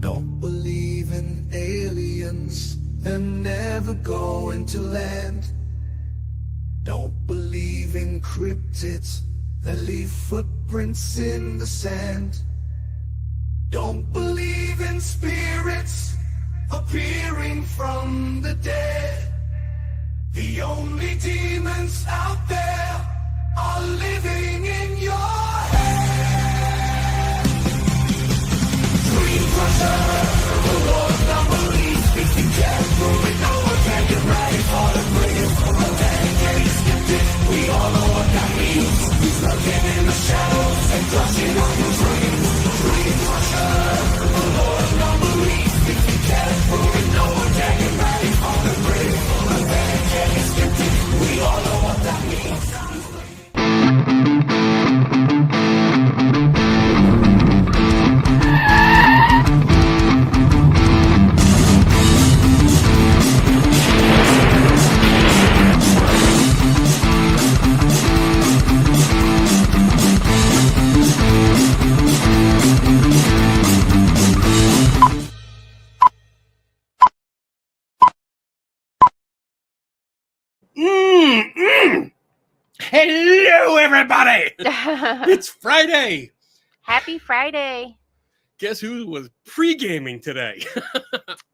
Don't believe in aliens and never going to land. Don't believe in cryptids that leave footprints in the sand. Don't believe in spirits appearing from the dead. The only demons out there are living in your head. Dream crusher, the Lord of non-belief. If you can't prove it, no one can get ready for the brink. A dedicated skeptic, we all know what that means. He's lurking in the shadows and crushing on your dreams. Dream crusher, the Lord of non-belief. If you can't prove it, no one can get ready for the brink. A dedicated skeptic, we all know what that means. Hello, everybody! It's Friday. Happy Friday. Guess who was pre-gaming today?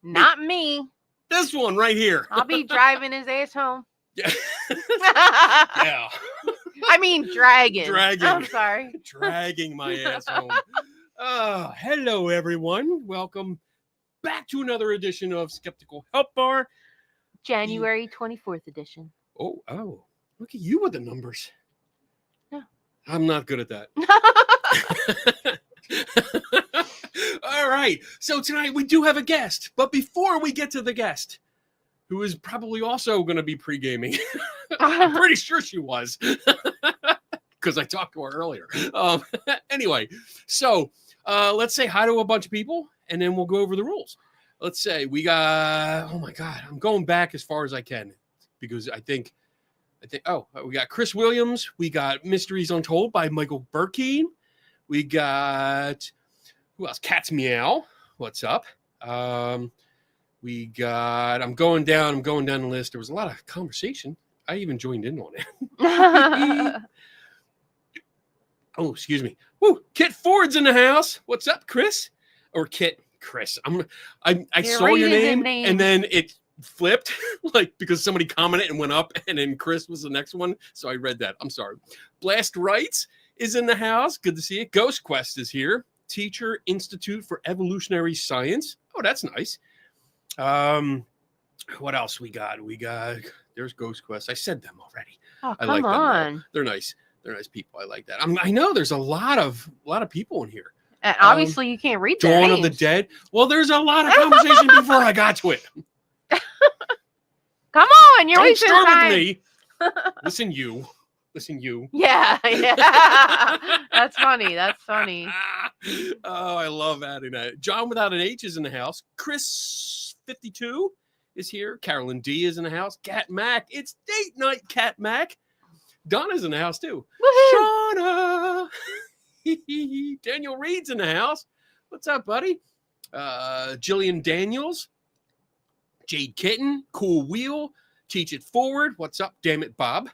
Not me. This one right here. I'll be driving his ass home. Yeah. Yeah. I mean, dragging. Dragging. I'm sorry. Dragging my ass home. Hello, everyone. Welcome back to another edition of Skeptical Help Bar. January 24th edition. Oh. Look at you with the numbers. Yeah. I'm not good at that. All right. So tonight we do have a guest. But before we get to the guest, who is probably also going to be pre-gaming, I'm pretty sure she was, because I talked to her earlier. Anyway, so let's say hi to a bunch of people, and then we'll go over the rules. Let's say we got, oh my God, I'm going back as far as I can, because I think, we got Chris Williams. We got Mysteries Untold by Michael Burkeen. We got, who else? Cat's Meow. What's up? We got, I'm going down the list. There was a lot of conversation. I even joined in on it. Oh, excuse me. Woo, Kit Ford's in the house. What's up, Chris? Or Kit, Chris. I saw your name and then it flipped, like, because somebody commented and went up, and then Chris was the next one, so I read that. I'm sorry. Blast Rights is in the house. Good to see you. Ghost Quest is here. Teacher Institute for Evolutionary Science. Oh, that's nice. What else we got? There's Ghost Quest. I said them already. Oh, I like come on. them. They're nice. They're nice people. I like that. I know there's a lot of people in here. And obviously, you can't read their Dawn names. of the Dead. Well, there's a lot of conversation before I got to it. Come on, you're Don't wasting start time. with me. Listen, you. Listen, you. Yeah. That's funny. That's funny. Oh, I love adding that. John without an H is in the house. Chris 52 is here. Carolyn D is in the house. Cat Mac. It's date night, Cat Mac. Donna's in the house too. Woohoo! Shauna. Daniel Reed's in the house. What's up, buddy? Jillian Daniels. Jade Kitten. Cool Wheel. Teach It Forward. What's up? Damn it, Bob.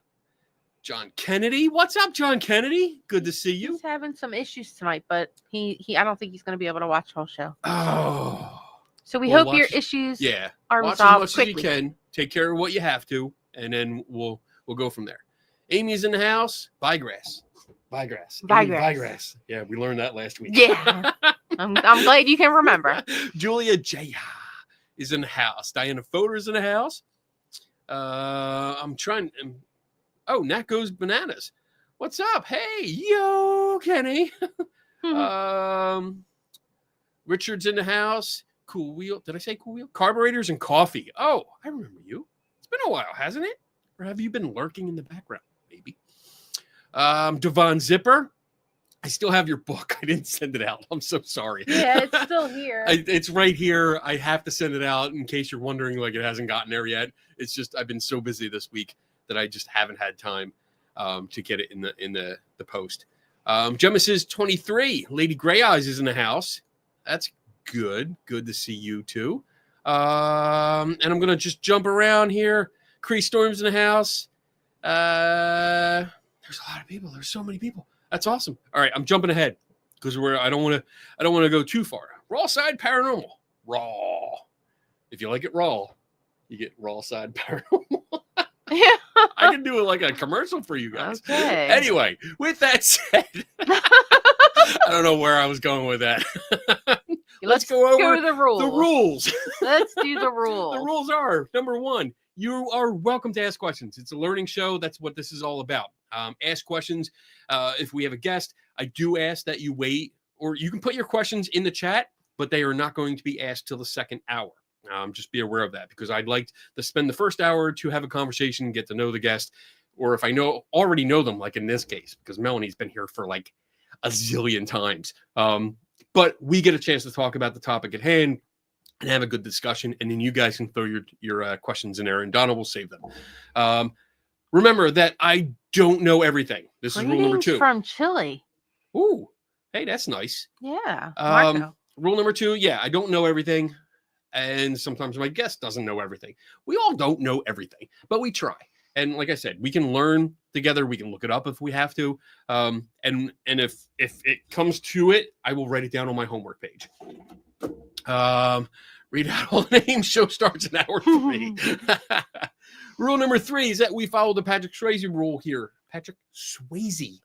John Kennedy. What's up, John Kennedy? Good to see you. He's having some issues tonight, but he I don't think he's going to be able to watch the whole show. Oh. So we Well, hope your watch- issues Yeah. are Watch as resolved much quickly. as you can. Take care of what you have to, and then we'll go from there. Amy's in the house. Byegrass. Byegrass. Amy Byegrass. Byegrass. Yeah, we learned that last week. Yeah. I'm glad you can remember. Julia Jaya is in the house. Diana Foder's in the house. I'm trying. Oh, Nat Goes Bananas. What's up? Hey, yo, Kenny. Richard's in the house. Cool Wheel. Did I say Cool Wheel? Carburetors and Coffee. Oh, I remember you. It's been a while, hasn't it? Or have you been lurking in the background? Maybe. Devon Zipper. I still have your book. I didn't send it out. I'm so sorry. Yeah, it's still here. It's right here. I have to send it out in case you're wondering, like, it hasn't gotten there yet. It's just I've been so busy this week that I just haven't had time to get it in the post. Genesis 23. Lady Gray Eyes is in the house. That's good. Good to see you too. And I'm gonna just jump around here. Cree Storm's in the house. There's a lot of people. There's so many people. That's awesome. All right, I'm jumping ahead because I don't want to go too far. Raw Side Paranormal. Raw. If you like it raw, you get Raw Side Paranormal. Yeah. I can do it like a commercial for you guys. Okay. Anyway, with that said, I don't know where I was going with that. Let's go over to the rules. The rules. Let's do the rules. The rules are, number one, you are welcome to ask questions. It's a learning show. That's what this is all about. Ask questions. If we have a guest, I do ask that you wait, or you can put your questions in the chat, but they are not going to be asked till the second hour. Just be aware of that, because I'd like to spend the first hour to have a conversation, get to know the guest, or if I already know them, like in this case, because Melanie's been here for like a zillion times. But we get a chance to talk about the topic at hand and have a good discussion, and then you guys can throw your questions in there, and Donna will save them. Remember that I don't know everything. This is rule number 2. From Chile. Ooh, hey, that's nice. Yeah. Marco. Rule number 2, yeah, I don't know everything, and sometimes my guest doesn't know everything. We all don't know everything, but we try. And like I said, we can learn together. We can look it up if we have to. And if it comes to it, I will write it down on my homework page. Read out all the names. Show starts in hour 3. Rule number 3 is that we follow the Patrick Swayze rule here. Patrick Swayze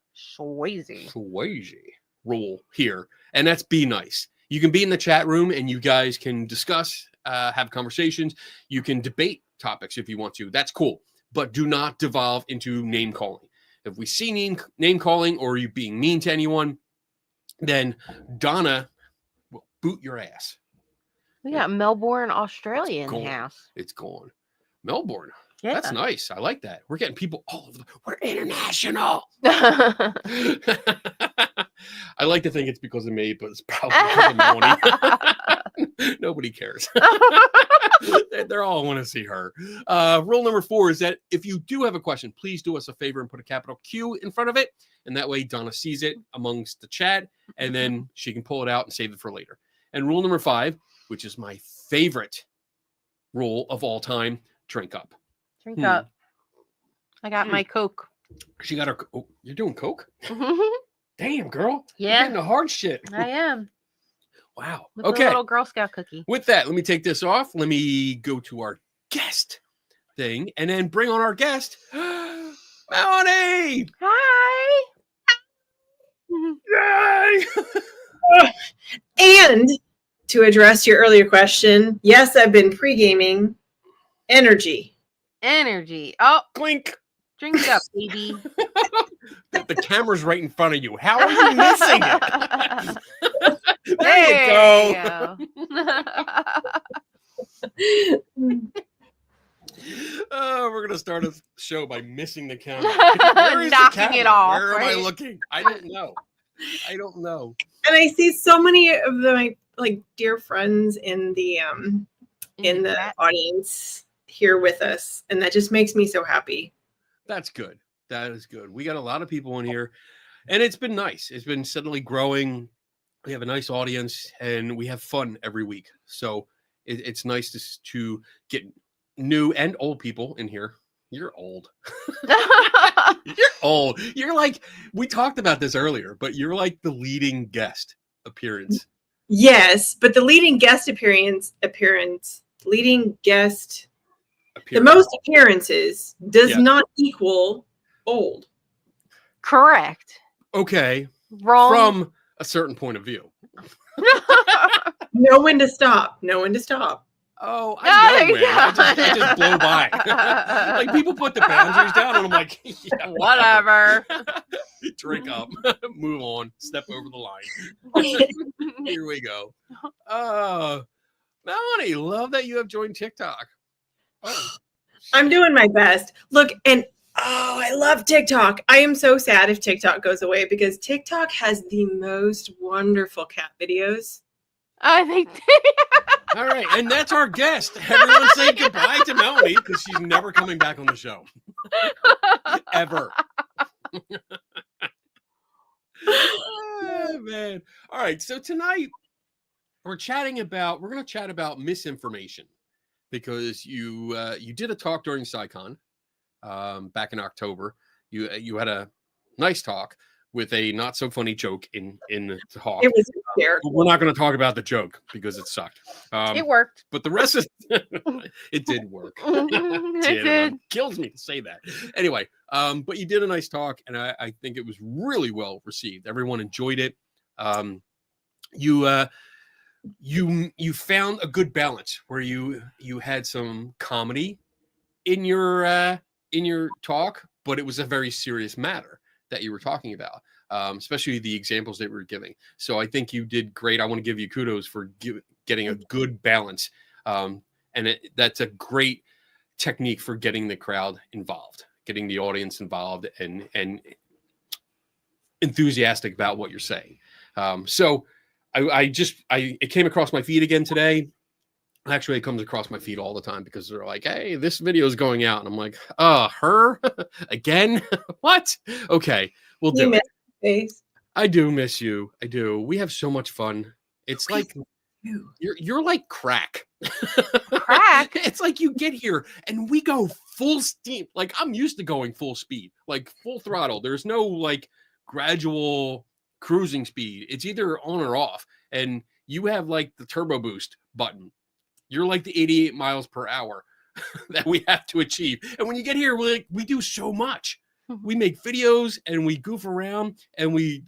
rule here. And that's be nice. You can be in the chat room and you guys can discuss, have conversations. You can debate topics if you want to. That's cool. But do not devolve into name calling. If we see name calling or you being mean to anyone, then Donna will boot your ass. We got Melbourne, Australia in the Gone. house. It's gone. Melbourne. Yeah. That's nice. I like that. We're getting people all over. We're international. I like to think it's because of me, but it's probably because of Melanie. Nobody cares. They're all want to see her. Rule number 4 is that if you do have a question, please do us a favor and put a capital Q in front of it. And that way Donna sees it amongst the chat, and then she can pull it out and save it for later. And rule number 5, which is my favorite rule of all time, drink up. Drink up. I got my Coke. She got her. Oh, you're doing Coke? Damn, girl. You're Yeah. getting the hard shit. I am. Wow. With a Okay. little Girl Scout cookie. With that, let me take this off. Let me go to our guest thing and then bring on our guest, Melanie. Hi. Yay! And to address your earlier question, yes, I've been pre-gaming energy. Energy. Oh, Clink. drink up, baby. The camera's right in front of you. How are you missing it? There you go. We're going to start a show by missing the camera. Where is the Knocking camera? it off, Where am I right? looking? I don't know. I don't know. And I see so many of my like dear friends in the chat. audience here with us, and that just makes me so happy. That's good. That is good. We got a lot of people in here, and it's been nice. It's been steadily growing. We have a nice audience, and we have fun every week. So it's nice to get new and old people in here. You're old. You're old. You're like, we talked about this earlier, but you're like the leading guest appearance. Yes, but the leading guest leading guest, the most appearances does not equal old. Correct. Okay. Wrong. From a certain point of view. Know when to stop. Know when to stop. Oh, I know, man. I just blow by. by. Like people put the boundaries down, and I'm like, yeah, Whatever. Drink up, move on, step over the line. Here we go. Melanie, love that you have joined TikTok. Oh, I'm doing my best. Look, and I love TikTok. I am so sad if TikTok goes away because TikTok has the most wonderful cat videos. I think. all right, and that's our guest. Everyone say goodbye to Melanie because she's never coming back on the show. Ever. Oh, man. All right, so tonight we're going to chat about misinformation because you did a talk during SciCon back in October. You had a nice talk with a not so funny joke in the talk. It was hysterical. We're not going to talk about the joke because it sucked. It worked. But the rest of it did work. It did. Kills me to say that. Anyway, but you did a nice talk, and I think it was really well received. Everyone enjoyed it. You found a good balance where you had some comedy in your talk, but it was a very serious matter that you were talking about, especially the examples that we were giving. So I think you did great. I want to give you kudos for getting a good balance. And that's a great technique for getting the crowd involved, getting the audience involved and enthusiastic about what you're saying. So it came across my feed again today. Actually, it comes across my feed all the time because they're like, hey, this video is going out. And I'm like, her again? What? Okay, we'll do it. Face. I do miss you. I do. We have so much fun. It's like you're like crack. Crack? It's like you get here and we go full steam. Like I'm used to going full speed, like full throttle. There's no like gradual cruising speed. It's either on or off. And you have like the turbo boost button. You're like the 88 miles per hour that we have to achieve. And when you get here, we do so much. We make videos and we goof around and we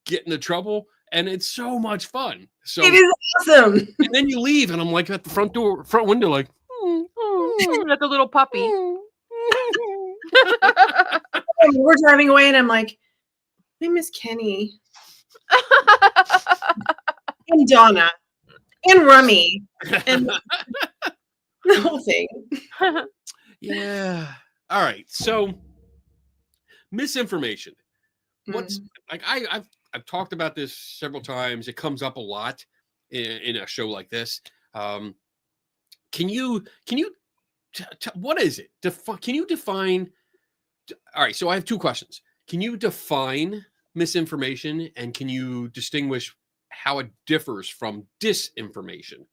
get into trouble and it's so much fun. So It is awesome. and then you leave and I'm like at the front window, like Like a little puppy. We're driving away and I'm like, I miss Kenny and Donna and Rummy and the whole thing. yeah. All right. So misinformation. What's like I've talked about this several times. It comes up a lot in a show like this. Can you what is it? Can you define? All right. So I have two questions. Can you define misinformation and can you distinguish how it differs from disinformation?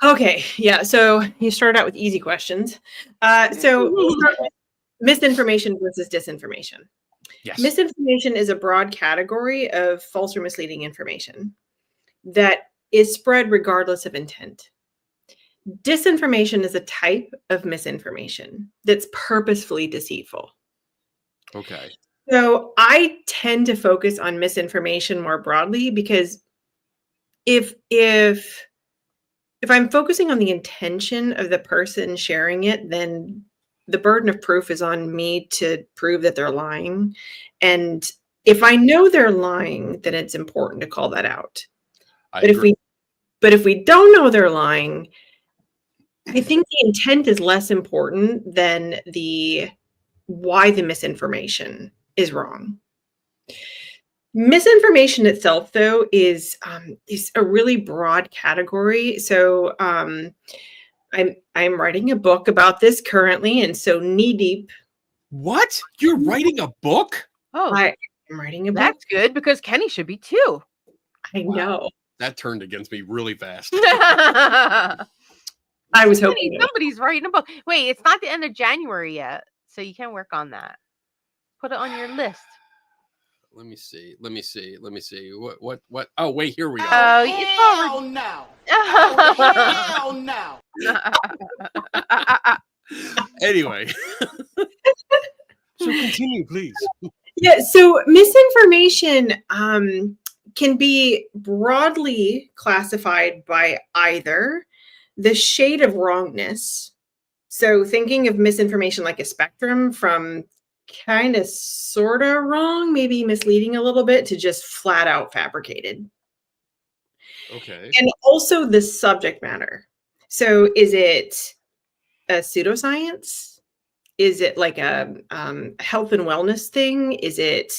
Okay, yeah. So you started out with easy questions. So we'll start with misinformation versus disinformation. Yes. Misinformation is a broad category of false or misleading information that is spread regardless of intent. Disinformation is a type of misinformation that's purposefully deceitful. Okay. So I tend to focus on misinformation more broadly because if I'm focusing on the intention of the person sharing it, then the burden of proof is on me to prove that they're lying. And if I know they're lying, then it's important to call that out. But if we don't know they're lying, I think the intent is less important than why the misinformation is wrong. Misinformation itself, though, is a really broad category. So I'm writing a book about this currently, and so knee deep. What? You're writing a book? Oh, I am writing a book. that's good because Kenny should be too. I know. That turned against me really fast. I was hoping. Somebody's writing a book. Wait, it's not the end of January yet, so you can work on that. Put it on your list. Let me see. What? Oh, wait, here we are. Oh, Hell no. Hell no. Anyway. So continue, please. Yeah, so misinformation can be broadly classified by either the shade of wrongness. So thinking of misinformation like a spectrum from kind of sort of wrong, maybe misleading a little bit, to just flat out fabricated. Okay. And also the subject matter. So is it a pseudoscience? Is it like a health and wellness thing? Is it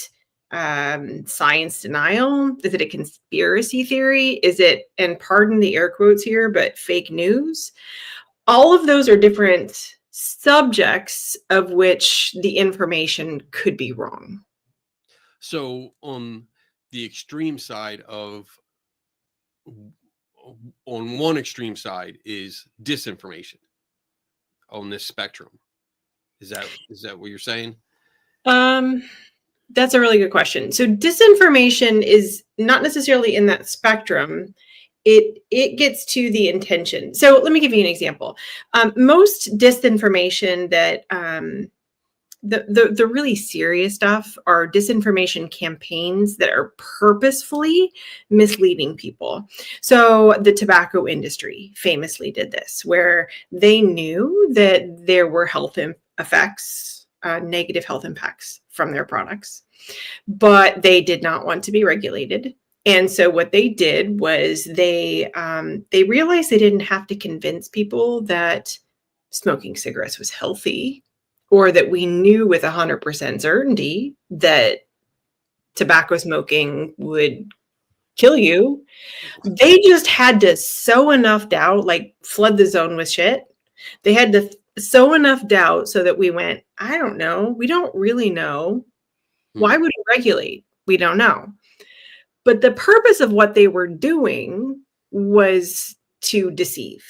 science denial? Is it a conspiracy theory? Is it, and pardon the air quotes here, but fake news? All of those are different subjects of which the information could be wrong. So on the extreme side on one extreme side is disinformation on this spectrum. Is that what you're saying? That's a really good question. So disinformation is not necessarily in that spectrum. It gets to the intention. So let me give you an example. Most disinformation that the really serious stuff are disinformation campaigns that are purposefully misleading people. So the tobacco industry famously did this, where they knew that there were health effects, negative health impacts from their products, but they did not want to be regulated. And so what they did was they realized they didn't have to convince people that smoking cigarettes was healthy, or that we knew with 100% certainty that tobacco smoking would kill you. They just had to sow enough doubt, like flood the zone with shit. They had to sow enough doubt so that we went, I don't know. We don't really know. Why would we regulate? We don't know. But the purpose of what they were doing was to deceive.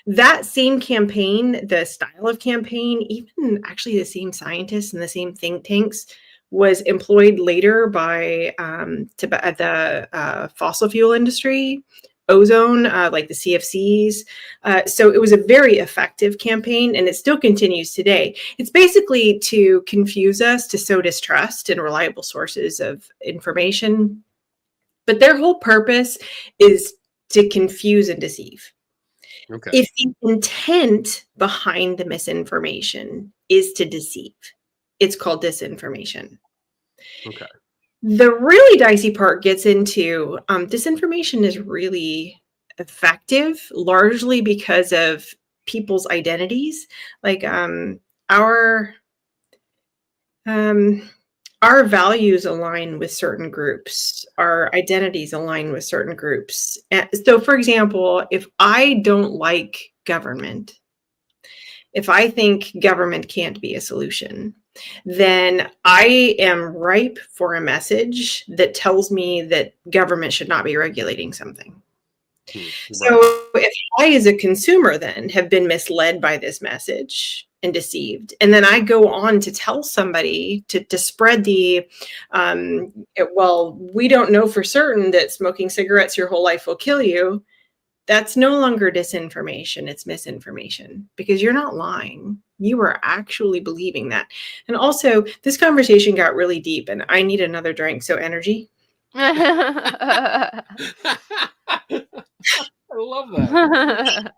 That same campaign, the style of campaign, even actually the same scientists and the same think tanks, was employed later by the fossil fuel industry, ozone, like the CFCs. So it was a very effective campaign, and it still continues today. It's basically to confuse us, to sow distrust in reliable sources of information. But their whole purpose is to confuse and deceive. Okay. If the intent behind the misinformation is to deceive, it's called disinformation. Okay. The really dicey part gets into disinformation is really effective, largely because of people's identities. Like our values align with certain groups. Our identities align with certain groups. So, for example, if I don't like government, if I think government can't be a solution, then I am ripe for a message that tells me that government should not be regulating something. So if I, as a consumer, then have been misled by this message and deceived, and then I go on to tell somebody to spread the, well, we don't know for certain that smoking cigarettes your whole life will kill you. That's no longer disinformation, it's misinformation, because you're not lying. You are actually believing that. And also, this conversation got really deep, and I need another drink, so energy. I love that.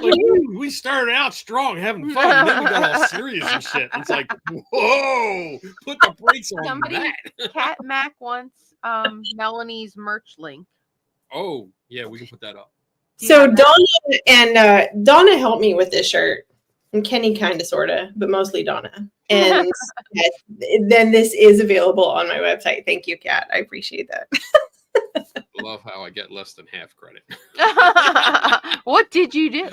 Like, we started out strong, having fun, and then we got all serious and shit. It's like, whoa, put the brakes on Somebody, that. Cat Mac wants Melanie's merch link. Oh, yeah, we can put that up. Do you So have that? Donna and Donna helped me with this shirt, and Kenny kind of, sort of, but mostly Donna. And yes, then this is available on my website. Thank you, Kat. I appreciate that. I love how I get less than half credit. What did you do?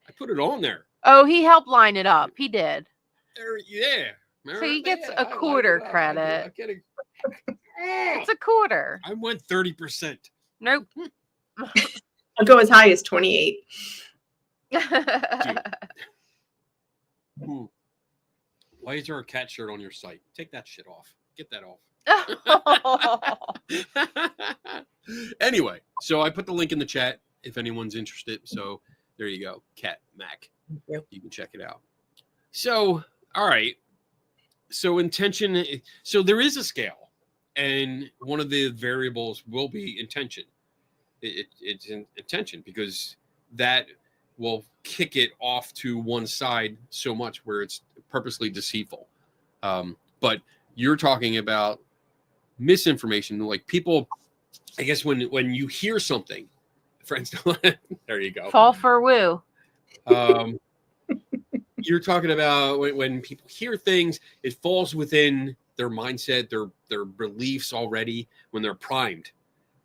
I put it on there. Oh, he helped line it up. He did. There, yeah. So he gets Yeah, a quarter I credit. get it. It's a quarter. I went 30%. Nope. I'll go as high as 28. Hmm. Why is there a cat shirt on your site? Take that shit off. Get that off. Anyway, so I put the link in the chat if anyone's interested. So there you go, Cat Mac. Yep. You can check it out. So, all right. So intention. So there is a scale, and one of the variables will be intention. It's intention, because that will kick it off to one side so much where it's purposely deceitful. But you're talking about misinformation, like people, I guess when you hear something, for instance, there you go. Fall for woo. You're talking about when people hear things, it falls within their mindset, their beliefs already when they're primed.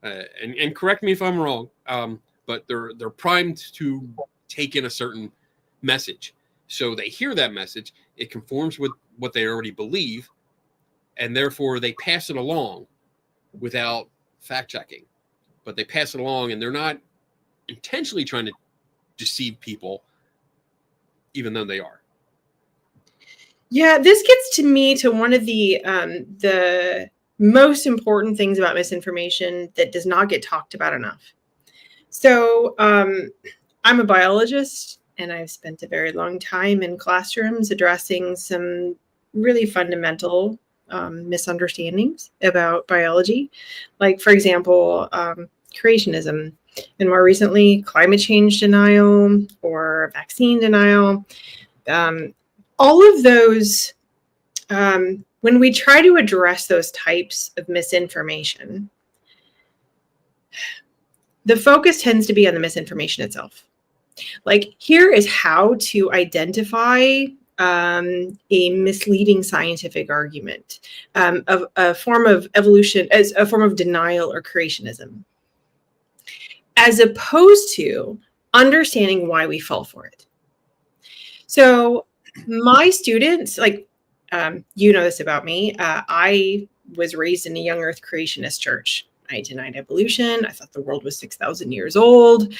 And correct me if I'm wrong, but they're primed to take in a certain message. So they hear that message, it conforms with what they already believe, and therefore they pass it along without fact checking. But they pass it along, and they're not intentionally trying to deceive people, even though they are. Yeah, this gets to me to one of the most important things about misinformation that does not get talked about enough. So I'm a biologist, and I've spent a very long time in classrooms addressing some really fundamental misunderstandings about biology. Like, for example, creationism, and more recently, climate change denial or vaccine denial. All of those, when we try to address those types of misinformation, the focus tends to be on the misinformation itself. Like, here is how to identify a misleading scientific argument, of a form of evolution as a form of denial or creationism, as opposed to understanding why we fall for it. So my students, like, you know this about me, I was raised in a young earth creationist church. I denied evolution. I thought the world was 6,000 years old.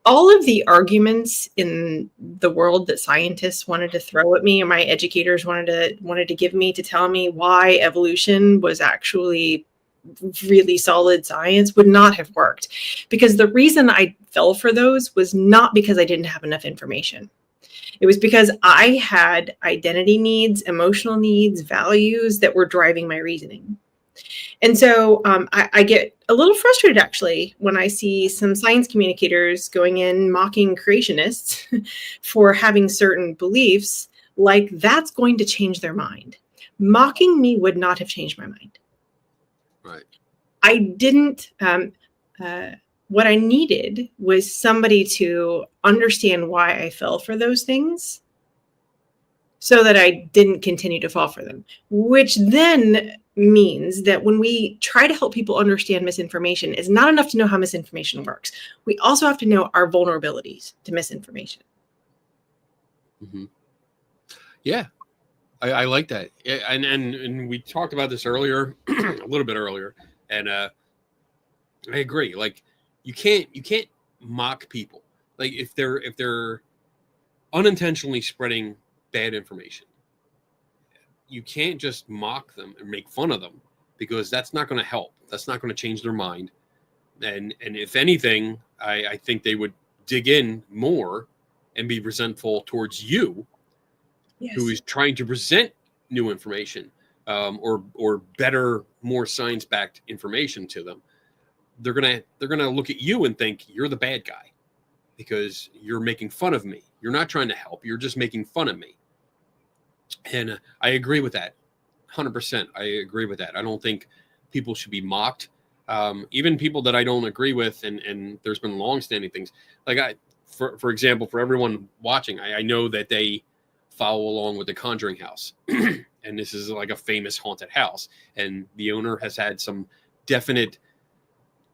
All of the arguments in the world that scientists wanted to throw at me, and my educators wanted to give me to tell me why evolution was actually really solid science, would not have worked. Because the reason I fell for those was not because I didn't have enough information. It was because I had identity needs, emotional needs, values that were driving my reasoning. And so I get a little frustrated, actually, when I see some science communicators going in mocking creationists for having certain beliefs, like that's going to change their mind. Mocking me would not have changed my mind. Right. I didn't, what I needed was somebody to understand why I fell for those things so that I didn't continue to fall for them, which then means that when we try to help people understand misinformation, it's not enough to know how misinformation works. We also have to know our vulnerabilities to misinformation. Mm-hmm. Yeah, I like that. And we talked about this earlier, a little bit earlier, and I agree. Like, you can't mock people. Like, if they're unintentionally spreading bad information, you can't just mock them and make fun of them, because that's not going to help. That's not going to change their mind. And if anything, I think they would dig in more and be resentful towards you, Yes. who is trying to present new information, or better, more science-backed information to them. They're gonna look at you and think you're the bad guy because you're making fun of me. You're not trying to help. You're just making fun of me. And I agree with that, 100%. I agree with that. I don't think people should be mocked. Even people that I don't agree with, and there's been long-standing things. Like for example, for everyone watching, I know that they follow along with the Conjuring house, and this is like a famous haunted house, and the owner has had some definite,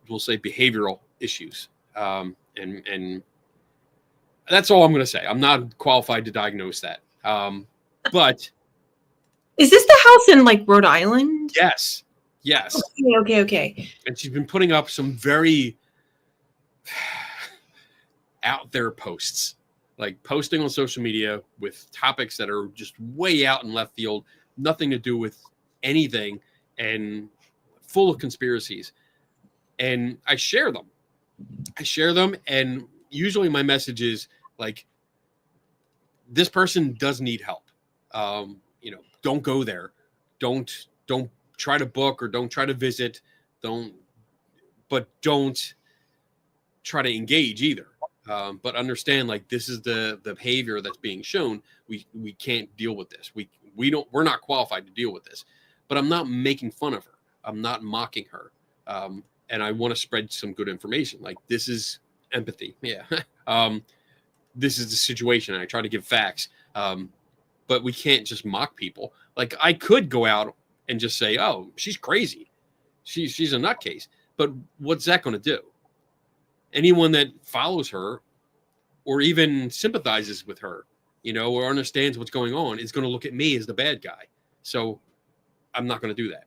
we'll say, behavioral issues, and that's all I'm going to say. I'm not qualified to diagnose that, but Is this the house in like Rhode Island? yes. Okay. And she's been putting up some very out there posts, like posting on social media with topics that are just way out in left field, nothing to do with anything, and full of conspiracies. And I share them. And usually my message is like, this person does need help. Don't go there. Don't try to book, or don't try to visit. Don't try to engage either. But understand, like, this is the behavior that's being shown. We can't deal with this. We're not qualified to deal with this. But I'm not making fun of her. I'm not mocking her. And I want to spread some good information. Like, this is empathy. Yeah. This is the situation. And I try to give facts. But we can't just mock people. Like, I could go out and just say, oh, she's crazy. She's a nutcase. But what's that going to do? Anyone that follows her or even sympathizes with her, or understands what's going on, is going to look at me as the bad guy. So I'm not going to do that.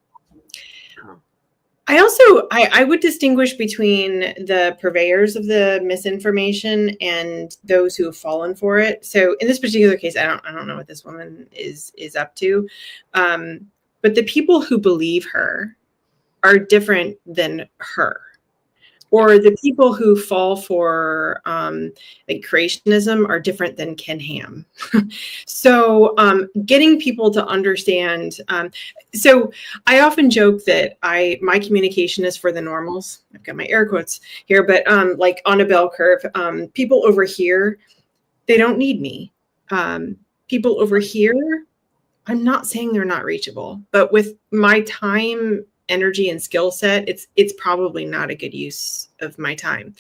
I would distinguish between the purveyors of the misinformation and those who have fallen for it. So in this particular case, I don't know what this woman is up to. But the people who believe her are different than her. Or the people who fall for like creationism are different than Ken Ham. So getting people to understand. So I often joke that my communication is for the normals. I've got my air quotes here, but like on a bell curve, people over here, they don't need me. People over here, I'm not saying they're not reachable, but with my time, energy, and skill set, it's probably not a good use of my time.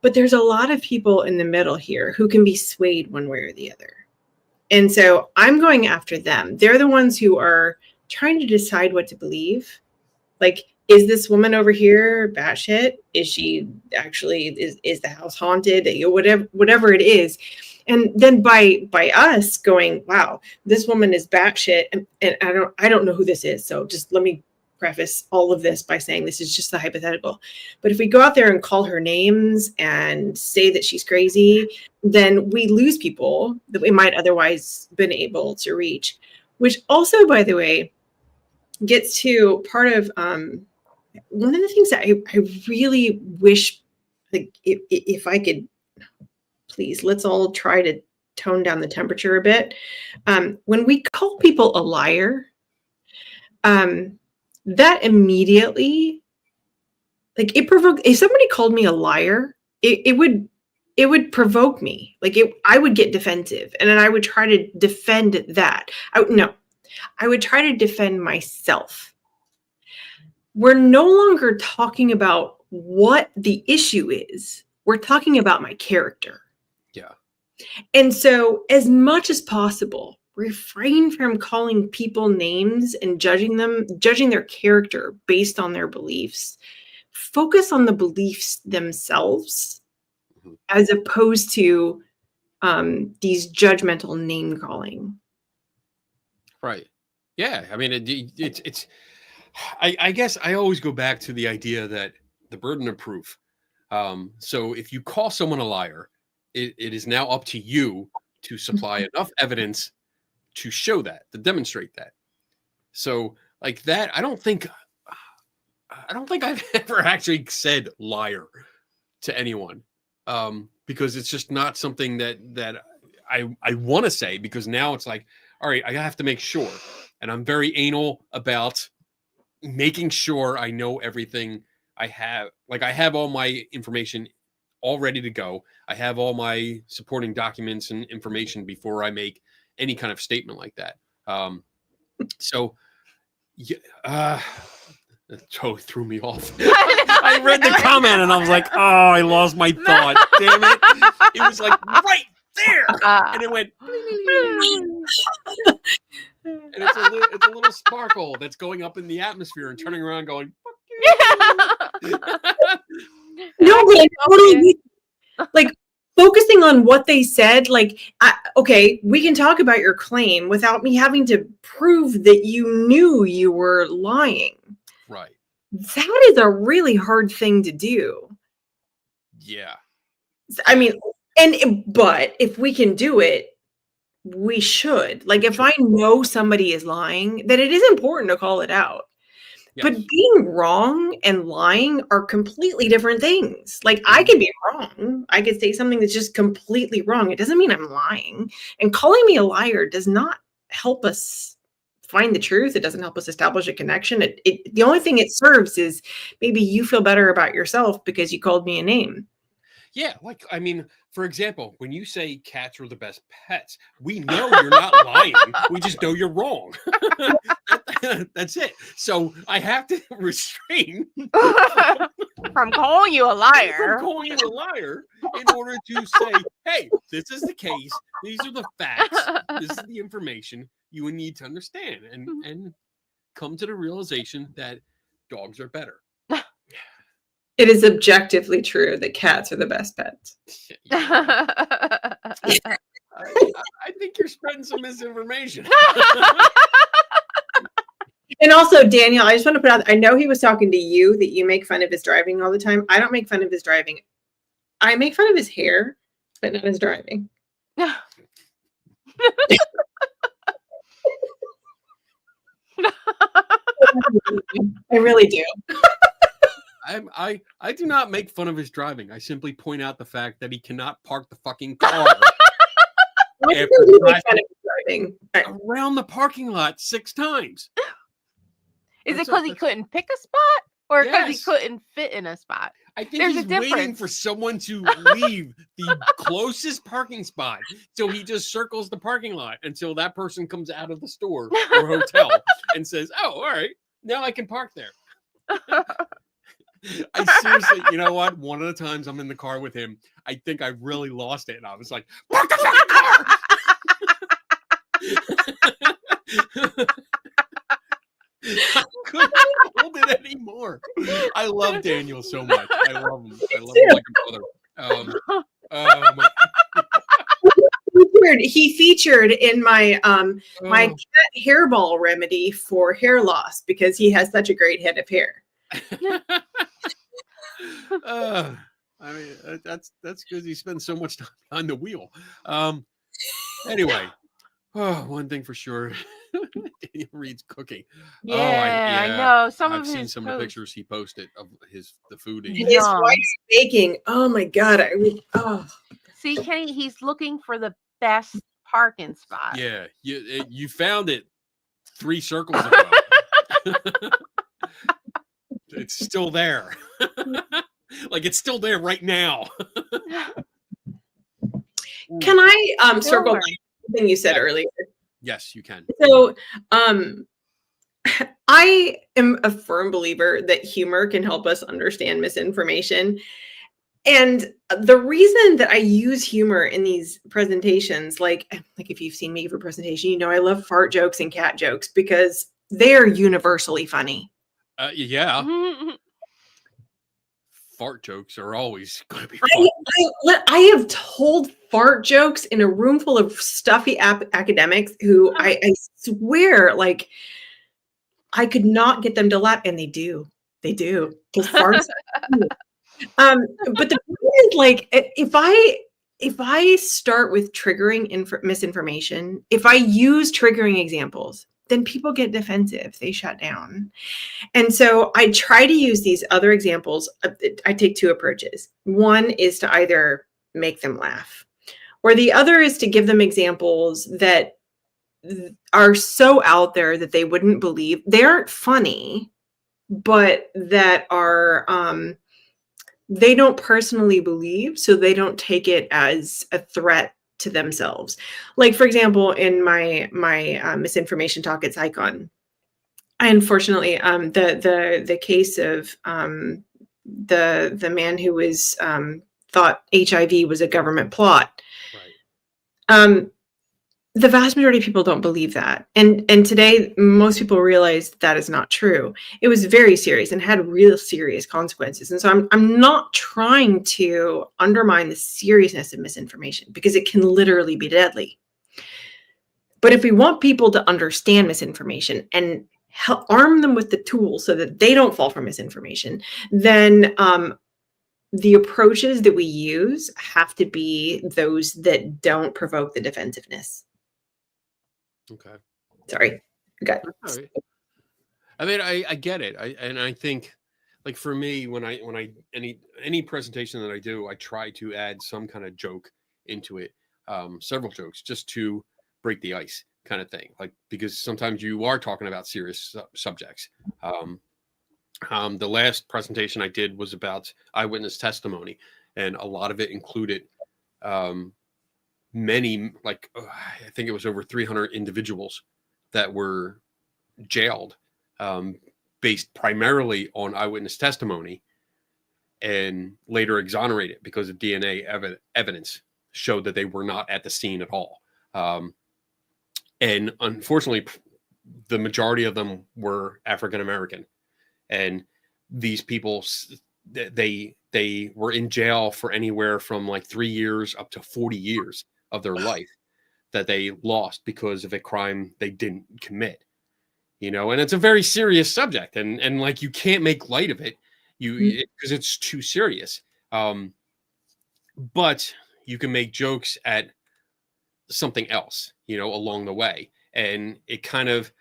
But there's a lot of people in the middle here who can be swayed one way or the other. And so I'm going after them. They're the ones who are trying to decide what to believe. Like, is this woman over here batshit? Is she actually, is the house haunted? Whatever it is. And then by us going, wow, this woman is batshit, and I don't know who this is. So just let me preface all of this by saying this is just the hypothetical. But if we go out there and call her names and say that she's crazy, then we lose people that we might otherwise been able to reach, which also, by the way, gets to part of one of the things that I really wish, like, if I could, please, let's all try to tone down the temperature a bit. When we call people a liar, that immediately, like, it provoked. If somebody called me a liar, it would provoke me. Like, I would get defensive, and then I would try to defend that. I would try to defend myself. We're no longer talking about what the issue is. We're talking about my character. Yeah. And so, as much as possible, refrain from calling people names and judging their character based on their beliefs. Focus on the beliefs themselves, as opposed to these judgmental name calling. Right. Yeah. I mean, it's. I guess I always go back to the idea that the burden of proof. So if you call someone a liar, it is now up to you to supply enough evidence to show that, to demonstrate that. So like that, I don't think I've ever actually said liar to anyone, because it's just not something that I want to say, because now it's like, all right, I have to make sure. And I'm very anal about making sure I know everything I have. Like, I have all my information all ready to go. I have all my supporting documents and information before I make any kind of statement like that. So It totally threw me off. I read the comment and I was like, oh, I lost my thought. Damn it. It was like right there. And it went. And it's a little sparkle that's going up in the atmosphere and turning around going, fuck you. No, but I totally like focusing on what they said. Like, okay, we can talk about your claim without me having to prove that you knew you were lying. Right. That is a really hard thing to do. Yeah. I mean, but if we can do it, we should. Like, if I know somebody is lying, then it is important to call it out. Yes. But being wrong and lying are completely different things. Like, I could be wrong. I could say something that's just completely wrong. It doesn't mean I'm lying. And calling me a liar does not help us find the truth. It doesn't help us establish a connection. The only thing it serves is maybe you feel better about yourself because you called me a name. Yeah, like, I mean, for example, when you say cats are the best pets, we know you're not lying. We just know you're wrong. That's it. So I have to refrain from calling you a liar. From calling you a liar in order to say, hey, this is the case. These are the facts. This is the information you would need to understand and come to the realization that dogs are better. It is objectively true that cats are the best pets. I think you're spreading some misinformation. And also, Daniel, I just want to put out, I know he was talking to you that you make fun of his driving all the time. I don't make fun of his driving. I make fun of his hair, but not his driving. I really do. I do not make fun of his driving. I simply point out the fact that he cannot park the fucking car around the parking lot 6 times. Is it because he couldn't pick a spot or because he couldn't fit in a spot? I think he's waiting for someone to leave the closest parking spot. So he just circles the parking lot until that person comes out of the store or hotel and says, oh, all right, now I can park there. I seriously, you know what? One of the times I'm in the car with him, I think I really lost it. And I was like, park the fucking car! I couldn't hold it anymore. I love Daniel so much. I love him. I love him like a brother. He featured in my my cat hairball remedy for hair loss because he has such a great head of hair. I mean, that's because he spends so much time behind the wheel. Anyway, one thing for sure, Daniel Reed's cooking. Yeah, I know. I've seen some of the pictures he posted of the food. His wife's baking. Oh my god! See, Kenny, he's looking for the best parking spot. Yeah, you found it 3 circles ago. It's still there. Like it's still there right now. Can I circle back to something you said earlier? Yes, you can. So I am a firm believer that humor can help us understand misinformation. And the reason that I use humor in these presentations, like if you've seen me give a presentation, you know I love fart jokes and cat jokes because they're universally funny. Yeah. Fart jokes are always going to be funny. I have told fart jokes in a room full of stuffy academics who I swear, like, I could not get them to laugh, and they do. They do. Because farts. But the point is, like, if I start with triggering misinformation, if I use triggering examples, then people get defensive. They shut down. And so I try to use these other examples. I take 2 approaches. One is to either make them laugh, or the other is to give them examples that are so out there that they wouldn't believe. They aren't funny, but that are they don't personally believe, so they don't take it as a threat to themselves. Like, for example, in my misinformation talk at SciCon, Unfortunately, the case of the man who was thought HIV was a government plot. Right. The vast majority of people don't believe that, and today most people realize that is not true. It was very serious and had real serious consequences. And so I'm not trying to undermine the seriousness of misinformation, because it can literally be deadly. But if we want people to understand misinformation and arm them with the tools so that they don't fall for misinformation, then the approaches that we use have to be those that don't provoke the defensiveness. Okay. Sorry. Okay. All right. I mean, I get it. I think, like, for me, when I any presentation that I do, I try to add some kind of joke into it, several jokes, just to break the ice, kind of thing. Like, because sometimes you are talking about serious subjects. The last presentation I did was about eyewitness testimony, and a lot of it included many, like, I think it was over 300 individuals that were jailed, based primarily on eyewitness testimony, and later exonerated because of DNA evidence showed that they were not at the scene at all. And unfortunately, the majority of them were African American, and these people, they were in jail for anywhere from like 3 years up to 40 years of their life that they lost because of a crime they didn't commit. And it's a very serious subject, and like, you can't make light of it, because it's too serious. But you can make jokes at something else, along the way, and it kind of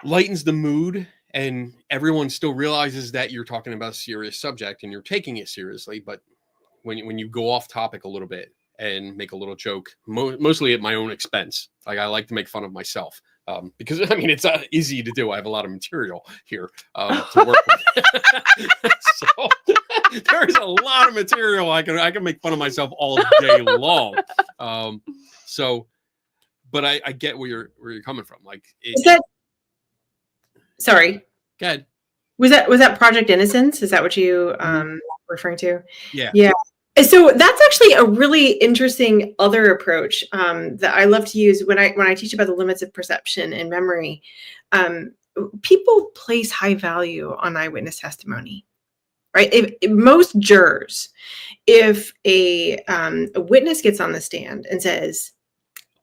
lightens the mood, and everyone still realizes that you're talking about a serious subject and you're taking it seriously. But when you go off topic a little bit and make a little joke, mostly at my own expense, like, I like to make fun of myself. Because, I mean, it's easy to do. I have a lot of material here to work with. So there's a lot of material. I can make fun of myself all day long. But I get where you're coming from. Like, sorry. Go ahead. Was that Project Innocence? Is that what you referring to? Yeah. Yeah. So that's actually a really interesting other approach that I love to use when I teach about the limits of perception and memory. People place high value on eyewitness testimony, right? If most jurors, if a witness gets on the stand and says,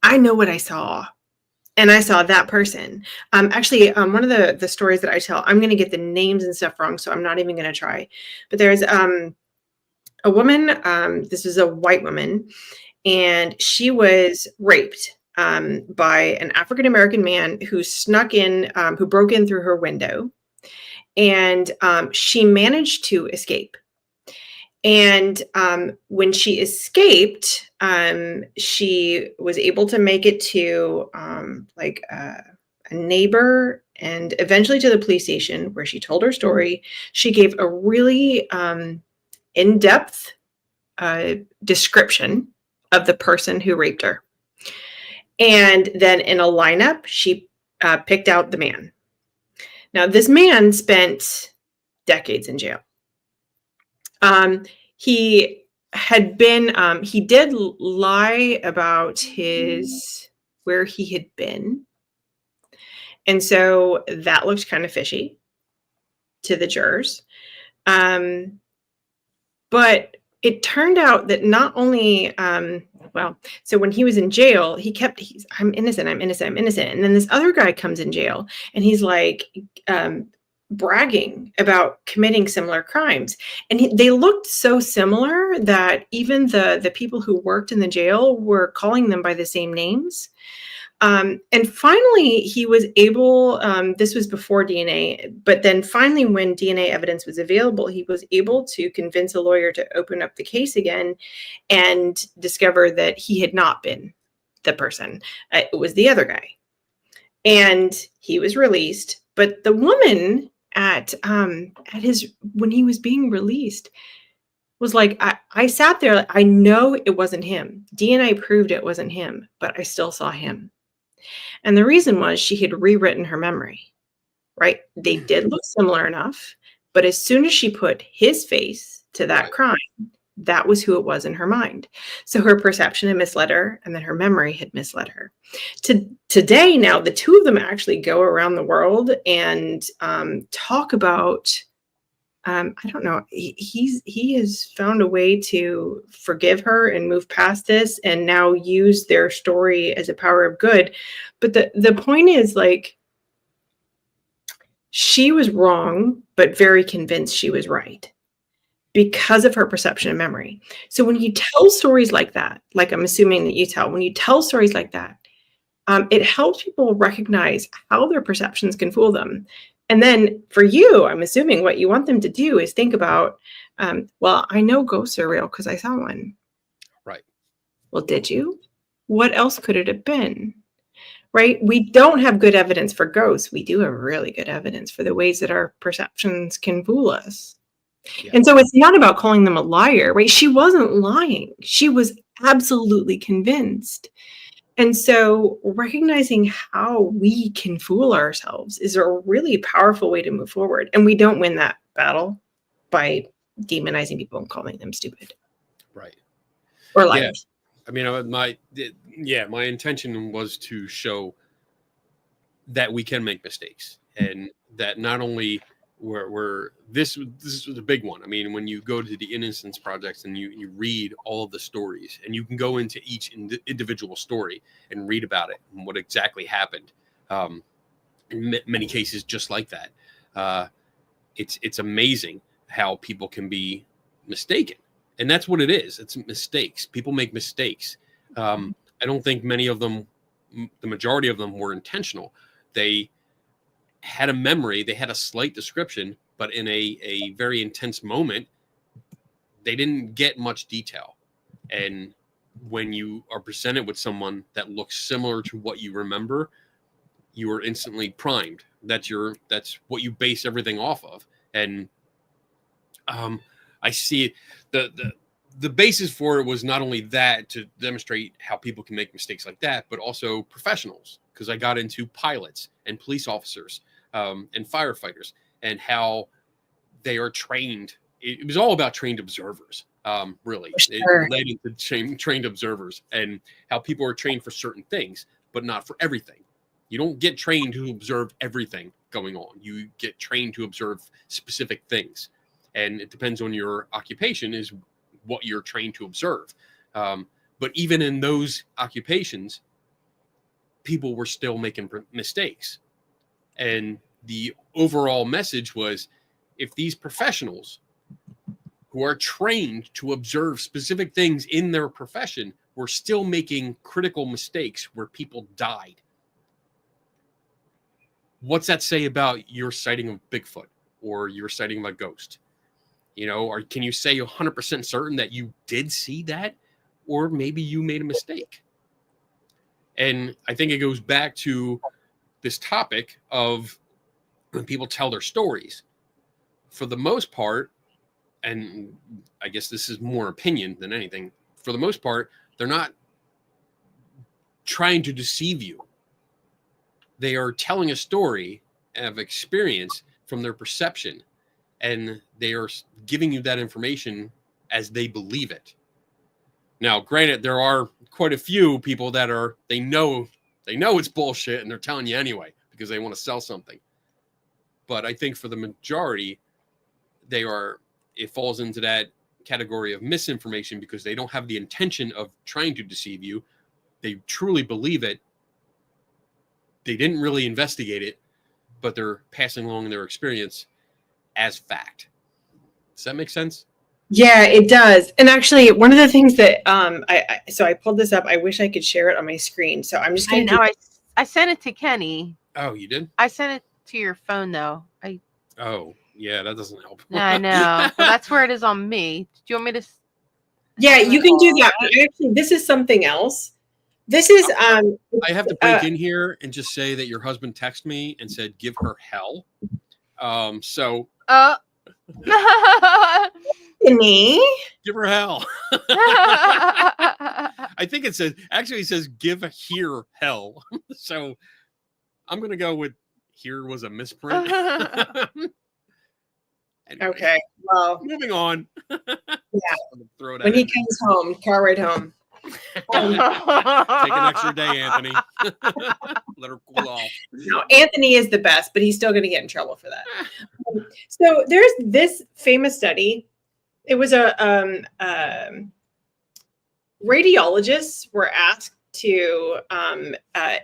"I know what I saw, and I saw that person." Actually, one of the stories that I tell, I'm going to get the names and stuff wrong, so I'm not even going to try. But there's a woman, this was a white woman, and she was raped by an African-American man who snuck in, who broke in through her window, and she managed to escape. And when she escaped, she was able to make it to a neighbor, and eventually to the police station, where she told her story. She gave a really in-depth description of the person who raped her. And then in a lineup, she picked out the man. Now, this man spent decades in jail. He had been, he did lie about where he had been. And so that looked kind of fishy to the jurors. But it turned out that not only, so when he was in jail, I'm innocent, I'm innocent, I'm innocent. And then this other guy comes in jail, and he's like bragging about committing similar crimes. And they looked so similar that even the people who worked in the jail were calling them by the same names. And finally, he was able, this was before DNA, but then finally, when DNA evidence was available, he was able to convince a lawyer to open up the case again and discover that he had not been the person. It was the other guy. And he was released. But the woman when he was being released was like, I sat there, I know it wasn't him. DNA proved it wasn't him, but I still saw him. And the reason was she had rewritten her memory. right? They did look similar enough, but as soon as she put his face to that Right. crime, that was who it was in her mind. So her perception had misled her, and then her memory had misled her. Today, now the two of them actually go around the world and talk about. I don't know. He has found a way to forgive her and move past this, and now use their story as a power of good. But the point is, like, she was wrong, but very convinced she was right because of her perception and memory. So when you tell stories like that, like I'm assuming that you tell, when you tell stories like that, it helps people recognize how their perceptions can fool them. And then for you, I'm assuming what you want them to do is think about, well, I know ghosts are real because I saw one. Right. Well, did you? What else could it have been? Right? We don't have good evidence for ghosts. We do have really good evidence for the ways that our perceptions can fool us. Yeah. And so it's not about calling them a liar, right? She wasn't lying. She was absolutely convinced. And so recognizing how we can fool ourselves is a really powerful way to move forward. And we don't win that battle by demonizing people and calling them stupid Right. or Yeah. liars. I mean, my intention was to show that we can make mistakes, and that not only we're this was a big one. I mean, when you go to the Innocence Projects and you read all of the stories, and you can go into each individual story and read about it and what exactly happened. In many cases, just like that, it's amazing how people can be mistaken. And that's what it is. It's mistakes. People make mistakes. I don't think many of them, the majority of them, were intentional. They had a memory, they had a slight description, but in a very intense moment, they didn't get much detail. And when you are presented with someone that looks similar to what you remember, you are instantly primed. That's what you base everything off of. And I see the basis for it was not only that, to demonstrate how people can make mistakes like that, but also professionals, because I got into pilots and police officers and firefighters and how they are trained. It was all about trained observers, really. Sure. It led into trained observers and how people are trained for certain things, but not for everything. You don't get trained to observe everything going on. You get trained to observe specific things. And it depends on your occupation is what you're trained to observe. But even in those occupations, people were still making mistakes. And the overall message was, if these professionals who are trained to observe specific things in their profession were still making critical mistakes where people died, what's that say about your sighting of Bigfoot or your sighting of a ghost? You know, or can you say 100% certain that you did see that, or maybe you made a mistake? And I think it goes back to this topic of when people tell their stories. For the most part, and I guess this is more opinion than anything, for the most part, they're not trying to deceive you. They are telling a story of experience from their perception, and they are giving you that information as they believe it. Now, granted, there are quite a few people that they know it's bullshit, and they're telling you anyway because they want to sell something. But I think for the majority, it falls into that category of misinformation because they don't have the intention of trying to deceive you. They truly believe it. They didn't really investigate it, but they're passing along their experience as fact. Does that make sense? Yeah, it does. And actually, one of the things that I pulled this up. I wish I could share it on my screen. So I'm just I going to know. I sent it to Kenny. Oh, you did? I sent it to your phone though. Oh, yeah, that doesn't help. I know. Well, that's where it is on me. Do you want me to? Yeah, you can do that. But actually, this is something else. This is I have to break in here and just say that your husband texted me and said, "Give her hell." So me. give her hell. I think it says, actually it says, "Give here hell." So I'm gonna go with here was a misprint. Anyway, Okay. Well, moving on. Throw it when out. he comes home, car ride home. Take an extra day, Anthony. Let her cool off. No, Anthony is the best, but he's still going to get in trouble for that. So there's this famous study. It was radiologists were asked to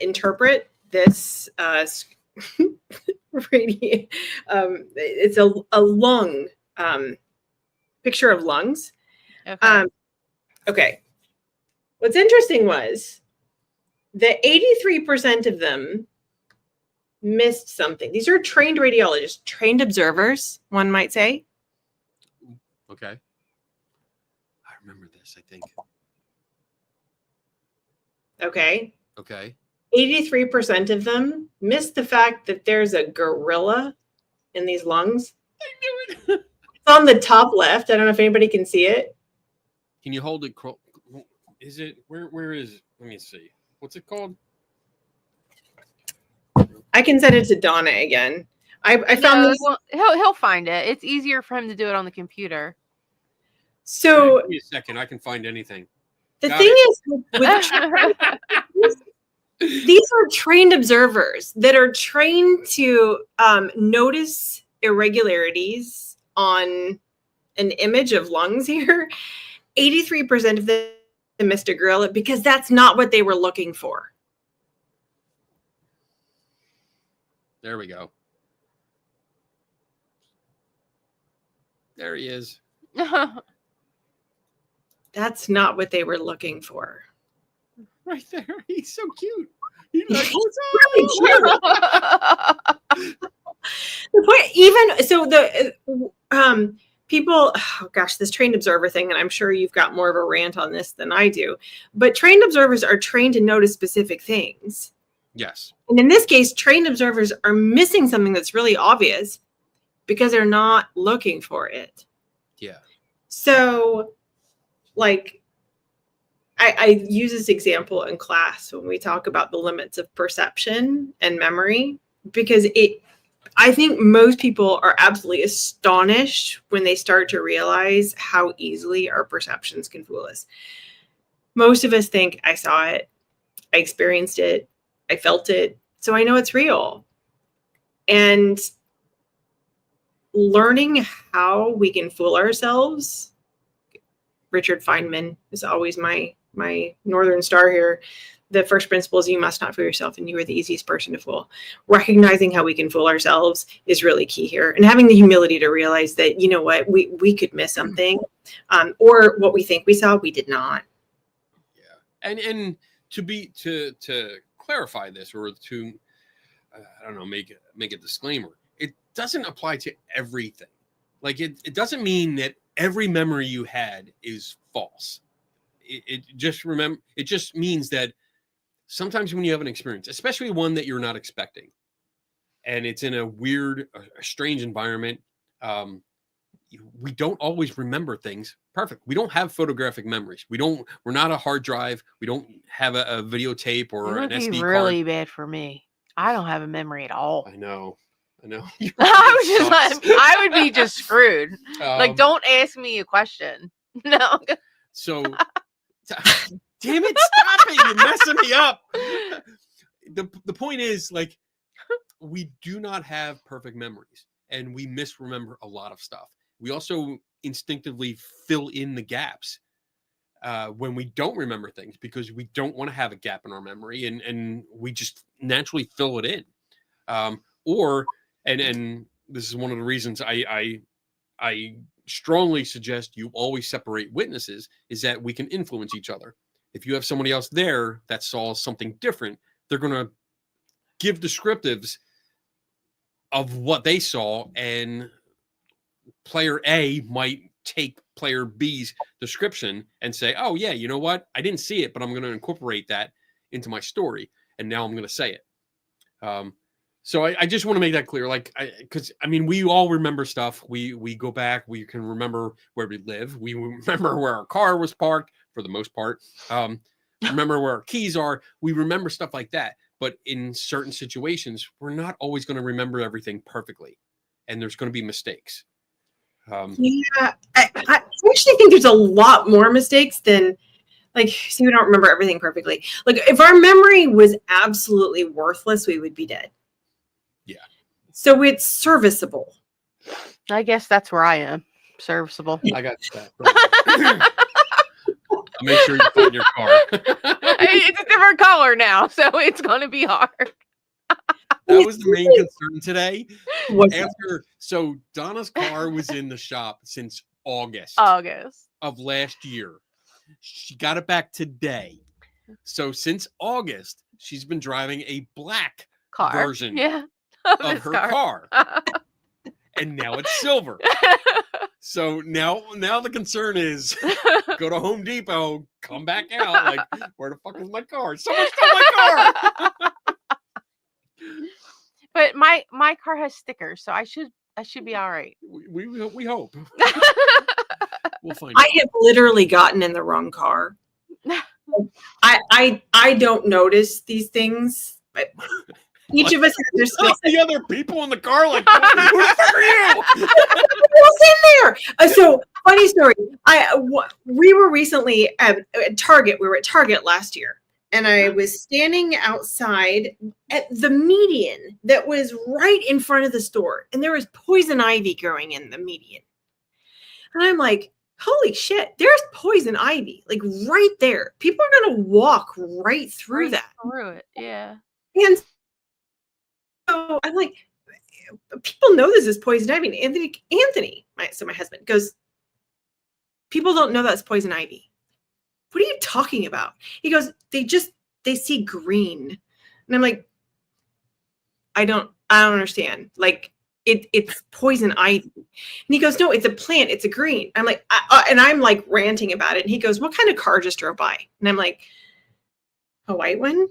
interpret this it's a lung picture of lungs. Okay. Okay. What's interesting was that 83% of them missed something. These are trained radiologists, trained observers, one might say. Okay. I remember this, I think. Okay. Okay. 83% of them missed the fact that there's a gorilla in these lungs. I knew it. It's on the top left. I don't know if anybody can see it. Can you hold it? Is it where is it? Let me see. What's it called? I can send it to Donna again. I found this. Well, he'll find it. It's easier for him to do it on the computer. So Give me a second. I can find anything. the Got thing it. is, these are trained observers that are trained to notice irregularities on an image of lungs here. 83% of them missed a gorilla because that's not what they were looking for. There we go. There he is. That's not what they were looking for. Right there. He's so cute. He's like, It's what's really up? cute. The point, even so, the people, oh gosh, this trained observer thing, and I'm sure you've got more of a rant on this than I do, but trained observers are trained to notice specific things. Yes. And in this case, trained observers are missing something that's really obvious because they're not looking for it. Yeah. So, like, I use this example in class when we talk about the limits of perception and memory, because I think most people are absolutely astonished when they start to realize how easily our perceptions can fool us. Most of us think, I saw it, I experienced it, I felt it, so I know it's real. And learning how we can fool ourselves, Richard Feynman is always my northern star here. The first principle is you must not fool yourself, and you are the easiest person to fool. Recognizing how we can fool ourselves is really key here, and having the humility to realize that, you know what, we could miss something, or what we think we saw, we did not. Yeah. And to clarify this, or to I don't know, make a disclaimer. It doesn't apply to everything. Like it doesn't mean that every memory you had is false. It just means that sometimes when you have an experience, especially one that you're not expecting, and it's in a weird, a strange environment, we don't always remember things perfect. We don't have photographic memories. We're not a hard drive. We don't have a videotape or an SD card. Really bad for me. I don't have a memory at all. I know. I would be just screwed. Like, don't ask me a question. No. So, damn it, stop it. You're messing me up. The point is, like, we do not have perfect memories, and we misremember a lot of stuff. We also instinctively fill in the gaps when we don't remember things, because we don't want to have a gap in our memory, and we just naturally fill it in. And this is one of the reasons I strongly suggest you always separate witnesses, is that we can influence each other. If you have somebody else there that saw something different, they're going to give descriptives of what they saw, and player A might take player B's description and say, oh yeah, you know what? I didn't see it, but I'm going to incorporate that into my story, and now I'm going to say it. So I just want to make that clear, like, because we all remember stuff. We go back. We can remember where we live. We remember where our car was parked for the most part. Remember where our keys are. We remember stuff like that. But in certain situations, we're not always going to remember everything perfectly, and there's going to be mistakes. Yeah, I actually think there's a lot more mistakes than, like, see, we don't remember everything perfectly. Like, if our memory was absolutely worthless, we would be dead. Yeah. So it's serviceable. I guess that's where I am. Serviceable. I got that. I'll make sure you find your car. It's a different color now, so it's going to be hard. That was the main concern today. What's that? So Donna's car was in the shop since August of last year. She got it back today. So since August, she's been driving a black version of her car. And now it's silver. So now the concern is go to Home Depot, come back out, like, where the fuck is my car? Someone stole my car. But my car has stickers, so I should be all right. We hope. We'll find I have literally gotten in the wrong car. I don't notice these things. But each of us has their skill set. the other people in the car, like, who the fuck are you? Who's in there? So, funny story. We were recently at Target. We were at Target last year, and I was standing outside at the median that was right in front of the store, and there was poison ivy growing in the median. And I'm like, holy shit, there's poison ivy, like right there. People are going to walk right through that. Through it, yeah. And so I'm like, people know this is poison ivy. And Anthony, my husband, goes, people don't know that's poison ivy. What are you talking about? He goes, they see green. And I'm like, I don't understand. Like, it's poison ivy. And he goes, no, it's a plant. It's a green. I'm like, and I'm like ranting about it. And he goes, what kind of car just drove by? And I'm like, a white one?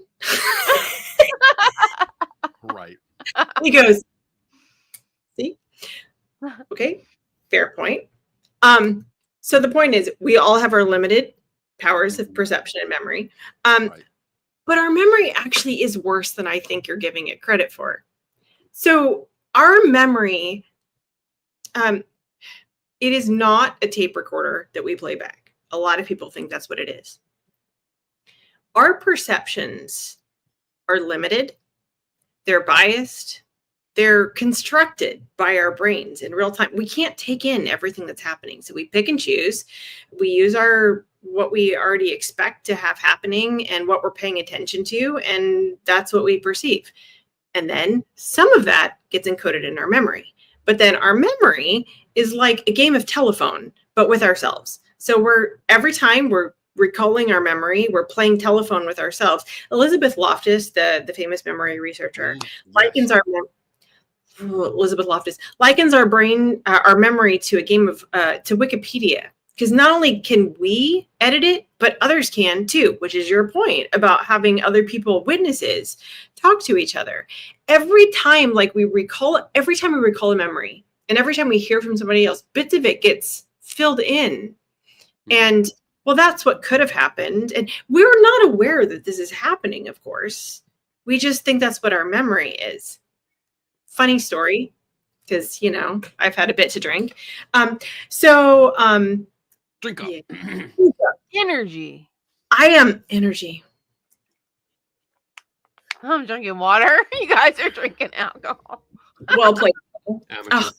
Right. He goes, see? Okay, fair point. So the point is, we all have our limited powers of perception and memory. Right. But our memory actually is worse than I think you're giving it credit for. So our memory, it is not a tape recorder that we play back. A lot of people think that's what it is. Our perceptions are limited. They're biased. They're constructed by our brains in real time. We can't take in everything that's happening. So we pick and choose. We use what we already expect to have happening and what we're paying attention to, and that's what we perceive. And then some of that gets encoded in our memory. But then our memory is like a game of telephone, but with ourselves. So every time we're recalling our memory, we're playing telephone with ourselves. Elizabeth Loftus, the famous memory researcher, likens our memory to a game of to Wikipedia. Because not only can we edit it, but others can too, which is your point about having other people, witnesses, talk to each other. Every time we recall a memory, and every time we hear from somebody else, bits of it gets filled in. And well, that's what could have happened. And we're not aware that this is happening, of course. We just think that's what our memory is. Funny story, because, I've had a bit to drink. Drink up. Yeah. Energy. I am energy. I'm drinking water. You guys are drinking alcohol. Well played. Amateur.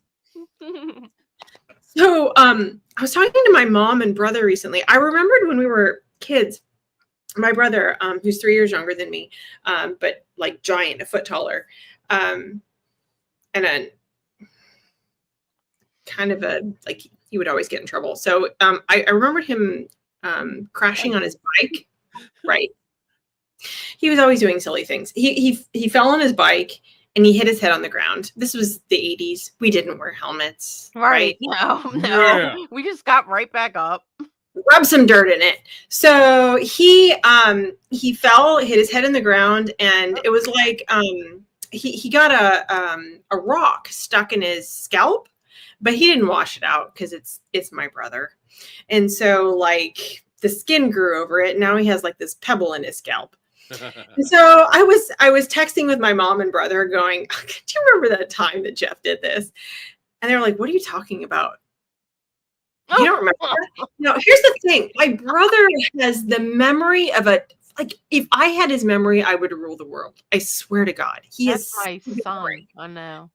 So, I was talking to my mom and brother recently. I remembered when we were kids, my brother, who's 3 years younger than me, but like giant, a foot taller, and then kind of he would always get in trouble. So I remembered him crashing on his bike. Right. He was always doing silly things. He fell on his bike and he hit his head on the ground. This was the 80s. We didn't wear helmets. Right. No. Yeah. We just got right back up. Rub some dirt in it. So he fell, hit his head in the ground, and it was like he got a rock stuck in his scalp, but he didn't wash it out because it's my brother. And so the skin grew over it. Now he has this pebble in his scalp. And so I was texting with my mom and brother going, do you remember that time that Jeff did this? And they were like, what are you talking about? You don't remember that? No, here's the thing. My brother has the memory of if I had his memory, I would rule the world. I swear to God. That's my son. I know.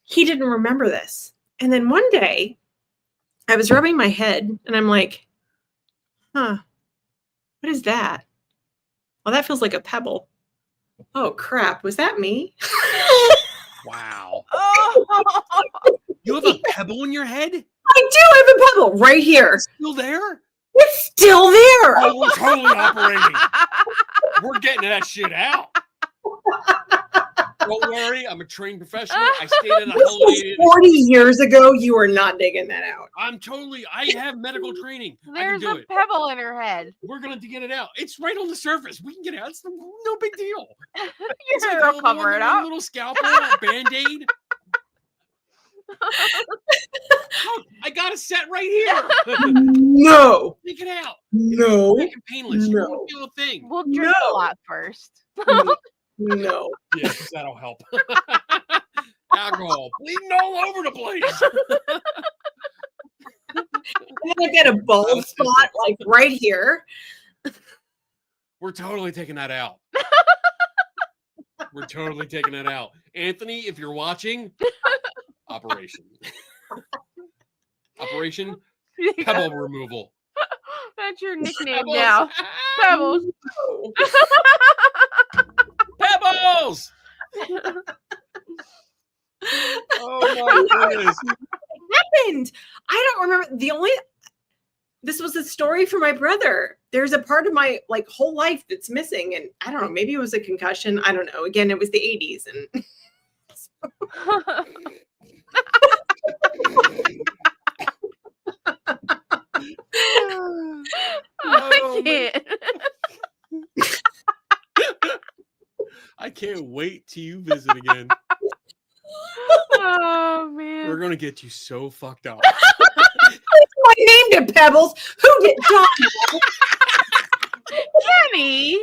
He didn't remember this. And then one day I was rubbing my head and I'm like, what is that? Well, that feels like a pebble. Oh, crap. Was that me? Wow. Oh. You have a pebble in your head? I do have a pebble right here. It's still there? It's still there. Oh, we're totally operating. We're getting that shit out. Don't worry, I'm a trained professional. I stayed at a This was elevated. 40 years ago. You are not digging that out. I have medical training. There's I can a do it. pebble in her head. We're going to get it out. It's right on the surface. We can get it out. It's no big deal. It's You're like gonna cover it up. little scalpel, a Band-Aid. Look, I got a set right here. No. Take it out. No. Make it painless. You No. won't feel a thing. We'll drink a lot first. No. Yeah, 'cause that'll help. Alcohol bleeding all over the place. And then I get a bald spot like right here. We're totally taking that out. We're totally taking that out. Anthony, if you're watching, operation. Operation pebble removal. That's your nickname Pebbles. now. Pebbles. Pebbles! Oh my goodness. Happened. I don't remember. This was a story for my brother. There's a part of my whole life that's missing, and I don't know, maybe it was a concussion. I don't know. Again, it was the 80s, and I can't. I can't wait till you visit again. Oh man. We're gonna get you so fucked up. I named it Pebbles. Who did John? Jenny.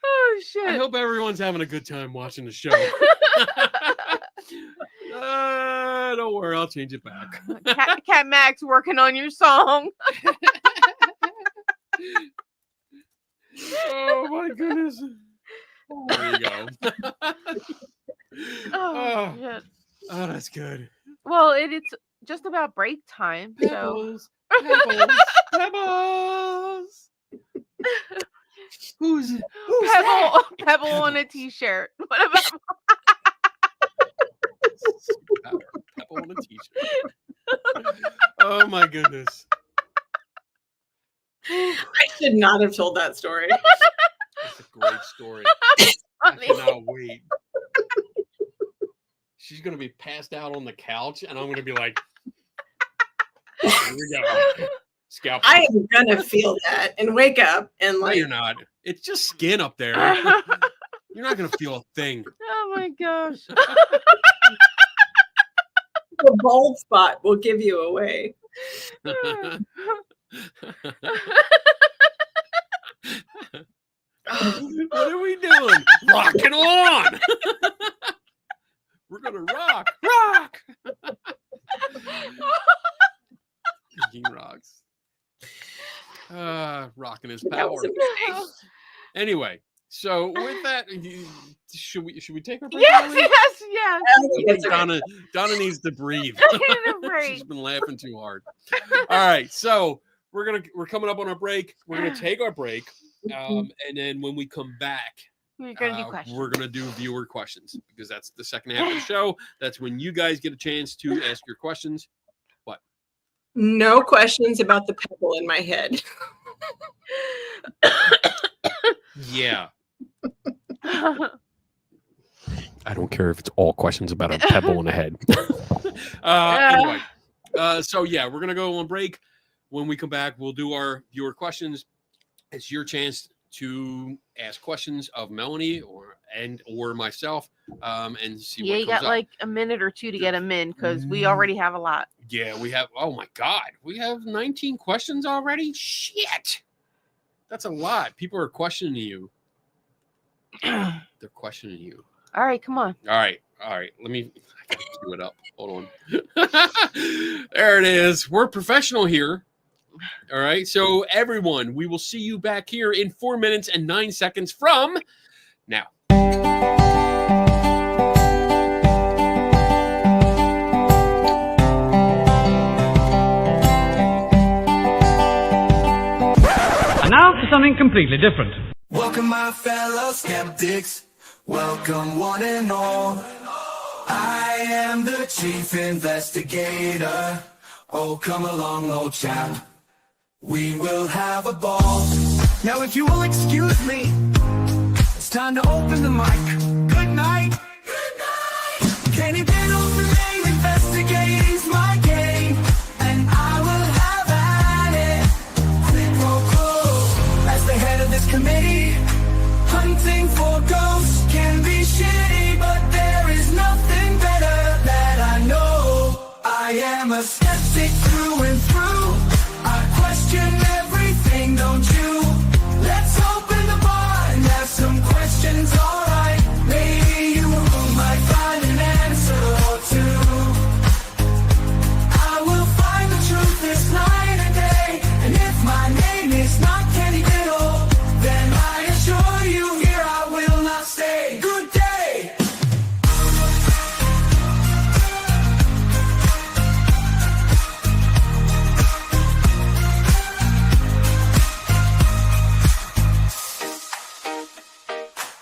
Oh shit. I hope everyone's having a good time watching the show. Don't worry, I'll change it back. Cat Max working on your song. Oh my goodness. There you go. Oh, shit. Oh, that's good. Well, it's just about break time. So Pebbles, pebbles, pebbles. Who's that? Pebble on a t-shirt. What about Pebble on a t-shirt. Oh my goodness. I should not have told that story. That's a great story. I cannot wait. She's gonna be passed out on the couch, and I'm gonna be like, "Here we go, scalp." I am gonna feel that and wake up and No, you're not. It's just skin up there. You're not gonna feel a thing. Oh my gosh. the bald spot will give you away. What are we doing? Rocking on. We're gonna rock. King rocks. Rocking his That power. was a mistake. Anyway, so with that, should we take our break? Yes, Melanie? yes. I think Donna needs to breathe. I need a break. She's been laughing too hard. All right, so we're coming up on our break. We're gonna take our break, and then when we come back, You're gonna do questions. we're gonna do viewer questions because that's the second half of the show. That's when you guys get a chance to ask your questions. What? No questions about the pebble in my head. Yeah. I don't care if it's all questions about a pebble in the head. Anyway, so yeah, we're gonna go on break. When we come back, we'll do our viewer questions. It's your chance to ask questions of Melanie or and or myself, and see Yeah, what you comes got up. like a minute or two to get them in because we already have a lot. Yeah, we have. Oh my God, we have 19 questions already. Shit, that's a lot. People are questioning you. They're questioning you. All right, come on. All right. Let me. I gotta cue it up. Hold on. There it is. We're professional here. All right. So everyone, we will see you back here in 4 minutes and 9 seconds from now. And now for something completely different. Welcome, my fellow skeptics. Welcome, one and all. I am the chief investigator. Oh, come along, old chap. We will have a ball. Now, if you will excuse me, it's time to open the mic. Good night. Good night. Kenny Biddle's the name, investigating's my game, and I will have at it. Quid pro quo. As the head of this committee, hunting for ghosts can be shitty, but there is nothing better that I know. I am a skeptic through and through. I question everything, don't you? Let's open the bar and have some questions, alright. Maybe you might find an answer or two. I will find the truth this night and day, and if my name is not Kenny Biddle, then I assure you here I will not stay. Good day!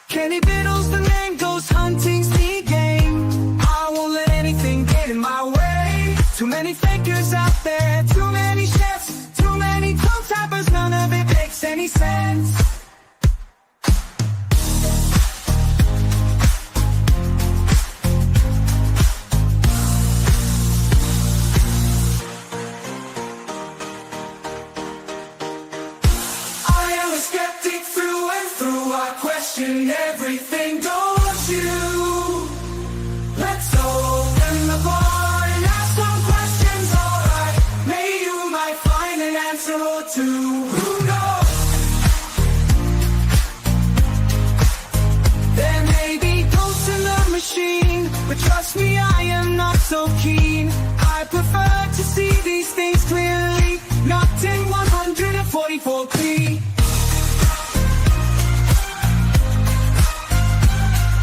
Kenny Biddle's the name, ghost hunting's the game. I won't let anything get in my way. Too many fakers out there, too many chefs, too many toe tappers, none of it makes any sense. I am a skeptic through and through. I question everything, don't you? Let's open the bar and ask some questions, alright. Maybe you might find an answer or two. Who knows? There may be ghosts in the machine, but trust me, I am not so keen. I prefer to see these things clearly, not in 144p.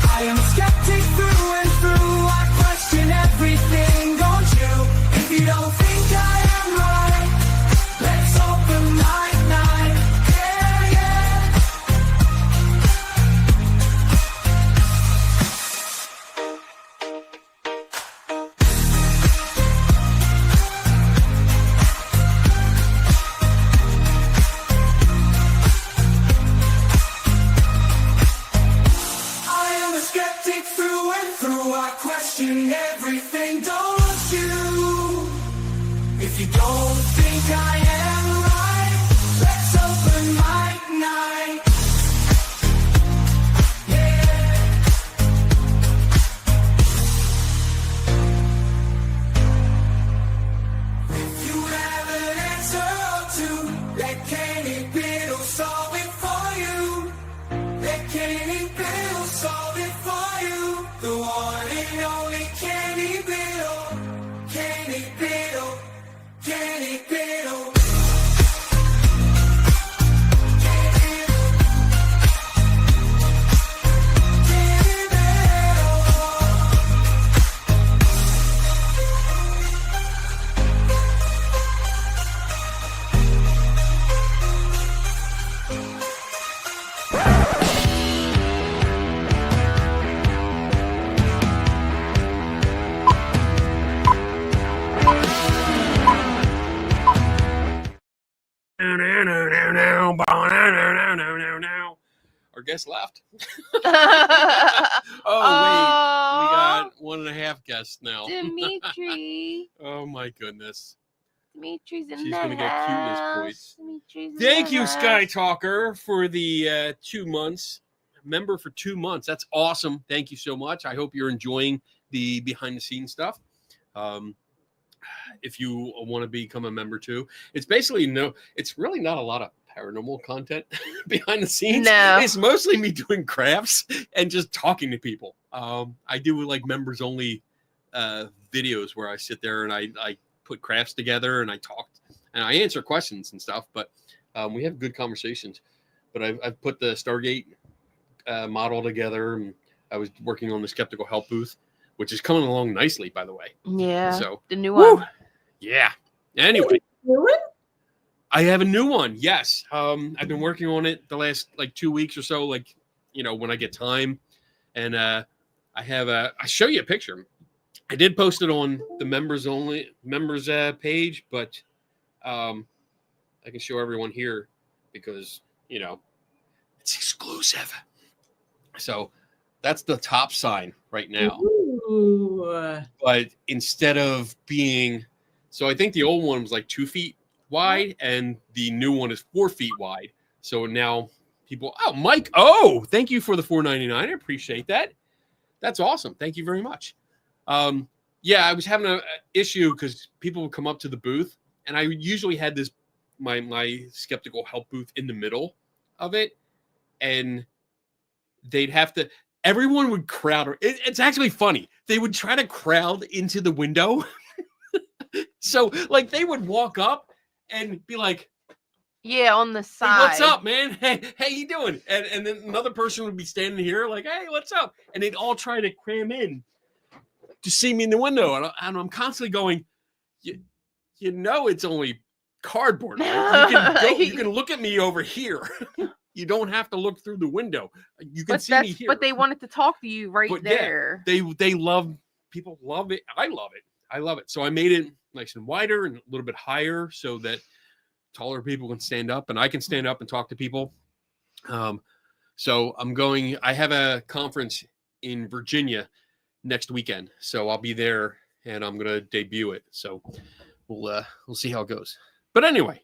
I am a skeptic through and through. I question everything, don't you? If you don't think I am right, let's open night night. Yeah, yeah. I am a skeptic through and through. I question everything, don't you? If you don't think I am right, let's open mic night. Yeah. If you have an answer or two, let Kenny Biddle solve it for you. Let Kenny Biddle solve it for you. The one and only Kenny Biddle. Kenny Biddle. Kenny Biddle. Kenny Biddle. Our guest left. Oh, Oh, wait. We got 1.5 guests now. Dimitri. Oh, my goodness. Dimitri's in She's the gonna get cuteness house. points. Dimitri's in Thank the you, house. Sky Talker, for the 2 months. member for 2 months. That's awesome. Thank you so much. I hope you're enjoying the behind the scenes stuff. If you want to become a member too, it's basically it's really not a lot of paranormal content behind the scenes. No. It's mostly me doing crafts and just talking to people. I do like members only videos where I sit there and I put crafts together and I talk and I answer questions and stuff, but we have good conversations. But I've put the Stargate model together, and I was working on the Skeptical Help booth, which is coming along nicely, by the way. Yeah. So the new one. Yeah. Anyway, New one? I have a new one. Yes. I've been working on it the last like 2 weeks or so, like, when I get time. And I have I'll show you a picture. I did post it on the members page, but I can show everyone here because, it's exclusive. So that's the top sign right now. Ooh. But instead of being, so I think the old one was like 2 feet wide and the new one is 4 feet wide. So now people, Mike, thank you for the $4.99. I appreciate that. That's awesome. Thank you very much. Yeah, I was having an issue because people would come up to the booth, and I usually had this my Skeptical Help booth in the middle of it, and they'd have to. Everyone would crowd. It's actually funny. They would try to crowd into the window. So, like, they would walk up and be like, Yeah, on the "Hey, side. what's up, man? Hey, how you doing?" And then another person would be standing here like, "Hey, what's up?" And they'd all try to cram in to see me in the window. And I'm constantly going, it's only cardboard. Right? You can look at me over here. You don't have to look through the window. You can see me here. But they wanted to talk to you right there. Yeah, people love it. I love it. So I made it nice and wider and a little bit higher so that taller people can stand up and I can stand up and talk to people. So I have a conference in Virginia next weekend. So I'll be there and I'm going to debut it. So we'll see how it goes. But anyway,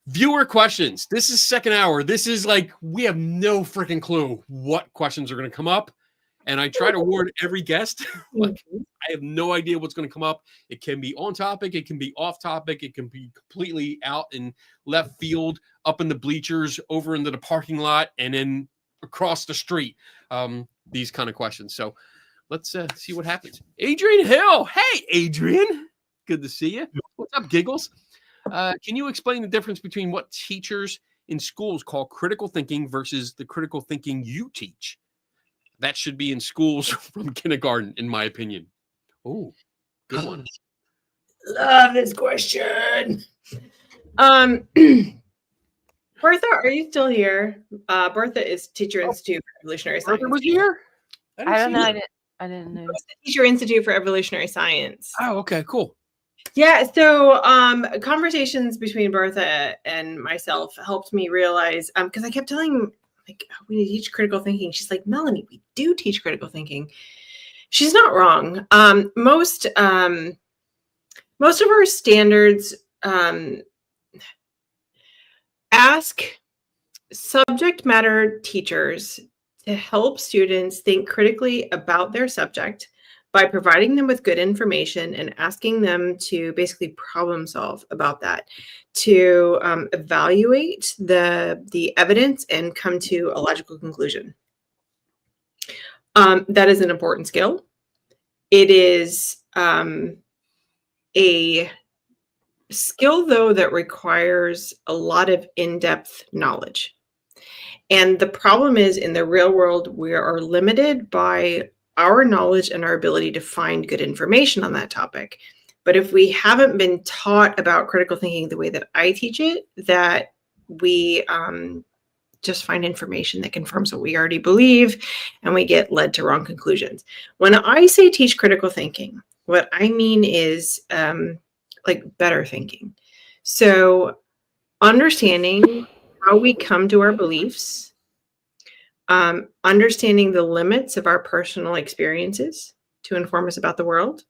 viewer questions. This is second hour. This is like, we have no freaking clue what questions are going to come up. And I try to warn every guest, like, I have no idea what's going to come up. It can be on topic. It can be off topic. It can be completely out in left field, up in the bleachers, over into the parking lot, and then across the street. These kind of questions. So let's see what happens. Adrian Hill. Hey, Adrian. Good to see you. What's up, Giggles? Can you explain the difference between what teachers in schools call critical thinking versus the critical thinking you teach? That should be in schools from kindergarten, in my opinion. Oh, good one. Love this question. Bertha, are you still here? Bertha is Teacher Institute for Evolutionary Science. Bertha was here? I don't know. I didn't know. Teacher Institute for Evolutionary Science. Oh, okay, cool. Yeah, so conversations between Bertha and myself helped me realize, because I kept telling, like, we need to teach critical thinking. She's like, Melanie, we do teach critical thinking. She's not wrong. Most of our standards ask subject matter teachers to help students think critically about their subject by providing them with good information and asking them to basically problem solve about that, to evaluate the evidence and come to a logical conclusion. That is an important skill. It is a skill, though, that requires a lot of in-depth knowledge. And the problem is, in the real world, we are limited by our knowledge and our ability to find good information on that topic. But if we haven't been taught about critical thinking the way that I teach it, that we just find information that confirms what we already believe, and we get led to wrong conclusions. When I say teach critical thinking, what I mean is like better thinking. So understanding how we come to our beliefs, understanding the limits of our personal experiences to inform us about the world,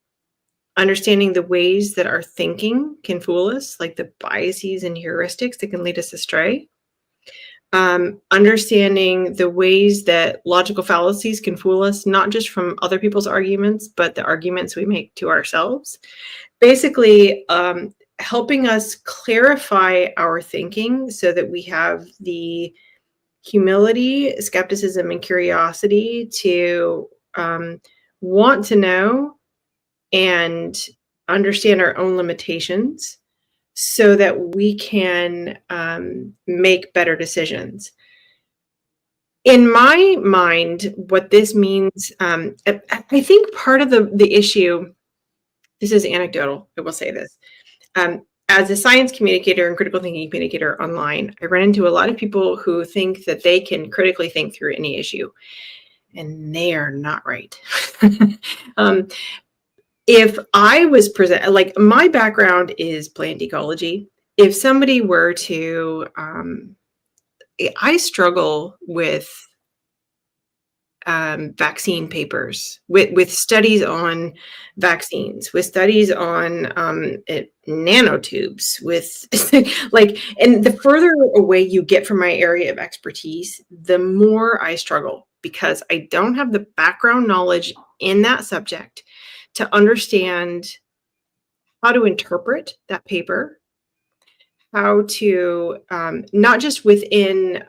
understanding the ways that our thinking can fool us, like the biases and heuristics that can lead us astray, understanding the ways that logical fallacies can fool us, not just from other people's arguments, but the arguments we make to ourselves. Basically, helping us clarify our thinking so that we have the humility, skepticism, and curiosity to want to know and understand our own limitations so that we can make better decisions. In my mind, what this means, I think part of the issue, this is anecdotal, I will say this. As a science communicator and critical thinking communicator online, I run into a lot of people who think that they can critically think through any issue, and they are not right. If I was present, like my background is plant ecology. If somebody were to, I struggle with vaccine papers, with studies on vaccines, with studies on nanotubes, with like, and the further away you get from my area of expertise, the more I struggle because I don't have the background knowledge in that subject to understand how to interpret that paper, how to not just within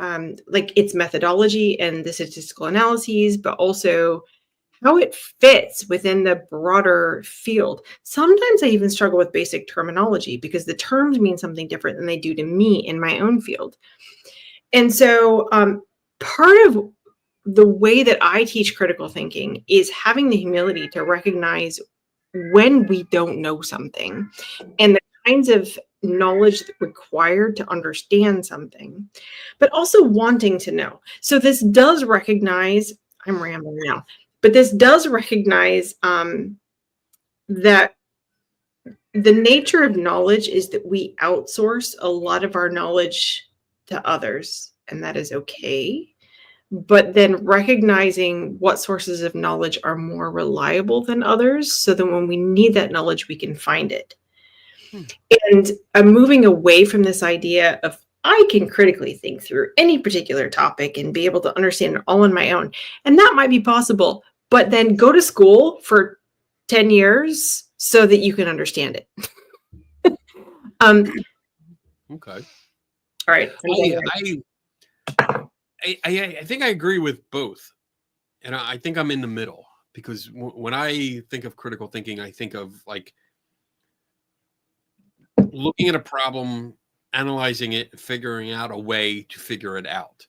like its methodology and the statistical analyses, but also how it fits within the broader field. Sometimes I even struggle with basic terminology because the terms mean something different than they do to me in my own field. And so part of the way that I teach critical thinking is having the humility to recognize when we don't know something and the kinds of knowledge required to understand something, but also wanting to know. So this does recognize, I'm rambling now, but this does recognize that the nature of knowledge is that we outsource a lot of our knowledge to others, and that is okay. But then recognizing what sources of knowledge are more reliable than others, so that when we need that knowledge, we can find it. And I'm moving away from this idea of I can critically think through any particular topic and be able to understand it all on my own. And that might be possible, but then go to school for 10 years so that you can understand it. Okay. All right. I think I agree with both. And I think I'm in the middle because when I think of critical thinking, I think of like looking at a problem, analyzing it, figuring out a way to figure it out.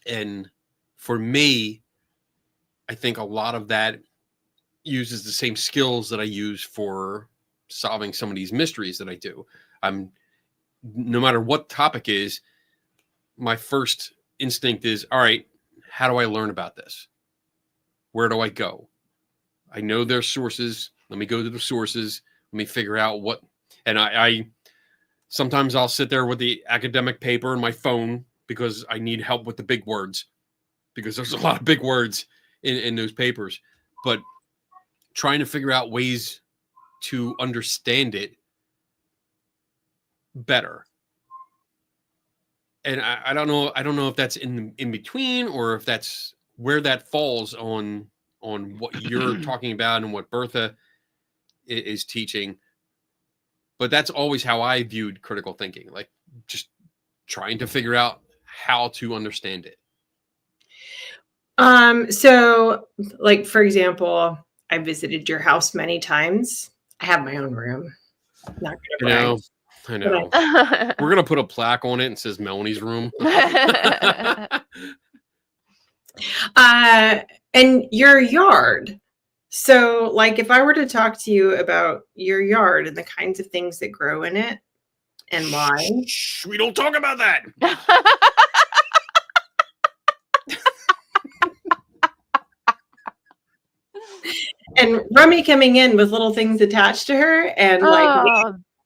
And for me, I think a lot of that uses the same skills that I use for solving some of these mysteries that I do. No matter what topic is, my first instinct is, all right, how do I learn about this? Where do I go? I know there's sources. Let me go to the sources. Let me figure out what, and I sometimes I'll sit there with the academic paper and my phone because I need help with the big words because there's a lot of big words in those papers, but trying to figure out ways to understand it better. And I don't know if that's in between or if that's where that falls on what you're talking about and what Bertha is teaching. But that's always how I viewed critical thinking, like just trying to figure out how to understand it. So like, for example, I visited your house many times. I have my own room. Not gonna brag. I know. We're going to put a plaque on it and says Melanie's room. And your yard. So like if I were to talk to you about your yard and the kinds of things that grow in it and why. Shh, we don't talk about that. And Rummy coming in with little things attached to her and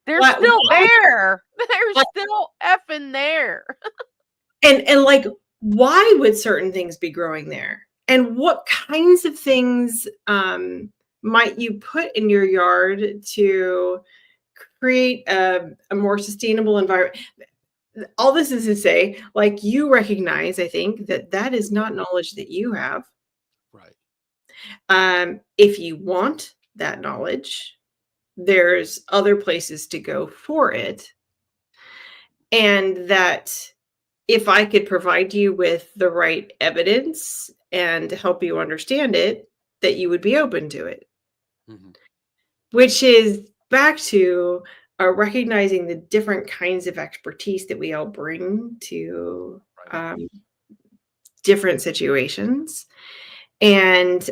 they're still there. They're still effing there. And like, why would certain things be growing there? And what kinds of things might you put in your yard to create a more sustainable environment? all this is to say, like, you recognize, I think, that that is not knowledge that you have. Right. If you want that knowledge, there's other places to go for it. And that if I could provide you with the right evidence and help you understand it, that you would be open to it. Mhm. Which is back to recognizing the different kinds of expertise that we all bring to Right. different situations. And,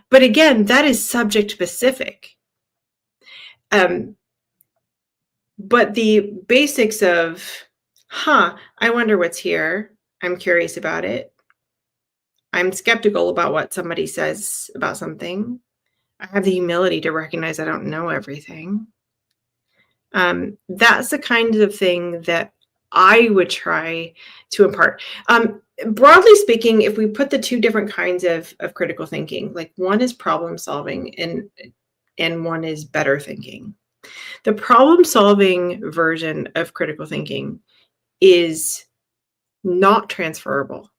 but again, that is subject specific. But the basics of, I wonder what's here. I'm curious about it. I'm skeptical about what somebody says about something. I have the humility to recognize I don't know everything. That's the kind of thing that I would try to impart. Broadly speaking, if we put the two different kinds of critical thinking, like one is problem solving and one is better thinking. The problem solving version of critical thinking is not transferable.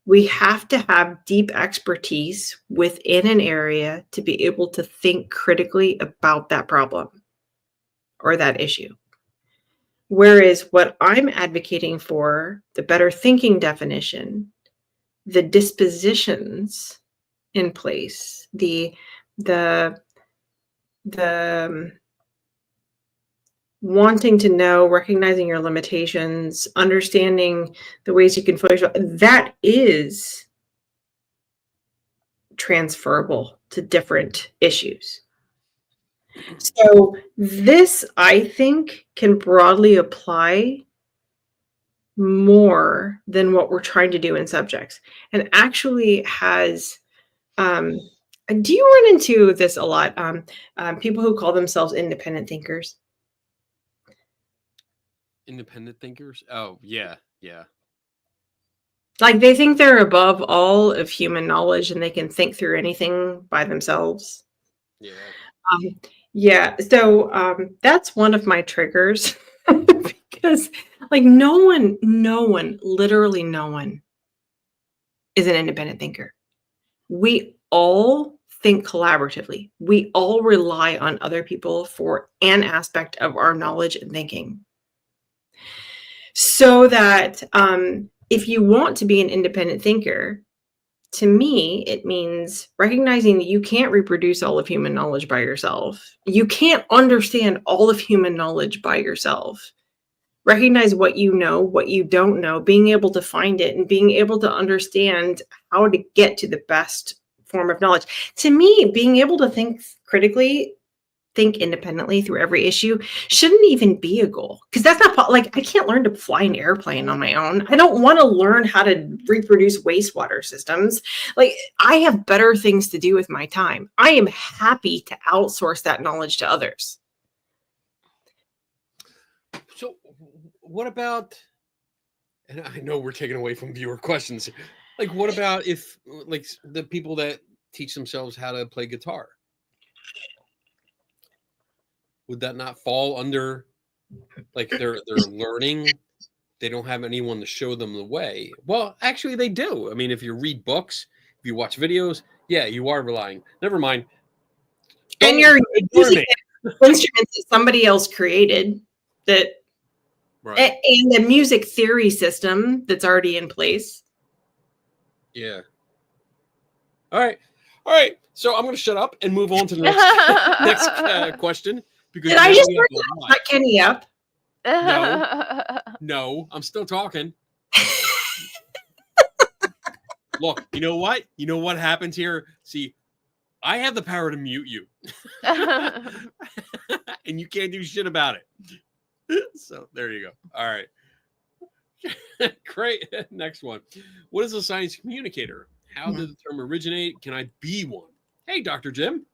We have to have deep expertise within an area to be able to think critically about that problem or that issue. Whereas what I'm advocating for, the better thinking definition, the dispositions in place, the wanting to know, recognizing your limitations, understanding the ways you can focus, that is transferable to different issues. So this, I think, can broadly apply more than what we're trying to do in subjects, and actually has, do you run into this a lot? People who call themselves independent thinkers. Independent thinkers? Oh, yeah. Yeah. Like they think they're above all of human knowledge and they can think through anything by themselves. Yeah. Yeah. So that's one of my triggers because like no one, literally no one is an independent thinker. We all think collaboratively. We all rely on other people for an aspect of our knowledge and thinking. So that if you want to be an independent thinker, to me, it means recognizing that you can't reproduce all of human knowledge by yourself. You can't understand all of human knowledge by yourself. Recognize what you know, what you don't know, being able to find it and being able to understand how to get to the best form of knowledge. To me, being able to think critically, think independently through every issue shouldn't even be a goal, because that's not like I can't learn to fly an airplane on my own. I don't want to learn how to reproduce wastewater systems. Like I have better things to do with my time. I am happy to outsource that knowledge to others. So, what about, and I know we're taking away from viewer questions, like what about if like the people that teach themselves how to play guitar? Would that not fall under like they're learning? They don't have anyone to show them the way. Well, actually they do. I mean, if you read books, if you watch videos, yeah, you are relying. Never mind. And you're using instruments that somebody else created that right. and the music theory system that's already in place. Yeah. All right. So I'm going to shut up and move on to the next question. Because did I just shut Kenny up? No, I'm still talking. Look, you know what? You know what happens here? See, I have the power to mute you. And you can't do shit about it. So there you go. All right. Great. Next one. What is a science communicator? How did the term originate? Can I be one? Hey, Dr. Jim.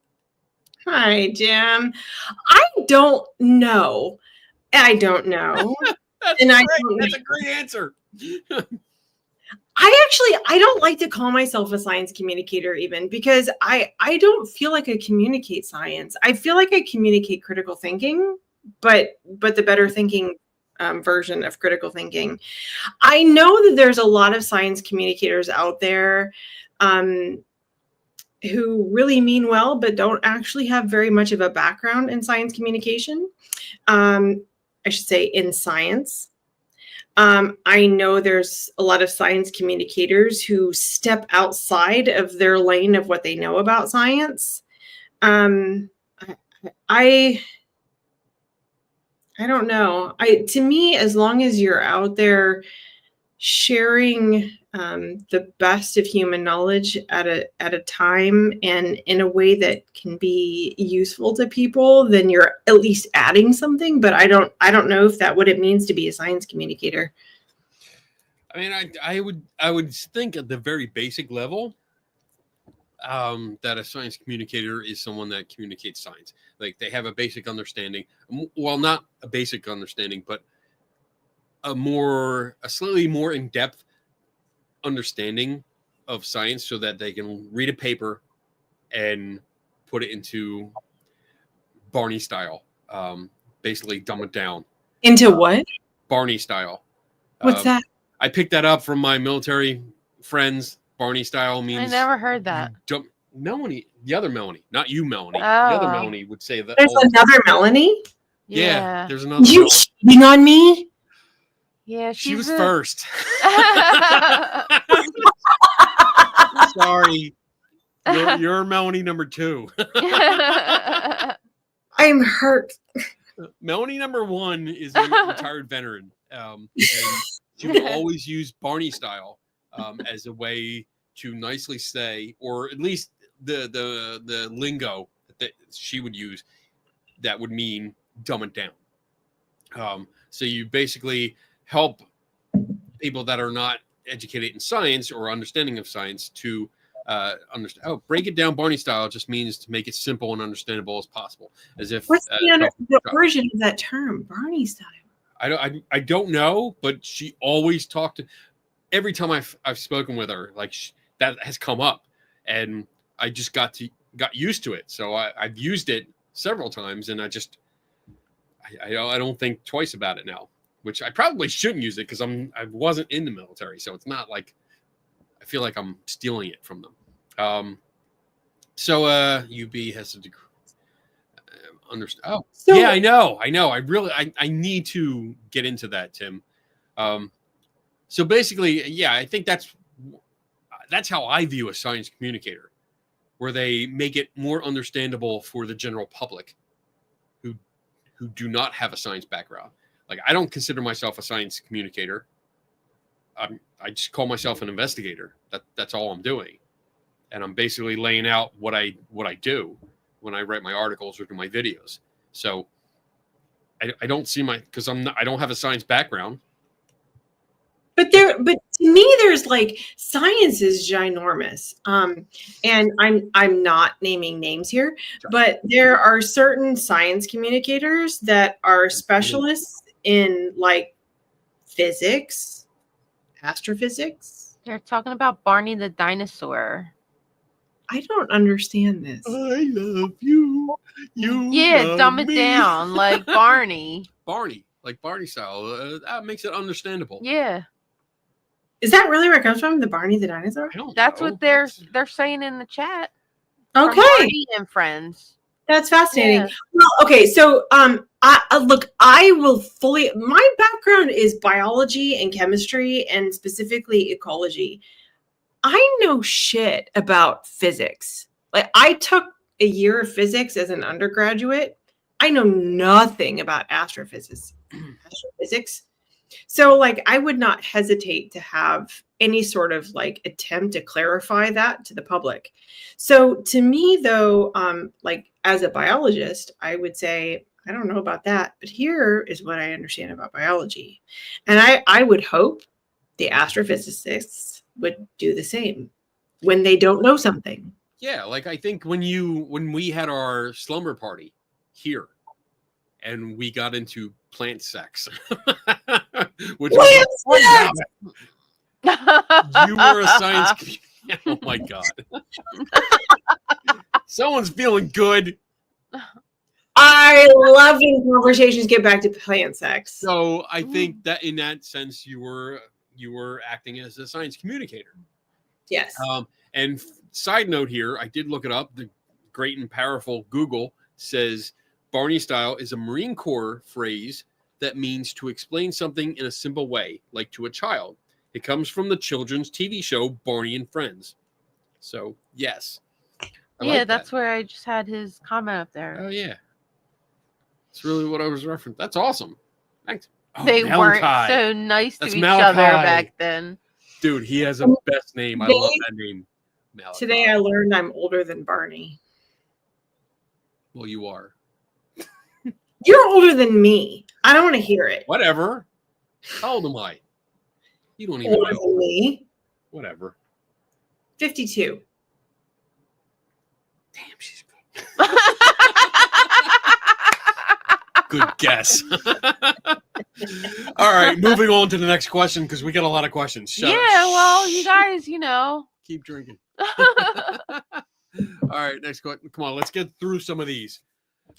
Hi, Jim. I don't know. That's a great answer. I don't like to call myself a science communicator even because I don't feel like I communicate science. I feel like I communicate critical thinking, but the better thinking version of critical thinking. I know that there's a lot of science communicators out there who really mean well, but don't actually have very much of a background in science communication. I should say in science. I know there's a lot of science communicators who step outside of their lane of what they know about science. I don't know. To me, as long as you're out there sharing the best of human knowledge at a time and in a way that can be useful to people, then you're at least adding something. But I don't know if that's what it means to be a science communicator. I mean, I would think at the very basic level that a science communicator is someone that communicates science. Like they have a basic understanding. Well, not a basic understanding, but a slightly more in-depth understanding of science, so that they can read a paper and put it into Barney style. Basically, dumb it down. Into what? Barney style. What's that? I picked that up from my military friends. Barney style means. I never heard that. Melanie, the other Melanie, not you, Melanie. Oh. The other Melanie would say that. There's another Melanie? Yeah, there's another. You Melanie. cheating on me? Yeah, She was first. first. Sorry. You're Melanie number 2. I'm hurt. Melanie number 1 is a retired veteran. And she would always use Barney style as a way to nicely say, or at least the lingo that she would use that would mean dumb it down. So you basically help people that are not educated in science or understanding of science to understand. Oh, break it down Barney style just means to make it simple and understandable as possible. As if What's the origin of that term, Barney style? I don't know, but she always talked to. Every time I've spoken with her, like that has come up, and I just got used to it. So I've used it several times, and I don't think twice about it now. Which I probably shouldn't use it because I wasn't in the military, so it's not like I feel like I'm stealing it from them. So UB has a degree. Understand? Oh, so, yeah, I know. I need to get into that, Tim. So basically, yeah, I think that's how I view a science communicator, where they make it more understandable for the general public who do not have a science background. Like, I don't consider myself a science communicator. I just call myself an investigator. That's all I'm doing, and I'm basically laying out what I do when I write my articles or do my videos. So I don't see because I don't have a science background. But to me, there's like science is ginormous. And I'm not naming names here, but there are certain science communicators that are specialists in like physics, astrophysics. They're talking about Barney the dinosaur. I don't understand this. I love you. Dumb it down like Barney. Barney, like Barney style. That makes it understandable. Yeah. Is that really where it comes from? The Barney the dinosaur? That's what they're saying in the chat. Okay. Barney and friends. That's fascinating. Yeah. Well, okay, so I will fully. My background is biology and chemistry, and specifically ecology. I know shit about physics. Like, I took a year of physics as an undergraduate. I know nothing about astrophysics. So, like, I would not hesitate to have any sort of like attempt to clarify that to the public. So, to me, though, like as a biologist, I would say, I don't know about that, but here is what I understand about biology. And I would hope the astrophysicists would do the same when they don't know something. Yeah, like I think when we had our slumber party here and we got into plant sex, which plant sex! You were a science. Oh my God. Someone's feeling good. I love when conversations get back to plant sex. So I think that in that sense, you were acting as a science communicator. Yes. And side note here, I did look it up. The great and powerful Google says Barney style is a Marine Corps phrase that means to explain something in a simple way, like to a child. It comes from the children's TV show Barney and Friends. So yes. I Yeah, like that's that. where I just had his comment up there. Oh yeah. That's really what I was referencing. That's awesome. Thanks. Oh, They weren't Malachi. so nice That's to each other Malachi. back then. Dude, he has a best name. I love that name. Malachi. Today I learned I'm older than Barney. Well, you are. You're older than me. I don't want to hear it. Whatever. How old am I? You don't even Older know. than me. Whatever. 52. Damn, she's good. Good guess. All right, moving on to the next question because we got a lot of questions. Shut up. Well, you guys, Keep drinking. All right, next question. Come on, let's get through some of these.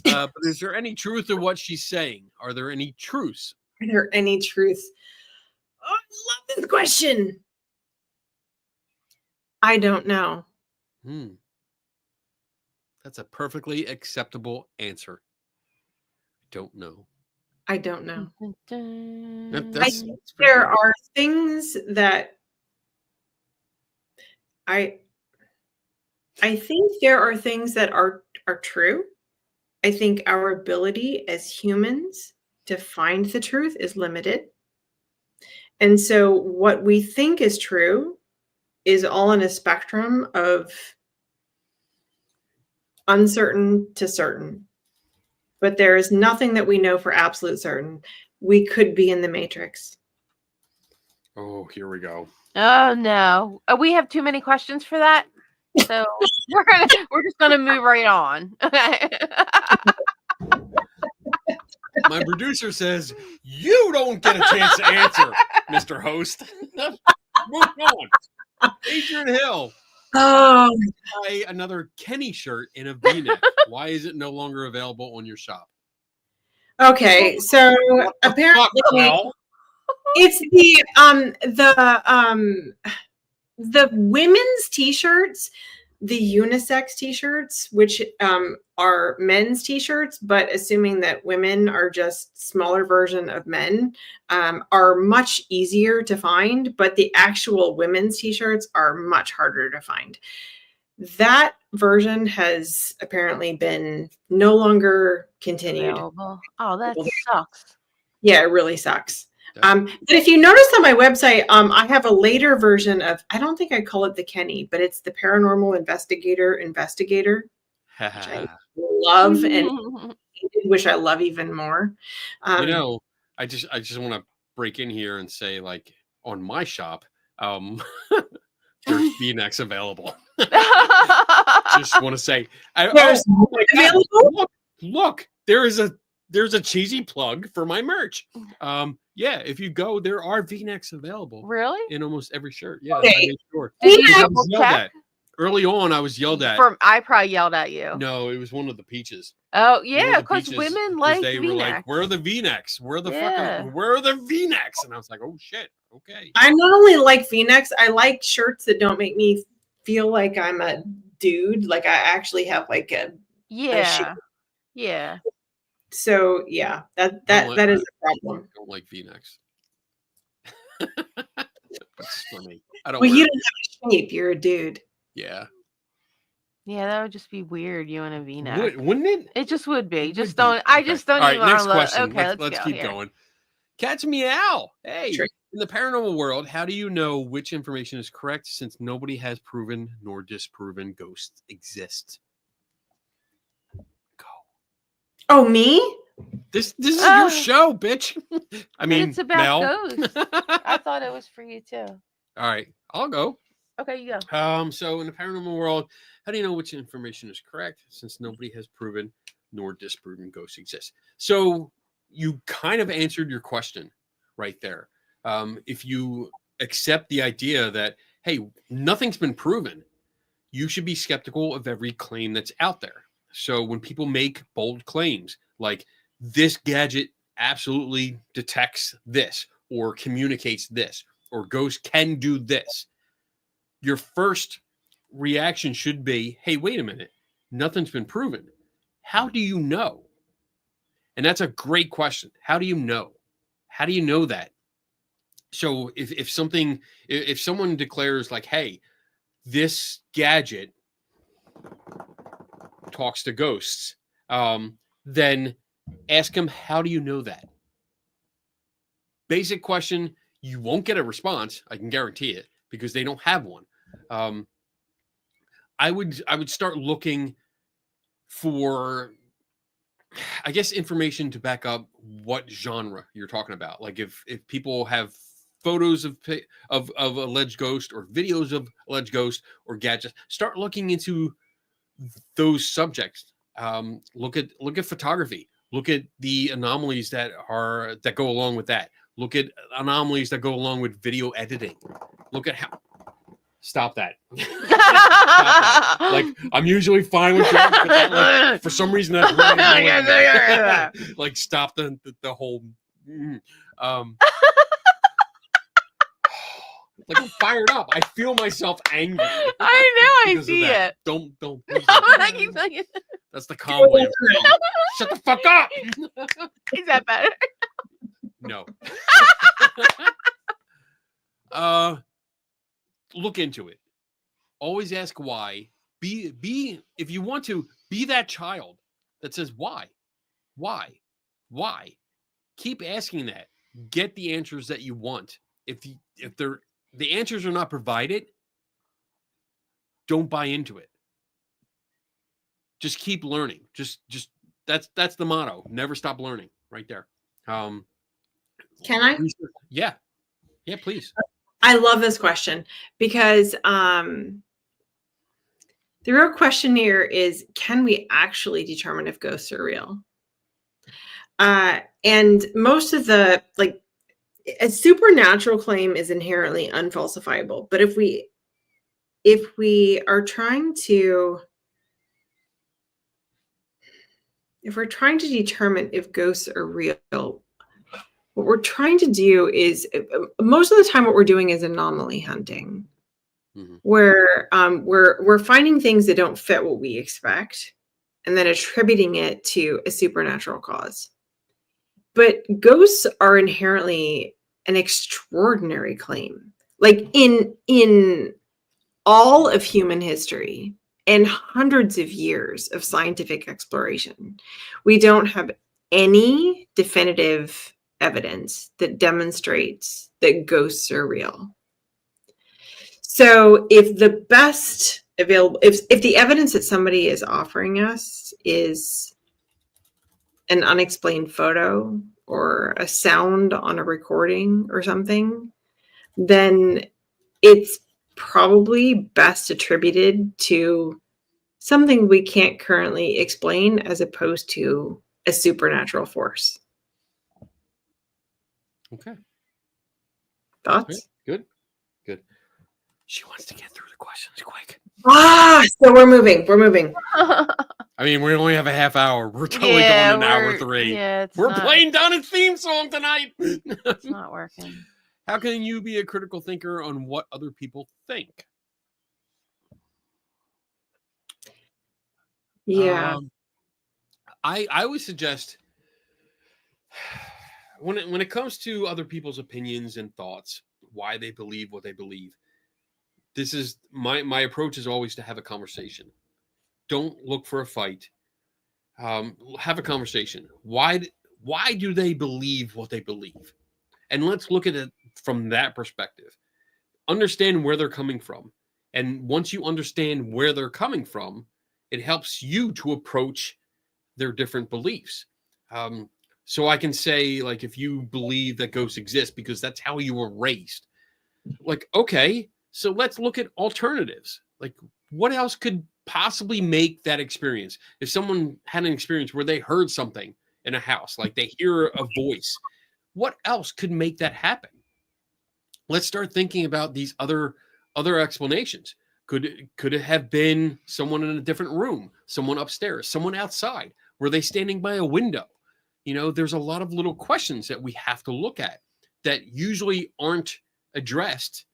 But is there any truth to what she's saying? Are there any truths? Are there any truths? Oh, I love this question. I don't know. That's a perfectly acceptable answer. Don't know. I don't know. That's There are things that I think there are things that are true. I think our ability as humans to find the truth is limited. And so what we think is true is all in a spectrum of uncertain to certain. But there is nothing that we know for absolute certain. We could be in the Matrix. Oh, here we go. Oh no, we have too many questions for that, so we're just gonna move right on. My producer says you don't get a chance to answer, Mr. Host. Move on. Adrian Hill. Oh, Buy another Kenny shirt in a V-neck. Why is it no longer available on your shop? okay. So apparently, Well, it's the women's t-shirts, the unisex t-shirts, which are men's t-shirts, but assuming that women are just smaller version of men, are much easier to find, but the actual women's t-shirts are much harder to find. That version has apparently been no longer continued. Available. Oh, that sucks. Yeah, it really sucks. But if you notice on my website, I have a later version of, I don't think I call it the Kenny, but it's the Paranormal Investigator, which I love and wish I love even more. I just want to break in here and say, like, on my shop, there's V-necks available. Just want to say, look, there's a cheesy plug for my merch. Yeah, if you go, there are V-necks available. Really? In almost every shirt. Yeah, Okay. I made sure. Did you I double was yelled check? at. Early on, I was yelled at. I probably yelled at you. No, it was one of the peaches. Oh One yeah, of the because peaches, women 'cause like they were like, V-necks. "Where are the V-necks? Where are the Yeah. where are the V-necks?" And I was like, "Oh shit, okay." I not only like V-necks, I like shirts that don't make me feel like I'm a dude. Like I actually have like a Yeah. Yeah. so yeah, that is a problem. I don't like V-necks. That's for me. I don't. Well, wear you it. don't have a shape. You're a dude. Yeah. Yeah, that would just be weird, you in a V-neck. Wouldn't it? It just would be. It Just would be. don't. I Okay. just don't All right, even. next question. Okay, Let's go keep here. going. Cat's meow. Hey, Sure. in the paranormal world, how do you know which information is correct since nobody has proven nor disproven ghosts exist? Go. Oh, me? This is your show, bitch. I But mean, it's about Mel. ghosts. I thought it was for you too. All right, I'll go. Okay, you go. So in the paranormal world, how do you know which information is correct since nobody has proven nor disproven ghosts exist? So you kind of answered your question right there. If you accept the idea that, hey, nothing's been proven, you should be skeptical of every claim that's out there. So when people make bold claims like this gadget absolutely detects this or communicates this or ghosts can do this, your first reaction should be, hey, wait a minute, nothing's been proven. How do you know? And that's a great question. How do you know? How do you know that? So if someone declares like, hey, this gadget talks to ghosts, then ask them, how do you know that? Basic question. You won't get a response. I can guarantee it because they don't have one. I would start looking for, I guess, information to back up what genre you're talking about. Like if people have photos of alleged ghost or videos of alleged ghost or gadgets, start looking into those subjects. Look at photography. Look at the anomalies that go along with that. Look at anomalies that go along with video editing. Look at how. Stop that. Stop that. Like, I'm usually fine with jokes, but that, like, for some reason that's really annoying me. Like, stop the whole. Like, I'm fired up. I feel myself angry. I know. I because of see that. it. Don't. I keep saying it. That's the calm way of saying it. Shut the fuck up. Is that better? No. Look into it. Always ask why. Be if you want to, be that child that says why. Keep asking that. Get the answers that you want. If the answers are not provided, don't buy into it. Just keep learning. Just that's the motto. Never stop learning. Right there. Can I? Yeah, please. I love this question because the real question here is, can we actually determine if ghosts are real? And most of the, like, a supernatural claim is inherently unfalsifiable. But if we're trying to determine if ghosts are real, what we're trying to do is, most of the time what we're doing is anomaly hunting, where we're finding things that don't fit what we expect and then attributing it to a supernatural cause. But ghosts are inherently an extraordinary claim. Like in all of human history and hundreds of years of scientific exploration, we don't have any definitive evidence that demonstrates that ghosts are real. So if the best available, if the evidence that somebody is offering us is an unexplained photo or a sound on a recording or something, then it's probably best attributed to something we can't currently explain as opposed to a supernatural force. Okay. Thoughts? Good. She wants to get through the questions quick. So we're moving. I mean, we only have a half hour. We're totally going an hour 3. Yeah, we're playing Donna's theme song tonight. It's not working. How can you be a critical thinker on what other people think? Yeah. I would suggest when it comes to other people's opinions and thoughts, why they believe what they believe, this is my approach is always to have a conversation. Don't look for a fight. Have a conversation. Why do they believe what they believe? And let's look at it from that perspective. Understand where they're coming from. And once you understand where they're coming from, it helps you to approach their different beliefs. So I can say, like, if you believe that ghosts exist because that's how you were raised, like, okay, so let's look at alternatives. Like, what else could possibly make that experience? If someone had an experience where they heard something in a house, like they hear a voice, what else could make that happen? Let's start thinking about these other explanations. Could it have been someone in a different room someone upstairs, someone outside? Were they standing by a window? You know, there's a lot of little questions that we have to look at that usually aren't addressed,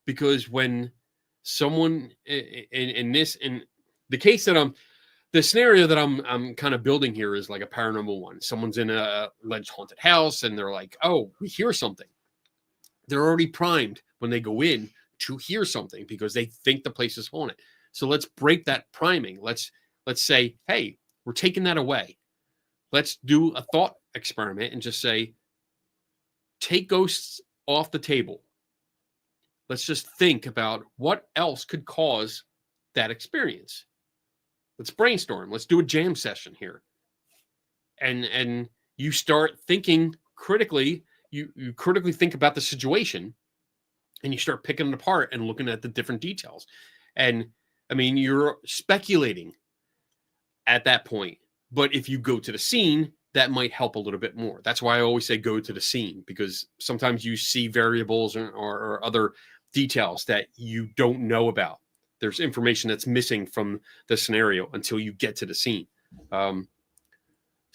because when someone in the case that the scenario that I'm kind of building here is like a paranormal one. Someone's in a alleged haunted house and they're like, oh, we hear something. They're already primed when they go in to hear something because they think the place is haunted. So let's break that priming. Let's say, hey, we're taking that away. Let's do a thought experiment and just say, take ghosts off the table. Let's just think about what else could cause that experience. Let's brainstorm. Let's do a jam session here. And you start thinking critically. You critically think about the situation, and you start picking it apart and looking at the different details. And I mean, you're speculating at that point. But if you go to the scene, that might help a little bit more. That's why I always say go to the scene, because sometimes you see variables or other details that you don't know about. There's information that's missing from the scenario until you get to the scene.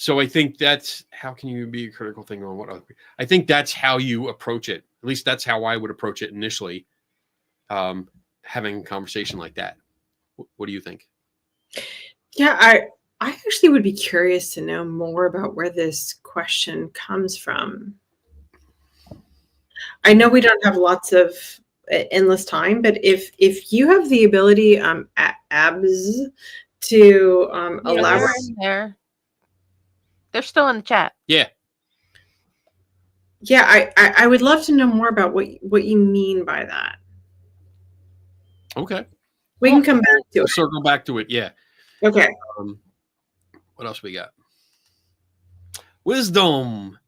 So I think that's how can you be a critical thing on what other people. I think that's how you approach it. At least that's how I would approach it initially, having a conversation like that. What do you think? Yeah, I actually would be curious to know more about where this question comes from. I know we don't have lots of endless time, but if you have the ability, abs, to elaborate. They're still in the chat. Yeah. Yeah, I would love to know more about what you mean by that. Okay. We can come back to it. Circle back to it. Yeah. Okay. What else we got? Wisdom.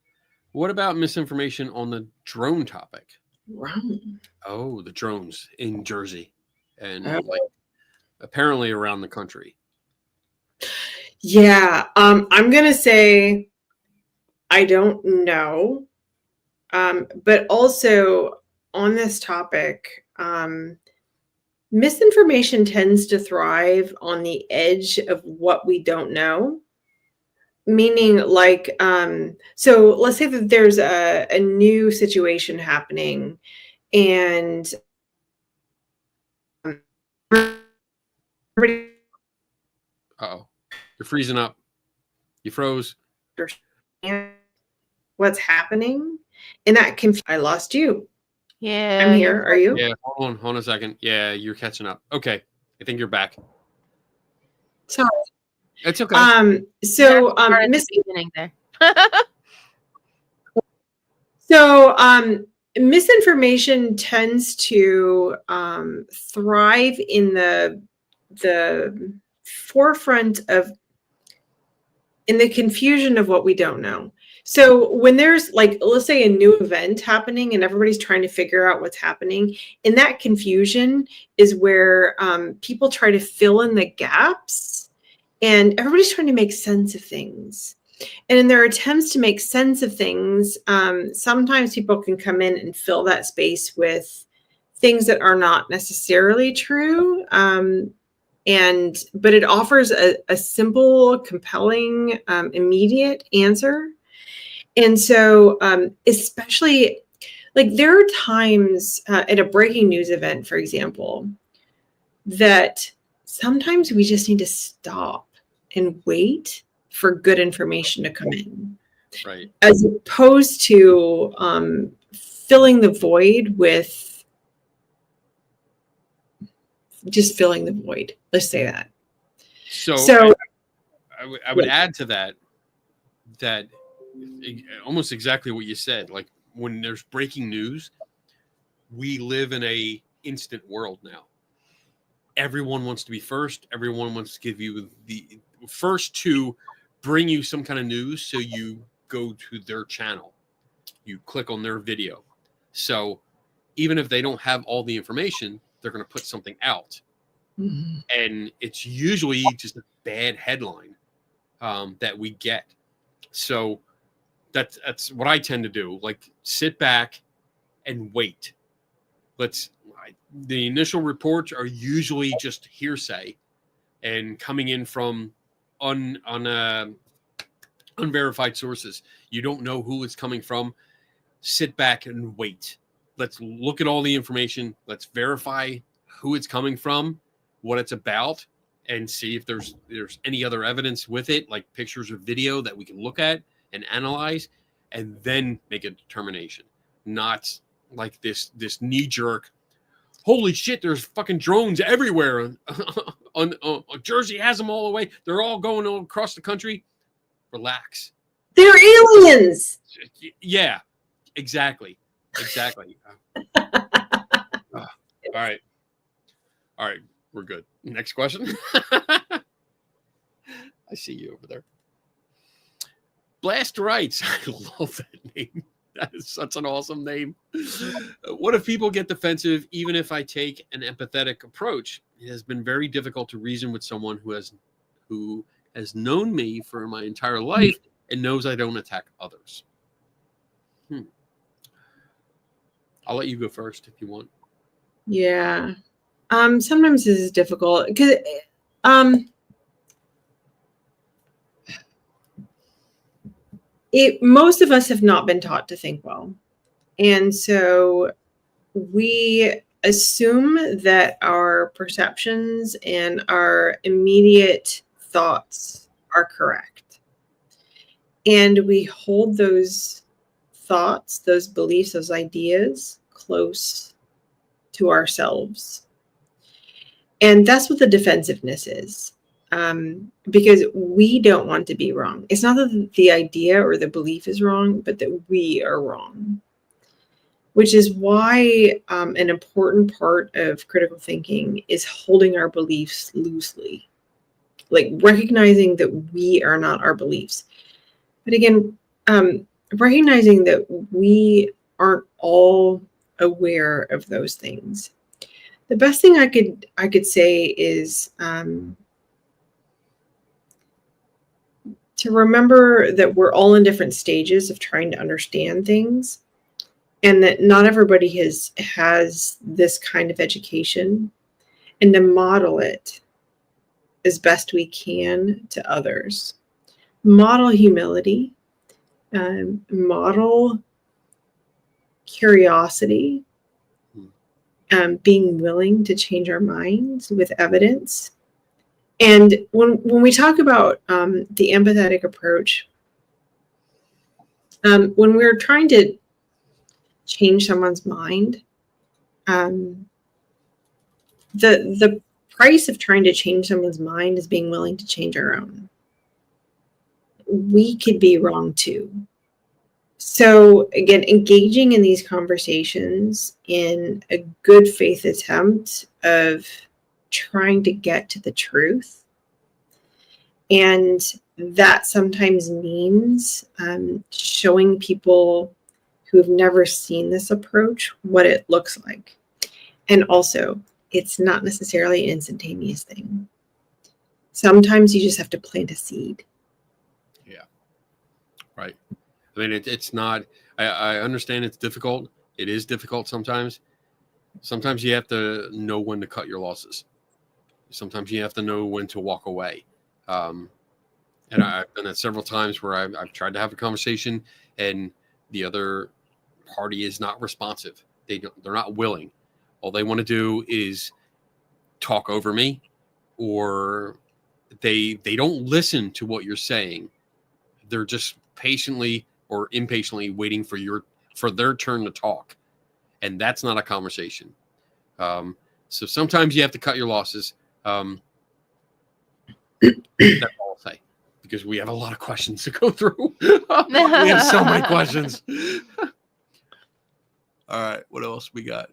What about misinformation on the drone topic? Wrong. Oh, the drones in Jersey and Oh. like apparently around the country. Yeah, I'm gonna say I don't know, but also on this topic, misinformation tends to thrive on the edge of what we don't know. Meaning, like, so let's say that there's a new situation happening, and everybody Uh-oh. You're freezing up. You froze. understands what's happening, and that can. I lost you. Yeah. I'm here. Are you? Yeah, hold on a second. Yeah, you're catching up. Okay. I think you're back. Sorry. It's okay. Started at the beginning there. Misinformation tends to thrive in the forefront of in the confusion of what we don't know. So when there's, like, let's say a new event happening and everybody's trying to figure out what's happening, in that confusion is where people try to fill in the gaps, and everybody's trying to make sense of things. And in their attempts to make sense of things, sometimes people can come in and fill that space with things that are not necessarily true. But it offers a simple, compelling, immediate answer. And so, especially, like, there are times at a breaking news event, for example, that sometimes we just need to stop and wait for good information to come in. Right. As opposed to filling the void with just filling the void. Let's say that. So I would add to that almost exactly what you said. Like, when there's breaking news, we live in a instant world now. Everyone wants to be first. Everyone wants to give you the first to bring you some kind of news. So you go to their channel, you click on their video. So even if they don't have all the information, they're going to put something out. Mm-hmm. And it's usually just a bad headline that we get. So that's what I tend to do. Like, sit back and wait. The initial reports are usually just hearsay, and coming in from unverified sources. You don't know who it's coming from. Sit back and wait. Let's look at all the information. Let's verify who it's coming from, what it's about, and see if there's any other evidence with it, like pictures or video that we can look at and analyze, and then make a determination. Not like this knee jerk. Holy shit! There's fucking drones everywhere. on Jersey has them all the way. They're all going all across the country. Relax. They're aliens. Yeah, exactly. All right, we're good. Next question. I see you over there. Blast writes, I love that name. That is such an awesome name. What if people get defensive even if I take an empathetic approach? It has been very difficult to reason with someone who has known me for my entire life and knows I don't attack others. I'll let you go first if you want. Yeah. Sometimes this is difficult because most of us have not been taught to think well. And so we assume that our perceptions and our immediate thoughts are correct. And we hold those thoughts, those beliefs, those ideas close to ourselves. And that's what the defensiveness is. Because we don't want to be wrong. It's not that the idea or the belief is wrong, but that we are wrong. Which is why an important part of critical thinking is holding our beliefs loosely. Like recognizing that we are not our beliefs. But again, recognizing that we aren't all aware of those things. The best thing I could say is to remember that we're all in different stages of trying to understand things, and that not everybody has this kind of education, and to model it as best we can to others. Model humility, model curiosity, being willing to change our minds with evidence. And when we talk about the empathetic approach, when we're trying to change someone's mind, the price of trying to change someone's mind is being willing to change our own. We could be wrong too. So again, engaging in these conversations in a good faith attempt of trying to get to the truth. And that sometimes means showing people who have never seen this approach what it looks like. And also, it's not necessarily an instantaneous thing. Sometimes you just have to plant a seed. Yeah, right. I mean, it's not, I understand it's difficult. It is difficult sometimes. Sometimes you have to know when to cut your losses. Sometimes you have to know when to walk away. And I've done that several times where I've tried to have a conversation and the other party is not responsive. They're not willing. All they want to do is talk over me, or they don't listen to what you're saying. They're just patiently or impatiently waiting for their turn to talk. And that's not a conversation. So sometimes you have to cut your losses. That's all I'll say, because we have a lot of questions to go through. We have so many questions. All right, what else we got?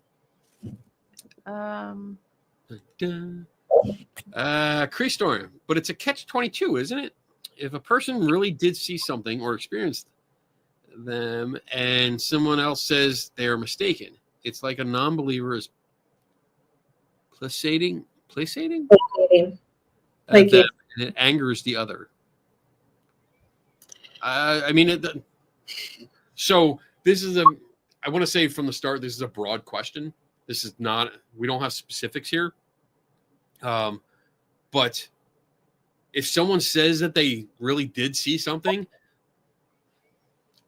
Creastorm, but it's a catch-22, isn't it? If a person really did see something or experienced them and someone else says they're mistaken, it's like a non-believer is placating? And it angers the other. I mean, so this is I want to say from the start, this is a broad question. This is not, we don't have specifics here. But if someone says that they really did see something,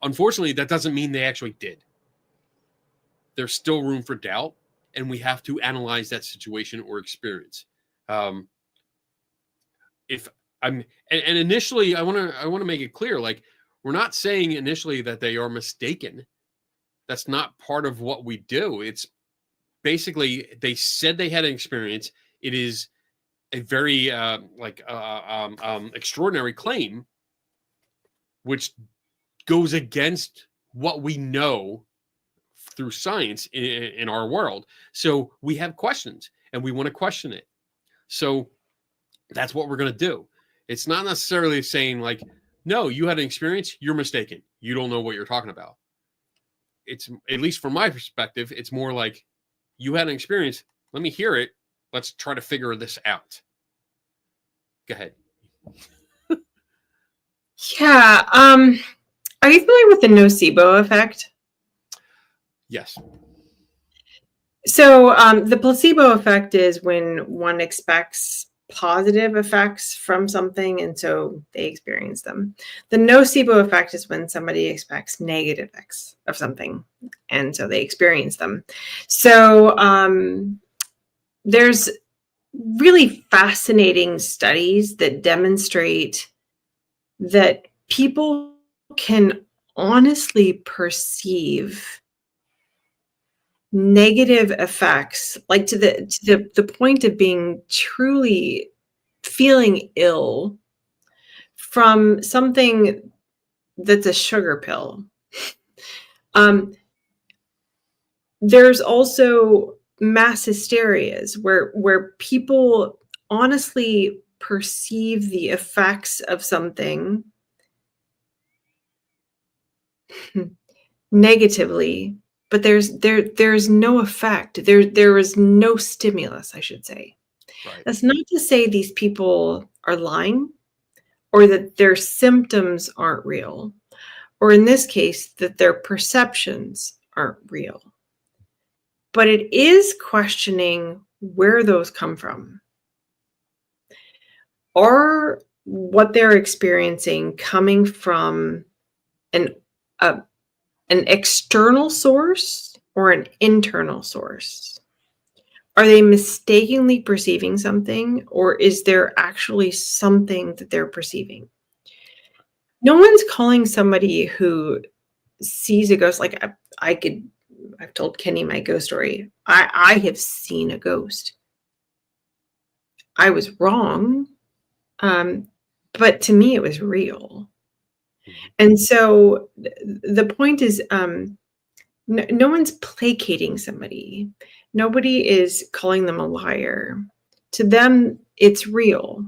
unfortunately, that doesn't mean they actually did. There's still room for doubt, and we have to analyze that situation or experience. If I'm and initially, I want to make it clear, like, we're not saying initially that they are mistaken. That's not part of what we do. It's basically they said they had an experience. It is a very extraordinary claim, which goes against what we know through science in our world. So we have questions, and we want to question it. So that's what we're going to do. It's not necessarily saying like, no, you had an experience, you're mistaken. You don't know what you're talking about. It's, at least from my perspective, it's more like, you had an experience, let me hear it. Let's try to figure this out. Go ahead. Yeah. Are you familiar with the nocebo effect? Yes. So the placebo effect is when one expects positive effects from something, and so they experience them. The nocebo effect is when somebody expects negative effects of something, and so they experience them. So there's really fascinating studies that demonstrate that people can honestly perceive negative effects, like to the point of being truly feeling ill from something that's a sugar pill. There's also mass hysterias where people honestly perceive the effects of something negatively, but there's no effect. There is no stimulus, I should say. Right. That's not to say these people are lying or that their symptoms aren't real, or in this case, that their perceptions aren't real. But it is questioning where those come from. Are what they're experiencing coming from an external source or an internal source? Are they mistakenly perceiving something, or is there actually something that they're perceiving? No one's calling somebody who sees a ghost, like I've told Kenny my ghost story. I have seen a ghost. I was wrong, but to me it was real. And so the point is, no one's placating somebody. Nobody is calling them a liar. To them, it's real.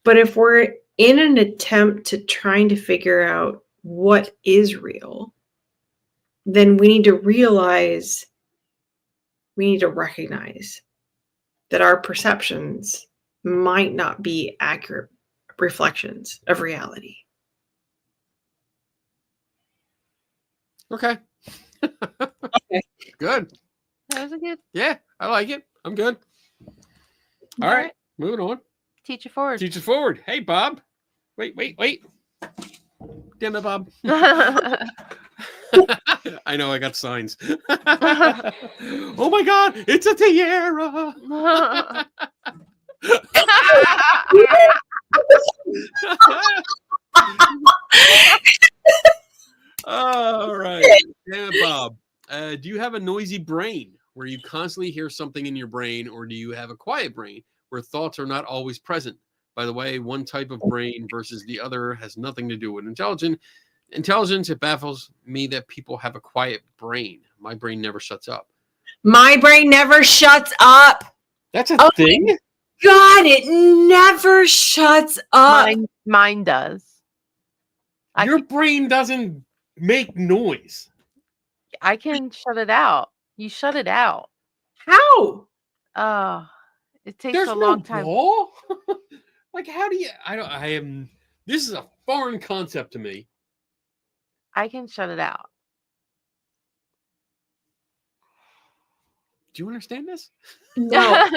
But if we're in an attempt to trying to figure out what is real, then we need to recognize that our perceptions might not be accurate reflections of reality. Okay. Okay. Good. That was a good Yeah, I like it. I'm good. All right. Moving on. teach it forward. Teach it forward. Hey, Bob. Wait. Damn it, Bob. I know, I got signs. Oh my God, it's a tiara. All right. Damn it, Bob. Do you have a noisy brain where you constantly hear something in your brain, or do you have a quiet brain where thoughts are not always present? By the way, one type of brain versus the other has nothing to do with intelligence. It baffles me that people have a quiet brain. My brain never shuts up. My brain never shuts up. That's a thing? God, it never shuts up. Mine does. Your brain doesn't make noise. I can shut it out. You shut it out. How? Oh, it takes There's a no long time. wall. Like, how do you? This is a foreign concept to me. I can shut it out. Do you understand this? No.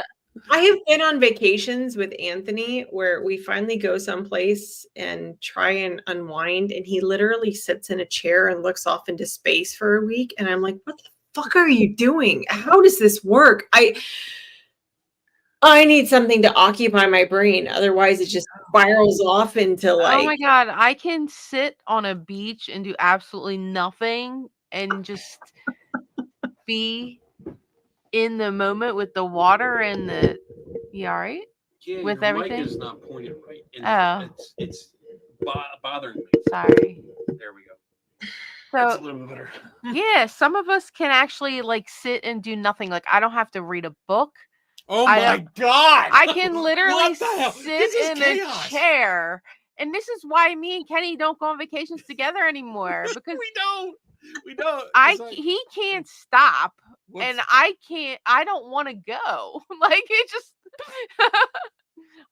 I have been on vacations with Anthony where we finally go someplace and try and unwind, and he literally sits in a chair and looks off into space for a week. And I'm like, what the fuck are you doing? How does this work? I need something to occupy my brain. Otherwise, it just spirals off into Oh my like, God, I can sit on a beach and do absolutely nothing and just be in the moment with the water and the. You all right? Yeah, With your everything? mic is not pointed right. And Oh. it's bothering me. Sorry. There we go. That's a So little bit better. yeah, some of us can actually like sit and do nothing. Like I don't have to read a book. Oh I my don't- God! I can literally What the hell? sit This is in chaos. a chair. And this is why me and Kenny don't go on vacations together anymore because We don't. It's like, he can't stop what's- and I don't want to go. Like it just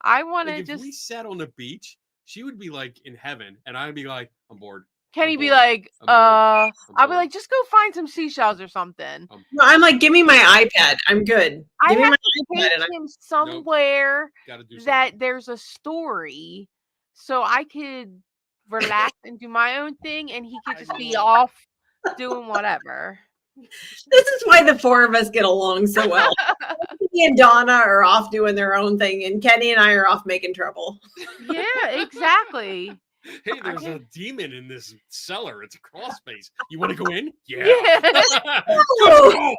I want like to if just we sat on the beach, she would be like in heaven, and I'd be like, I'm bored. Kenny be bored. like, I'm bored. I'll be bored. like, just go find some seashells or something. no, I'm like, give me my iPad. I'm good. I Give me have my to iPad. take And him somewhere Gotta do something. that there's a story so I could relax and do my own thing and he could just be off doing whatever. this is why the four of us get along so well. Anthony and Donna are off doing their own thing, and Kenny and I are off making trouble. Yeah, exactly. Hey, there's a demon in this cellar. It's a crawl space. You want to go in? Yeah. Yeah. Oh.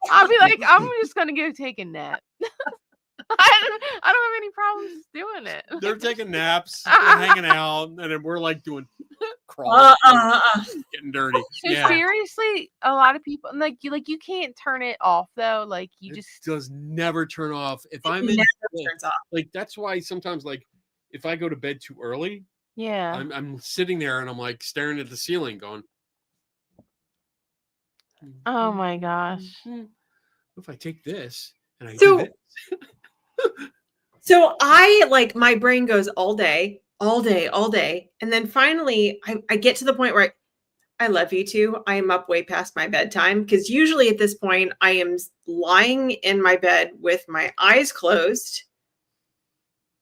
I'll be like, I'm just gonna go take a nap. I don't have any problems doing it. They're taking naps, they're hanging out, and then we're like doing crawl, getting dirty. So Yeah. seriously, a lot of people like you can't turn it off though. Like you It just does never turn off. If I'm It in, never turns off. like that's why sometimes like if I go to bed too early, yeah. I'm sitting there and I'm like staring at the ceiling, going, Oh my gosh. if I take this and I So- do this. So I like my brain goes all day, all day, all day. And then finally I get to the point where I love you too. I am up way past my bedtime because usually at this point I am lying in my bed with my eyes closed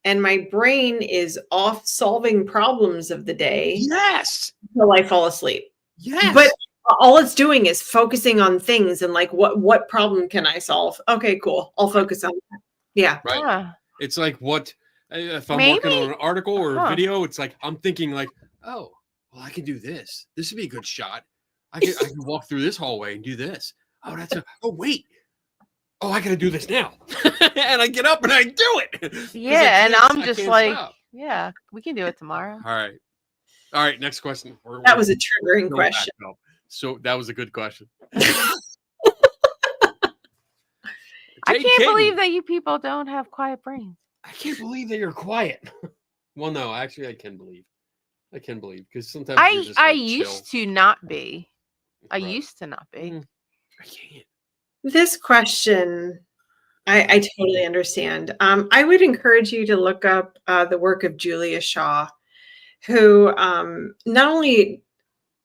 and my brain is off solving problems of the day Yes. until I fall asleep. Yes. But all it's doing is focusing on things and like what problem can I solve? Okay, cool. I'll focus on that. Yeah. Right. Yeah. It's like what if I'm working Maybe- on an article or a Huh. video, it's like I'm thinking like, oh, well, I can do this. This would be a good shot. I can walk through this hallway and do this. Oh, wait. Oh, I gotta do this now. And I get up and I do it. 'Cause Yeah, and I'm I just can't like, stop. yeah, we can do it tomorrow. All right, next question. That was a triggering Go back question. up. So that was a good question. I Jade can't King. believe that you people don't have quiet brains. I can't believe that you're quiet. Well, no, actually, I can believe because sometimes you're just, I like, used chill. to not be. I Right. used to not be. I can't. This question, I totally understand. I would encourage you to look up the work of Julia Shaw, who not only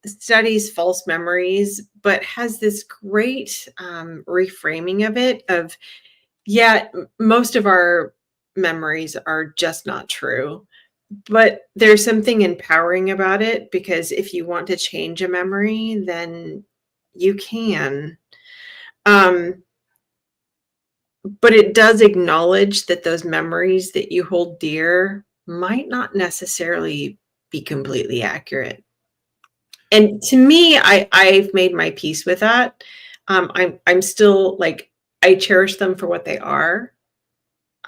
studies false memories, but has this great reframing of it of, yeah, most of our memories are just not true. But there's something empowering about it because if you want to change a memory, then you can. But it does acknowledge that those memories that you hold dear might not necessarily be completely accurate. And to me, I've made my peace with that. I'm still like, I cherish them for what they are.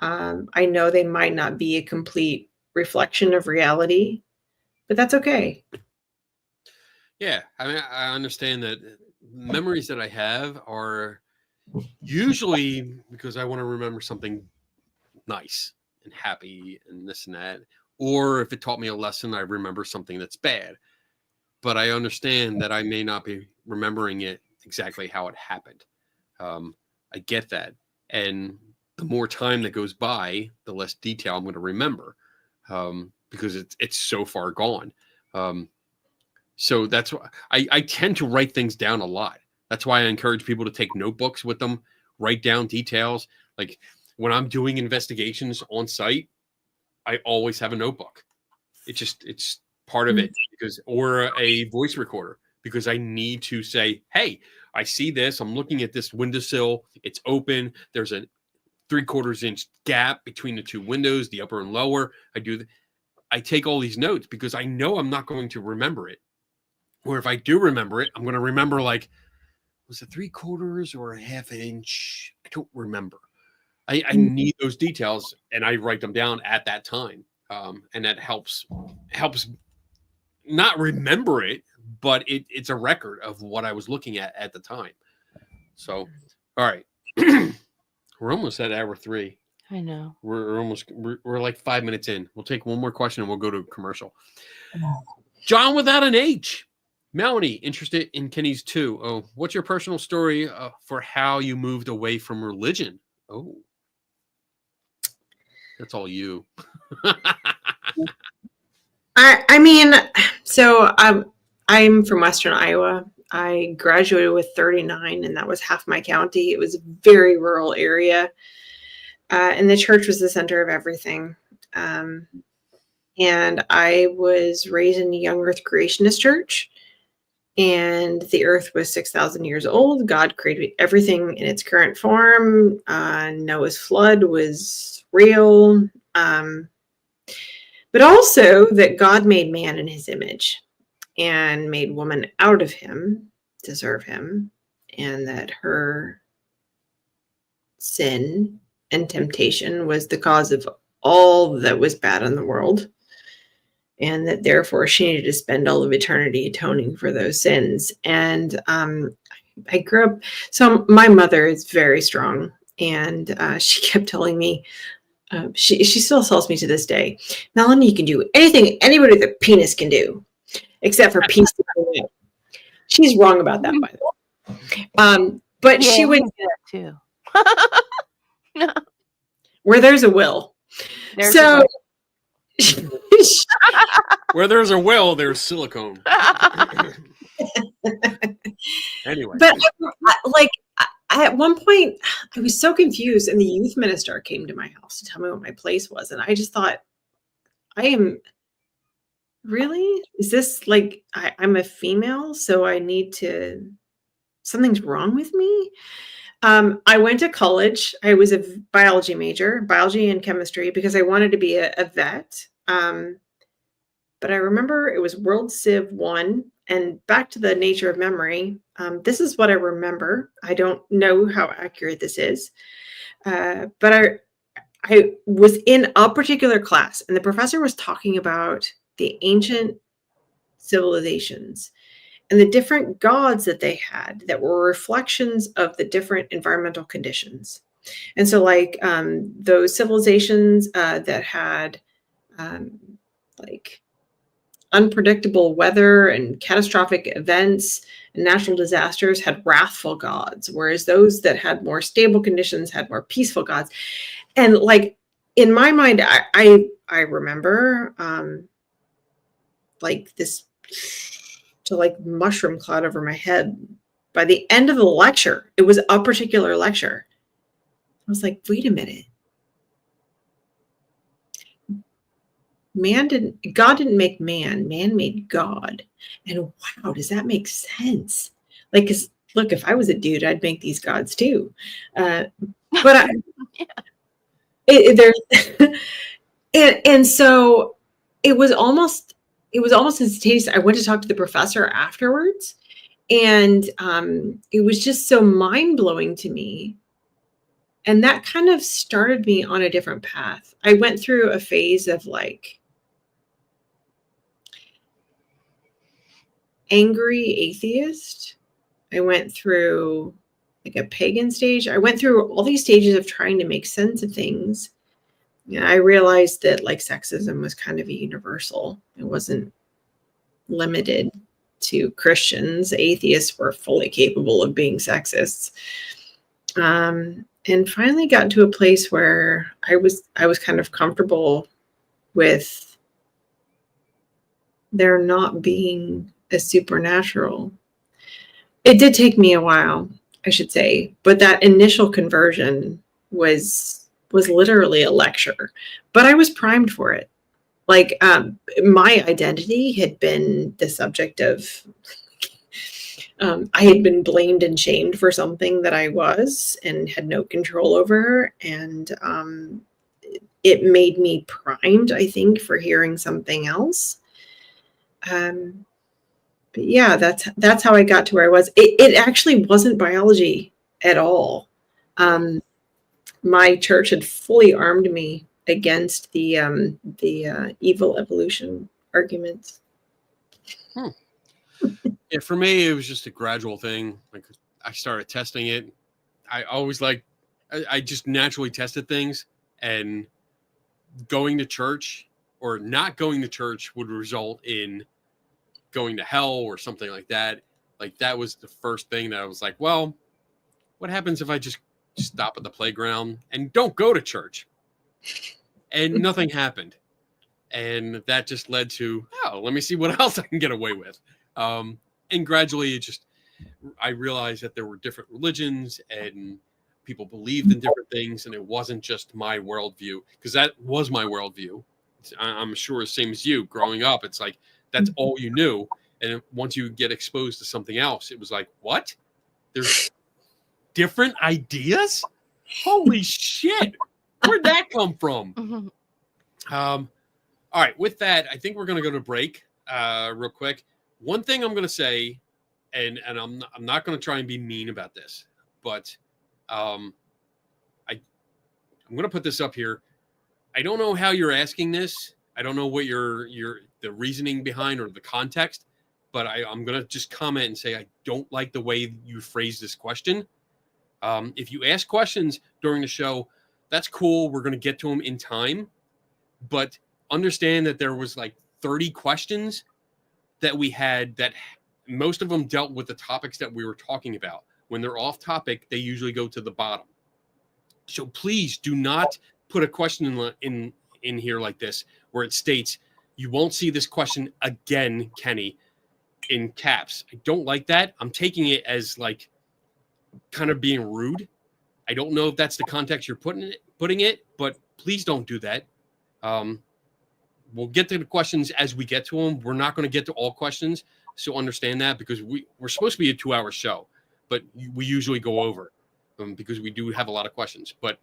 I know they might not be a complete reflection of reality, but that's okay. Yeah, I mean, I understand that memories that I have are usually because I want to remember something nice and happy and this and that. Or if it taught me a lesson, I remember something that's bad. But I understand that I may not be remembering it exactly how it happened. I get that. And the more time that goes by, the less detail I'm going to remember because it's so far gone. So that's why I tend to write things down a lot. That's why I encourage people to take notebooks with them, write down details. Like when I'm doing investigations on site, I always have a notebook. It's part of it, because, or a voice recorder, because I need to say, hey, I see this. I'm looking at this windowsill. It's open. There's a 3/4 inch gap between the two windows, the upper and lower. I take all these notes because I know I'm not going to remember it. Or if I do remember it, I'm going to remember, like, was it 3/4 or a 1/2 inch? I don't remember. I need those details, and I write them down at that time. And that helps not remember it, but it's a record of what I was looking at the time. So, all right. We're almost at hour 3. I know. We're like 5 minutes in. We'll take one more question and we'll go to commercial. John without an H. Melanie, interested in Kenny's too. Oh, what's your personal story for how you moved away from religion? Oh, that's all you. I mean, so I'm from Western Iowa. I graduated with 39, and that was half my county. It was a very rural area, and the church was the center of everything. And I was raised in a young Earth creationist church, and the Earth was 6,000 years old. God created everything in its current form. Noah's flood was real. But also that God made man in his image and made woman out of him to serve him, and that her sin and temptation was the cause of all that was bad in the world, and that therefore she needed to spend all of eternity atoning for those sins. And I grew up, so my mother is very strong, and she kept telling me, she still tells me to this day, Melanie, you can do anything anybody with a penis can do, except for peace. She's wrong about that, by the way. But Yeah, she would do that too. where there's a will. There's So Where there's a will, there's silicone. Anyway, but like at one point I was so confused, and the youth minister came to my house to tell me what my place was, and I just thought, really? Is this like I'm a female, so I need to, something's wrong with me? I went to college. I was a biology major, biology and chemistry, because I wanted to be a vet. But I remember it was World Civ 1, and back to the nature of memory. This is what I remember. I don't know how accurate this is, but I was in a particular class, and the professor was talking about the ancient civilizations and the different gods that they had that were reflections of the different environmental conditions. And so like those civilizations that had like unpredictable weather and catastrophic events and natural disasters had wrathful gods, whereas those that had more stable conditions had more peaceful gods. And like in my mind, I remember like this to like mushroom cloud over my head. By the end of the lecture, it was a particular lecture, I was like, wait a minute. God didn't make man made God. And wow, does that make sense? Like, 'cause look, if I was a dude, I'd make these gods too. But and so it was almost instantaneous. I went to talk to the professor afterwards, and it was just so mind-blowing to me. And that kind of started me on a different path. I went through a phase of like angry atheist. I went through like a pagan stage. I went through all these stages of trying to make sense of things. And I realized that like sexism was kind of a universal. It wasn't limited to Christians. Atheists were fully capable of being sexists. And finally got to a place where I was kind of comfortable with there not being a supernatural. It did take me a while, I should say, but that initial conversion was literally a lecture, but I was primed for it. Like, my identity had been the subject of, I had been blamed and shamed for something that I was and had no control over. And it made me primed, I think, for hearing something else. But yeah, that's how I got to where I was. It actually wasn't biology at all. My church had fully armed me against the evil evolution arguments. Yeah, for me, it was just a gradual thing. Like, I started testing it. I always I just naturally tested things, and going to church or not going to church would result in going to hell or something like that. Like, that was the first thing that I was like, well, what happens if I just stop at the playground and don't go to church? And nothing happened. And that just led to, let me see what else I can get away with. And gradually I realized that there were different religions and people believed in different things. And it wasn't just my worldview, because that was my worldview. I'm sure the same as you growing up. It's like, that's all you knew. And once you get exposed to something else, it was like, what? There's different ideas? Holy shit. Where'd that come from? All right. With that, I think we're going to go to break real quick. One thing I'm going to say, and I'm not going to try and be mean about this, but I'm going to put this up here. I don't know how you're asking this. I don't know what the reasoning behind or the context, but I'm going to just comment and say I don't like the way you phrase this question. If you ask questions during the show, that's cool. We're going to get to them in time, but understand that there was like 30 questions that we had that most of them dealt with the topics that we were talking about. When they're off topic, they usually go to the bottom. So please do not put a question in here like this, where it states, you won't see this question again, Kenny, in caps. I don't like that. I'm taking it as like kind of being rude. I don't know if that's the context you're putting it, but please don't do that. We'll get to the questions as we get to them. We're not going to get to all questions, so understand that, because we're supposed to be a 2-hour show, but we usually go over because we do have a lot of questions. But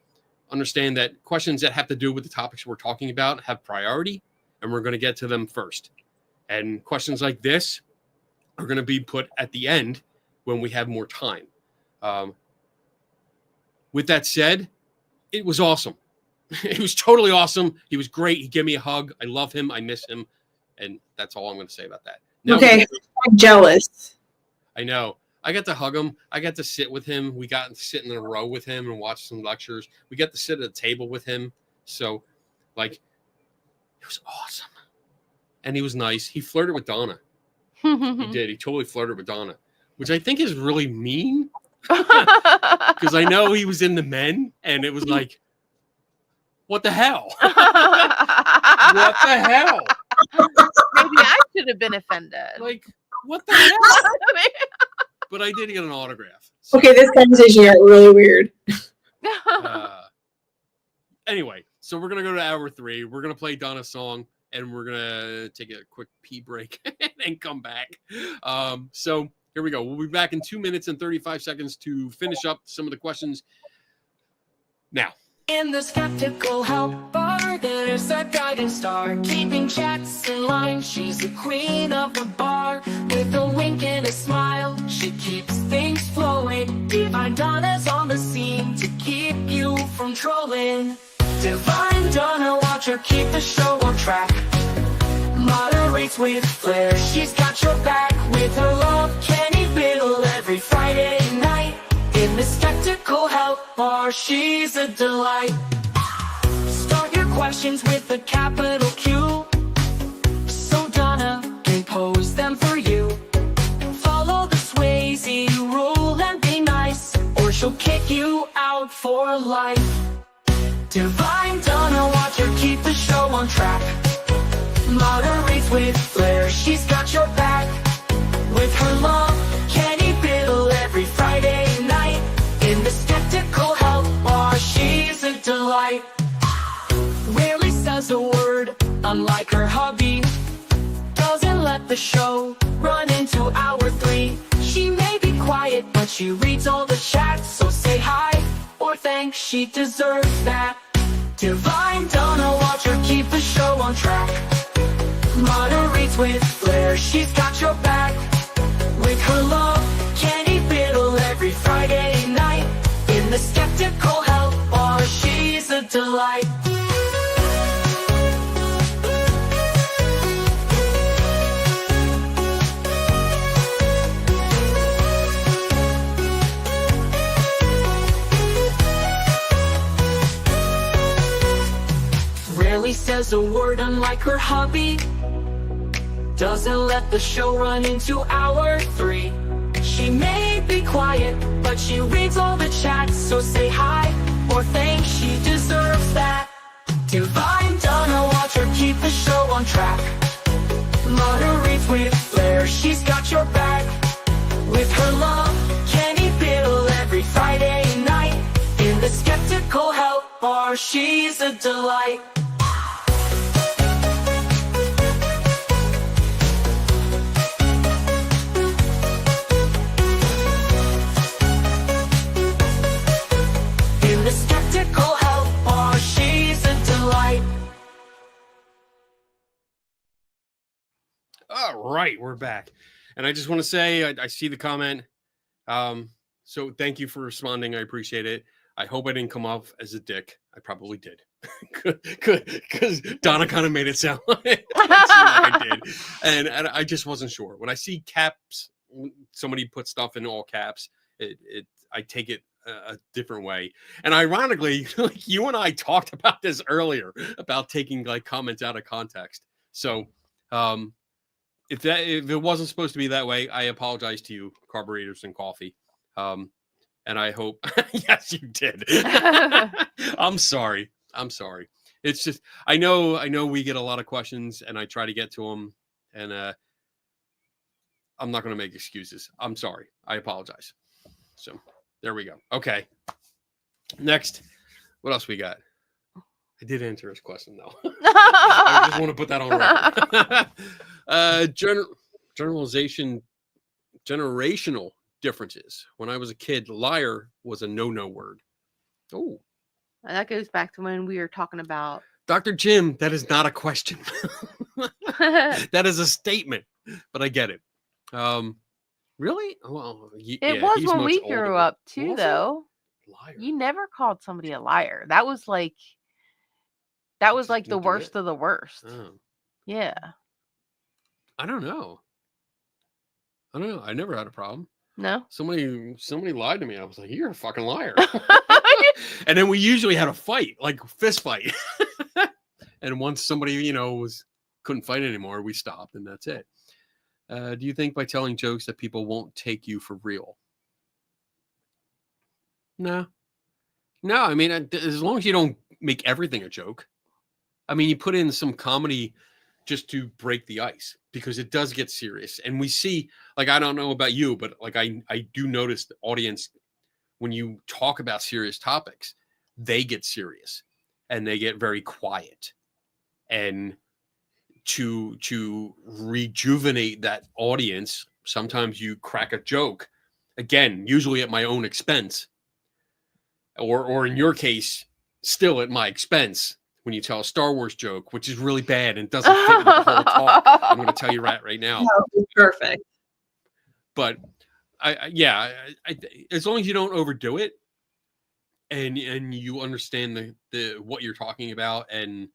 understand that questions that have to do with the topics we're talking about have priority, and we're going to get to them first. And questions like this are going to be put at the end when we have more time. With that said, it was awesome. It was totally awesome. He was great. He gave me a hug. I love him. I miss him. And that's all I'm going to say about that. Now, okay, I'm jealous. I know. I got to hug him. I got to sit with him. We got to sit in a row with him and watch some lectures. We got to sit at a table with him. So, like, it was awesome. And he was nice. He flirted with Donna. He did. He totally flirted with Donna, which I think is really mean. Because I know he was in the men, and it was like, what the hell? What the hell? Maybe I should have been offended. Like, what the hell? But I did get an autograph. So, Okay, this conversation got really weird. anyway, so we're going to go to hour 3. We're going to play Donna's song, and we're going to take a quick pee break and come back. So here we go. We'll be back in 2 minutes and 35 seconds to finish up some of the questions. Now. In the skeptical help bar, there's a guiding star, keeping chats in line. She's the queen of the bar, with a wink and a smile. She keeps things flowing. Divine Donna's on the scene to keep you from trolling. Divine Donna, watch her keep the show on track. Moderates with flair, she's got your back. With her love, Kenny Biddle every Friday night. In the skeptical help bar, she's a delight. Start your questions with a capital Q, so Donna can pose them for you. Follow the Swayze rule and be nice, or she'll kick you out for life. Divine Donna, watch her keep the show on track. Moderates with flair, she's got your back. With her love, Kenny Biddle every Friday night. In the skeptical help bar, she unlike her hubby, doesn't let the show run into hour 3. She may be quiet, but she reads all the chats, so say hi or thanks, she deserves that. Divine Donna, watch her keep the show on track. Moderates with flair, she's got your back. With her love, Kenny Biddle every Friday night. In the skeptical help bar, she's a delight. Rarely says a word unlike her hubby, doesn't let the show run into hour 3. She may be quiet, but she reads all the chats, so say hi or thanks, she deserves that. Divine Donna, watch her keep the show on track. Moderates with flair, she's got your back. With her love, Kenny Biddle every Friday night. In the skeptical help bar, she's a delight. In the skeptical help bar, she's a delight. All right, we're back. And I just want to say, I see the comment. So thank you for responding. I appreciate it. I hope I didn't come off as a dick. I probably did. Because Donna kind of made it sound like I did. And I just wasn't sure. When I see caps, somebody put stuff in all caps, I take it a different way. And ironically, like you and I talked about this earlier about taking like comments out of context. So if it wasn't supposed to be that way, I apologize to you, carburetors and coffee. And I hope yes, you did. I'm sorry. It's just I know we get a lot of questions and I try to get to them, and I'm not going to make excuses. I'm sorry. I apologize. So there we go. Okay. Next, what else we got? I did answer his question though. I just want to put that on record. Generational differences. When I was a kid, liar was a no word. Oh, That goes back to when we were talking about Dr. Jim, that is not a question. That is a statement, but I get it. Really? Well, it was he's when much we older. grew up too, Was it? though. Liar. You never called somebody a liar. That was like the didn't do worst it? of the worst. Oh, Yeah. I don't know. I never had a problem. No. Somebody lied to me. I was like, "You're a fucking liar." And then we usually had a fight, like fist fight. And once somebody, couldn't fight anymore, we stopped, and that's it. Do you think by telling jokes that people won't take you for real? No. I mean, as long as you don't make everything a joke. I mean, you put in some comedy just to break the ice, because it does get serious. And we see, like, I don't know about you, but like I do notice the audience, when you talk about serious topics, they get serious and they get very quiet. And to rejuvenate that audience, sometimes you crack a joke, again, usually at my own expense, or in your case, still at my expense, when you tell a Star Wars joke, which is really bad and doesn't fit with the whole talk. I'm going to tell you right now. No, it's perfect. But I as long as you don't overdo it, and you understand the what you're talking about, and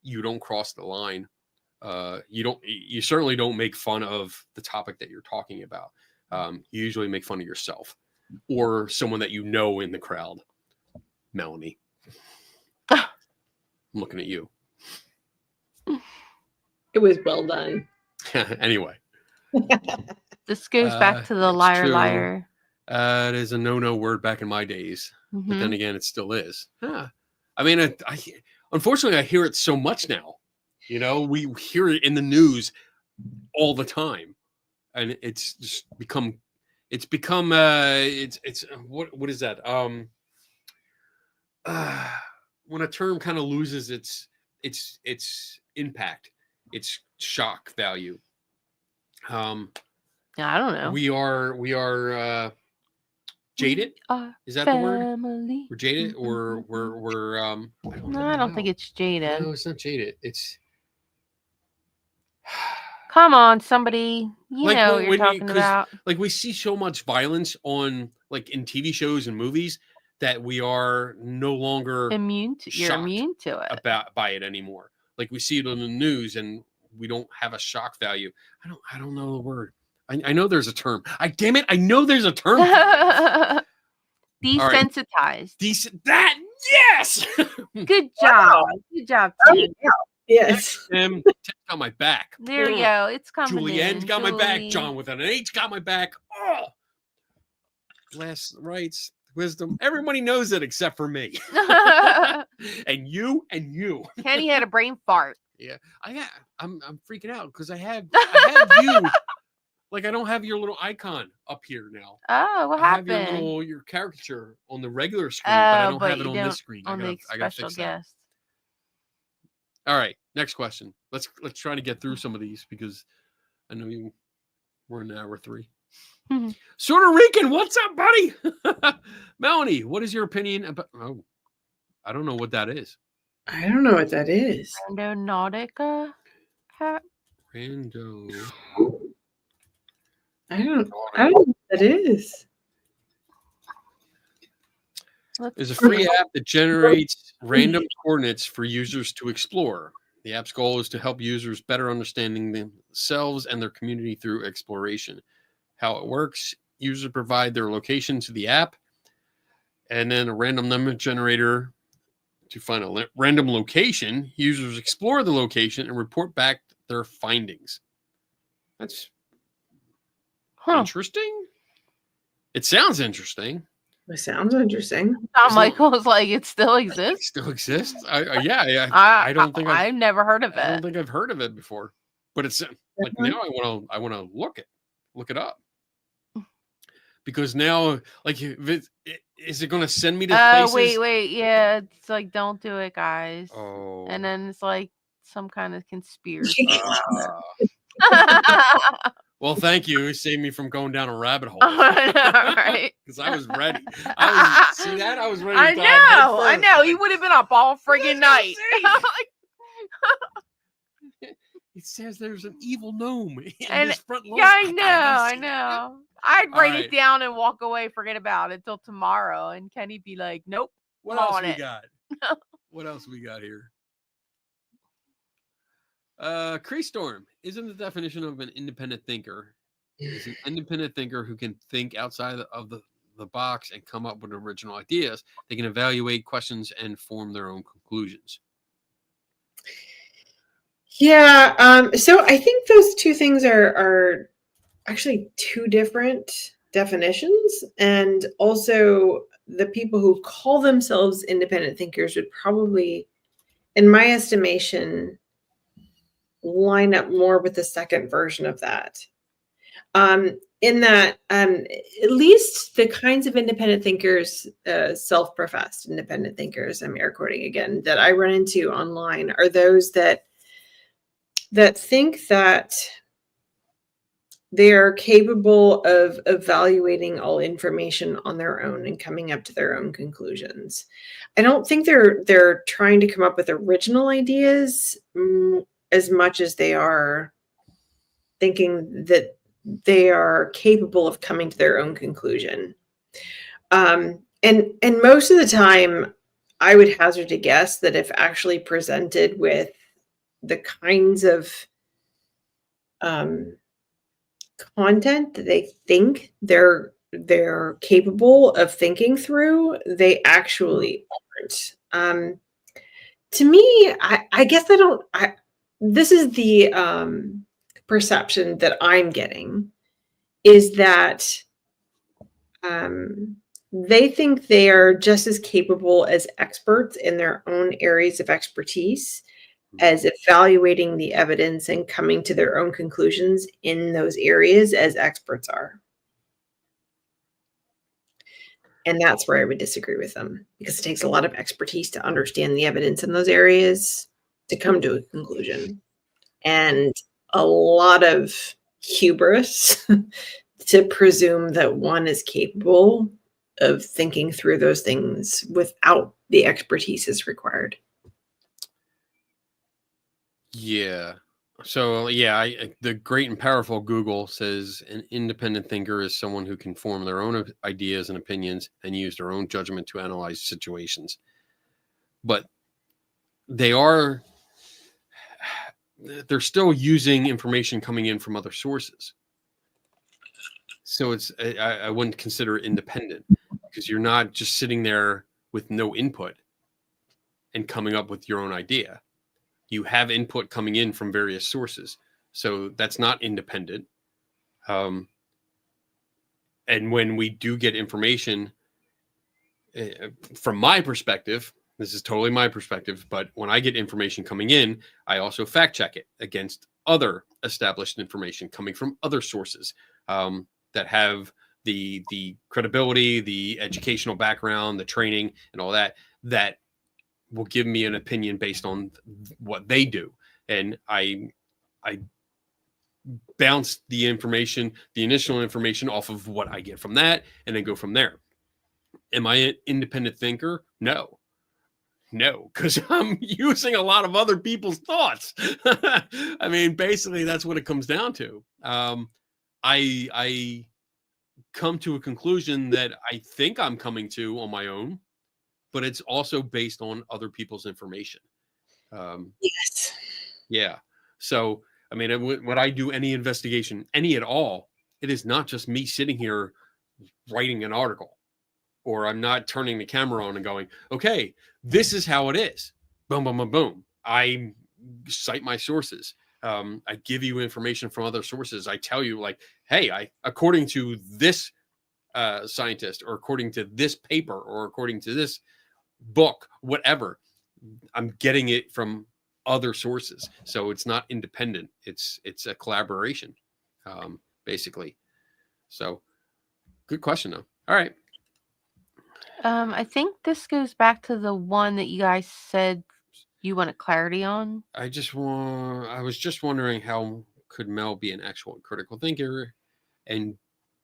you don't cross the line, you certainly don't make fun of the topic that you're talking about. You usually make fun of yourself or someone that you know in the crowd. Melanie, I'm looking at you. It was well done. Anyway, This goes back to the liar, true. liar. It is a no word back in my days, but then again, it still is. I mean, I unfortunately I hear it so much now. We hear it in the news all the time, and it's just become. It's what is that? When a term kind of loses its impact, its shock value. I don't know. We are jaded. Is that the word? Family. We're jaded, or we're No, I don't think it's jaded. No, it's not jaded. It's Come on, somebody. You Like, know when- what you're when you- talking 'cause, about. like, we see so much violence on, like, in TV shows and movies that we are no longer You're shocked immune to it. by it anymore. Like, we see it on the news and we don't have a shock value. I don't know the word. I know there's a term. Damn it, I know there's a term. Desensitized. Decent. That, yes. Good job. Good job, Tim. Yes. Tim got my back. There you go. It's coming Julianne's in. got my back. Julie. John with an H got my back. Oh. Last rights, wisdom. Everybody knows it except for me. and you. Kenny had a brain fart. Yeah. I'm freaking out because I have you. Like, I don't have your little icon up here now. Oh, what I have happened? your caricature on the regular screen, but I Oh, don't but have it you on don't this screen. on the I gotta special fix that. guest. All right, next question. Let's try to get through some of these because I know we're in hour 3. Mhm. Puerto Rican, what's up, buddy? Melanie, what is your opinion about? Oh, I don't know what that is. I don't know what that is. Rando Nautica. Rando. I don't know what that is. There's a free app that generates random coordinates for users to explore. The app's goal is to help users better understanding themselves and their community through exploration. How it works, users provide their location to the app, and then a random number generator to find a random location. Users explore the location and report back their findings. That's interesting. It sounds interesting. It sounds interesting. Tom Michael's like, it still exists. It still exists. I don't think I've never heard of I don't it. think I've heard of it before. But it's like now I want to look it up. Because now, like, is it going to send me to places? Wait. Yeah, it's like, don't do it, guys. Oh. And then it's like some kind of conspiracy. Well, thank you. You saved me from going down a rabbit hole. Right? Because I was ready. See that? I was ready to I dive know. He would have been up all friggin' night. It says there's an evil gnome in And- this front lawn. Yeah, I I see know. I'd write right. it down and walk away, forget about it till tomorrow. And Kenny'd be like, nope. What I'm else on we it. got? What else we got here? Kreestorm. Isn't the definition of an independent thinker is an independent thinker who can think outside of the box and come up with original ideas. They can evaluate questions and form their own conclusions. Yeah. So I think those two things are actually two different definitions. And also the people who call themselves independent thinkers would probably, in my estimation, line up more with the second version of that. In that, at least the kinds of independent thinkers, self-professed independent thinkers, I'm air quoting again, that I run into online are those that think that they are capable of evaluating all information on their own and coming up to their own conclusions. I don't think they're trying to come up with original ideas as much as they are thinking that they are capable of coming to their own conclusion. And most of the time, I would hazard to guess that if actually presented with the kinds of content that they think they're capable of thinking through, they actually aren't. To me, I guess this is the perception that I'm getting, is that they think they are just as capable as experts in their own areas of expertise as evaluating the evidence and coming to their own conclusions in those areas as experts are. And that's where I would disagree with them, because it takes a lot of expertise to understand the evidence in those areas. to come to a conclusion, and a lot of hubris to presume that one is capable of thinking through those things without the expertise is required. Yeah. So the great and powerful Google says an independent thinker is someone who can form their own ideas and opinions and use their own judgment to analyze situations. But they're still using information coming in from other sources. So I wouldn't consider it independent, because you're not just sitting there with no input and coming up with your own idea. You have input coming in from various sources. So that's not independent. And when we do get information, from my perspective, this is totally my perspective, but when I get information coming in, I also fact check it against other established information coming from other sources that have the credibility, the educational background, the training, and all that will give me an opinion based on what they do. And I bounce the information, the initial information, off of what I get from that, and then go from there. Am I an independent thinker? No, because I'm using a lot of other people's thoughts. I mean, basically, that's what it comes down to. I come to a conclusion that I think I'm coming to on my own, but it's also based on other people's information. Yes. Yeah. So, I mean, when I do any investigation, any at all, it is not just me sitting here writing an article, or I'm not turning the camera on and going, okay, this is how it is. Boom, boom, boom, boom. I cite my sources. I give you information from other sources. I tell you, like, hey, according to this scientist, or according to this paper, or according to this book, whatever, I'm getting it from other sources. So it's not independent. It's a collaboration, basically. So good question, though. All right. I think this goes back to the one that you guys said you wanted clarity on. I was just wondering, how could Mel be an actual critical thinker? And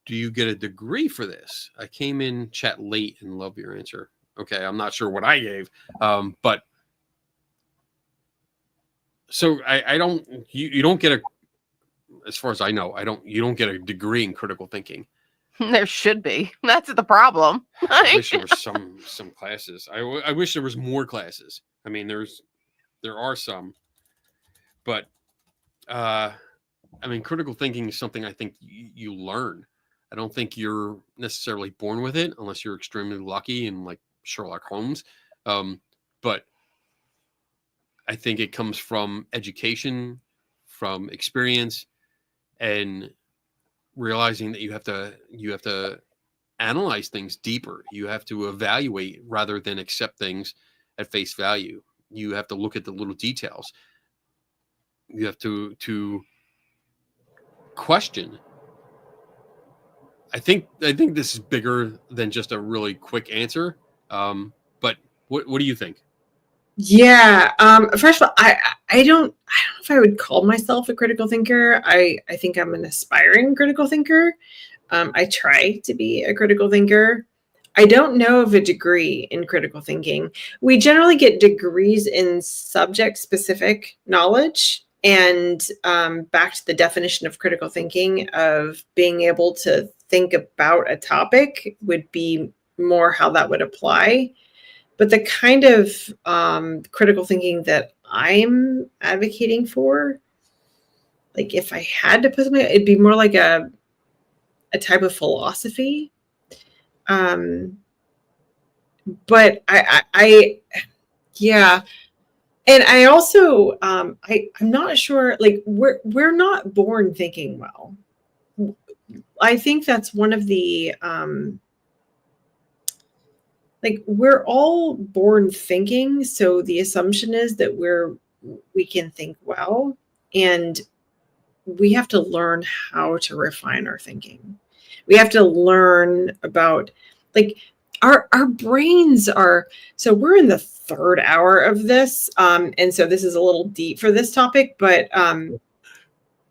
do you get a degree for this? I came in chat late and love your answer. Okay, I'm not sure what I gave, but so I don't. You don't get as far as I know, you don't get a degree in critical thinking. There should be. That's the problem. I wish there was some classes. I wish there was more classes. I mean, there are some, but I mean, critical thinking is something I think you learn. I don't think you're necessarily born with it, unless you're extremely lucky and like Sherlock Holmes. But I think it comes from education, from experience, and realizing that you have to analyze things deeper. You have to evaluate rather than accept things at face value. You have to look at the little details. You have to question. I think this is bigger than just a really quick answer. But what do you think? Yeah. First of all, I don't know if I would call myself a critical thinker. I think I'm an aspiring critical thinker. I try to be a critical thinker. I don't know of a degree in critical thinking. We generally get degrees in subject-specific knowledge. And back to the definition of critical thinking, of being able to think about a topic, would be more how that would apply. But the kind of critical thinking that I'm advocating for, like if I had to put something, it'd be more like a type of philosophy. But I yeah. And I also, I'm not sure, like we're not born thinking well. I think that's one of the, like we're all born thinking. So the assumption is that we can think well, and we have to learn how to refine our thinking. We have to learn about, like, our brains are, so we're in the third hour of this, and so this is a little deep for this topic, but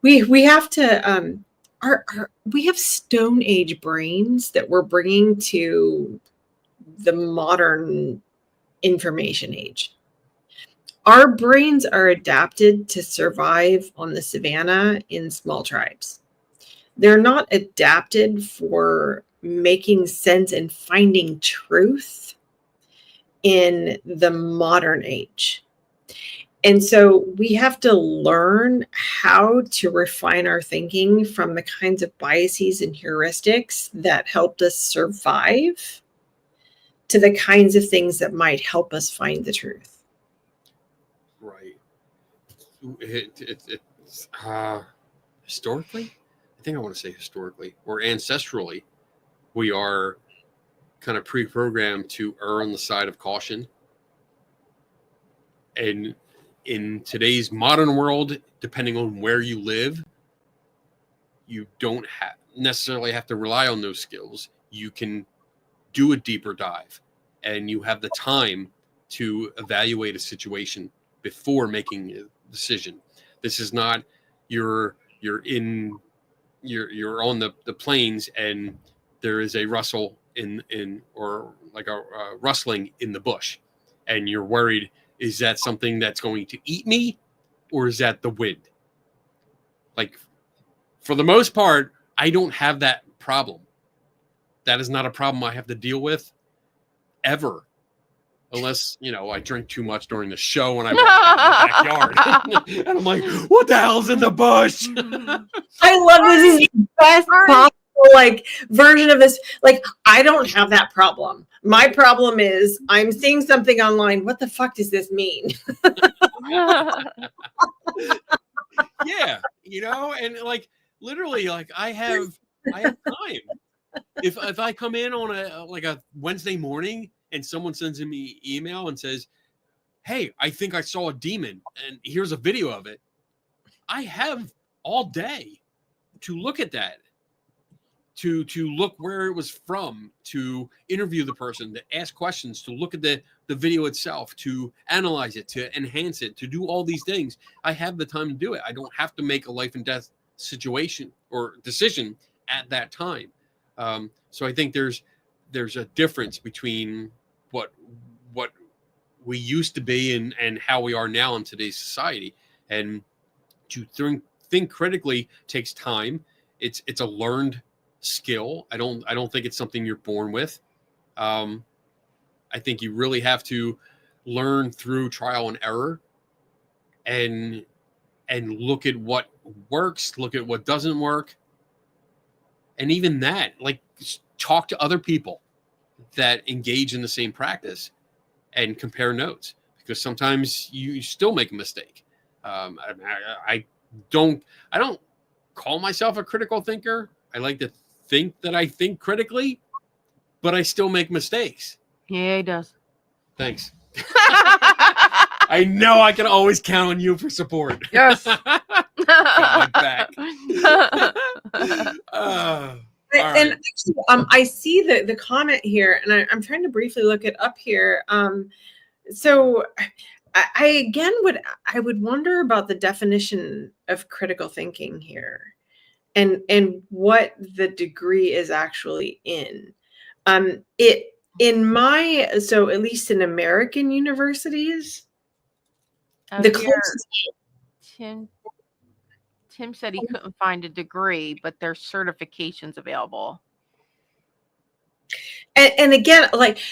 we have to we have Stone Age brains that we're bringing to the modern information age. Our brains are adapted to survive on the savannah in small tribes. They're not adapted for making sense and finding truth in the modern age. And so we have to learn how to refine our thinking from the kinds of biases and heuristics that helped us survive to the kinds of things that might help us find the truth. Right. It's historically, I think I want to say historically or ancestrally, we are kind of pre-programmed to err on the side of caution. And in today's modern world, depending on where you live, you don't necessarily have to rely on those skills. You can do a deeper dive, and you have the time to evaluate a situation before making a decision. This is not you're on the plains and there is a rustle in or like a rustling in the bush, and you're worried, is that something that's going to eat me, or is that the wind? Like, for the most part, I don't have that problem. That is not a problem I have to deal with ever. Unless, I drink too much during the show and I walk out in the backyard. And I'm like, what the hell's in the bush? I love this. Is the best possible version of this. I don't have that problem. My problem is I'm seeing something online. What the fuck does this mean? Yeah, and literally, I have time. If I come in on a Wednesday morning and someone sends me email and says, hey, I think I saw a demon and here's a video of it, I have all day to look at that, to look where it was from, to interview the person, to ask questions, to look at the video itself, to analyze it, to enhance it, to do all these things. I have the time to do it. I don't have to make a life and death situation or decision at that time. So I think there's a difference between what we used to be and how we are now in today's society. And to think critically takes time. It's a learned skill. I don't think it's something you're born with. I think you really have to learn through trial and error, and look at what works, look at what doesn't work. And even that, talk to other people that engage in the same practice and compare notes, because sometimes you still make a mistake. I don't call myself a critical thinker. I like to think that I think critically, but I still make mistakes. Yeah, he does. Thanks. I know I can always count on you for support. Yes. Got my back. And actually, I see the comment here, and I'm trying to briefly look it up here. So I again would wonder about the definition of critical thinking here, and what the degree is actually in. So at least in American universities, the closest. Tim said he couldn't find a degree, but there's certifications available. And again,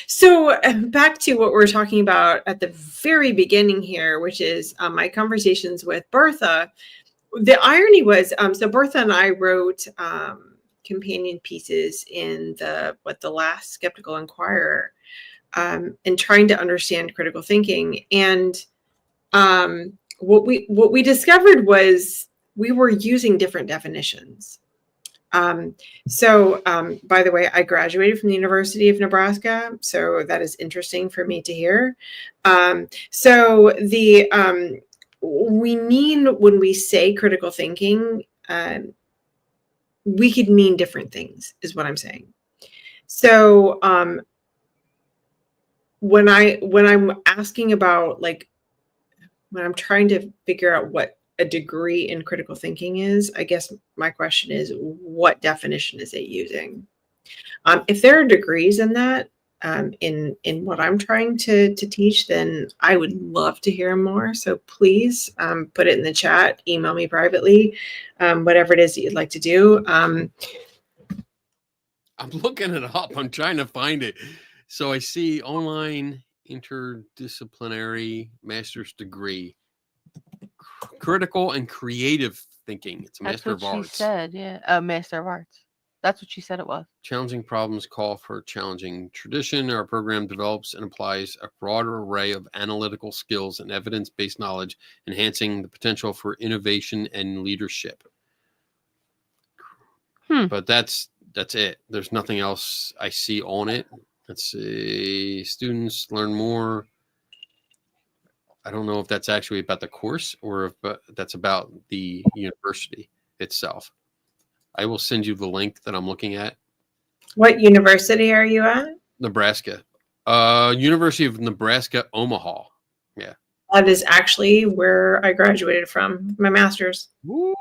so back to what we were talking about at the very beginning here, which is my conversations with Bertha. The irony was, so Bertha and I wrote companion pieces in the last Skeptical Inquirer, and trying to understand critical thinking. And what we discovered was we were using different definitions. So by the way, I graduated from the University of Nebraska, so that is interesting for me to hear. So we mean, when we say critical thinking, we could mean different things, is what I'm saying. So when I'm asking about, like, when I'm trying to figure out what a degree in critical thinking is, I guess my question is, what definition is it using? If there are degrees in that, in what I'm trying to teach, then I would love to hear more. So please put it in the chat, email me privately, whatever it is that you'd like to do. I'm looking it up. I'm trying to find it. So I see online interdisciplinary master's degree, critical and creative thinking. It's a That's master what of she arts. said. Yeah, Master of Arts. That's what she said it was. Challenging problems call for challenging tradition. Our program develops and applies a broader array of analytical skills and evidence-based knowledge, enhancing the potential for innovation and leadership. But that's it. There's nothing else I see on it. Let's see. Students learn more. I don't know if that's actually about the course or if that's about the university itself. I will send you the link that I'm looking at. What university are you at? Nebraska. University of Nebraska, Omaha. Yeah. That is actually where I graduated from, my master's. Woo.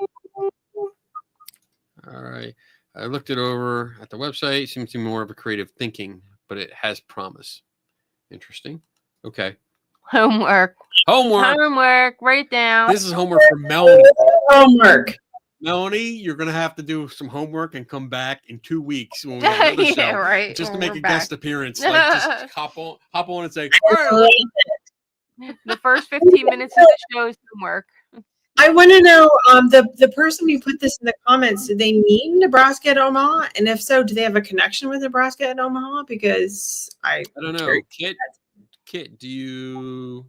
All right. I looked it over at the website. Seems to be more of a creative thinking, but it has promise. Interesting. Okay. Homework. Homework. Write it down. This is homework for Melanie. Homework. Melanie, you're going to have to do some homework and come back in 2 weeks when we have another Yeah, show, right. just to when make we're a back. guest appearance. Like, just hop on and say, The first 15 minutes of the show is homework. I want to know, the person who put this in the comments, did they mean Nebraska at Omaha? And if so, do they have a connection with Nebraska at Omaha? Because I don't know. Kit, do you,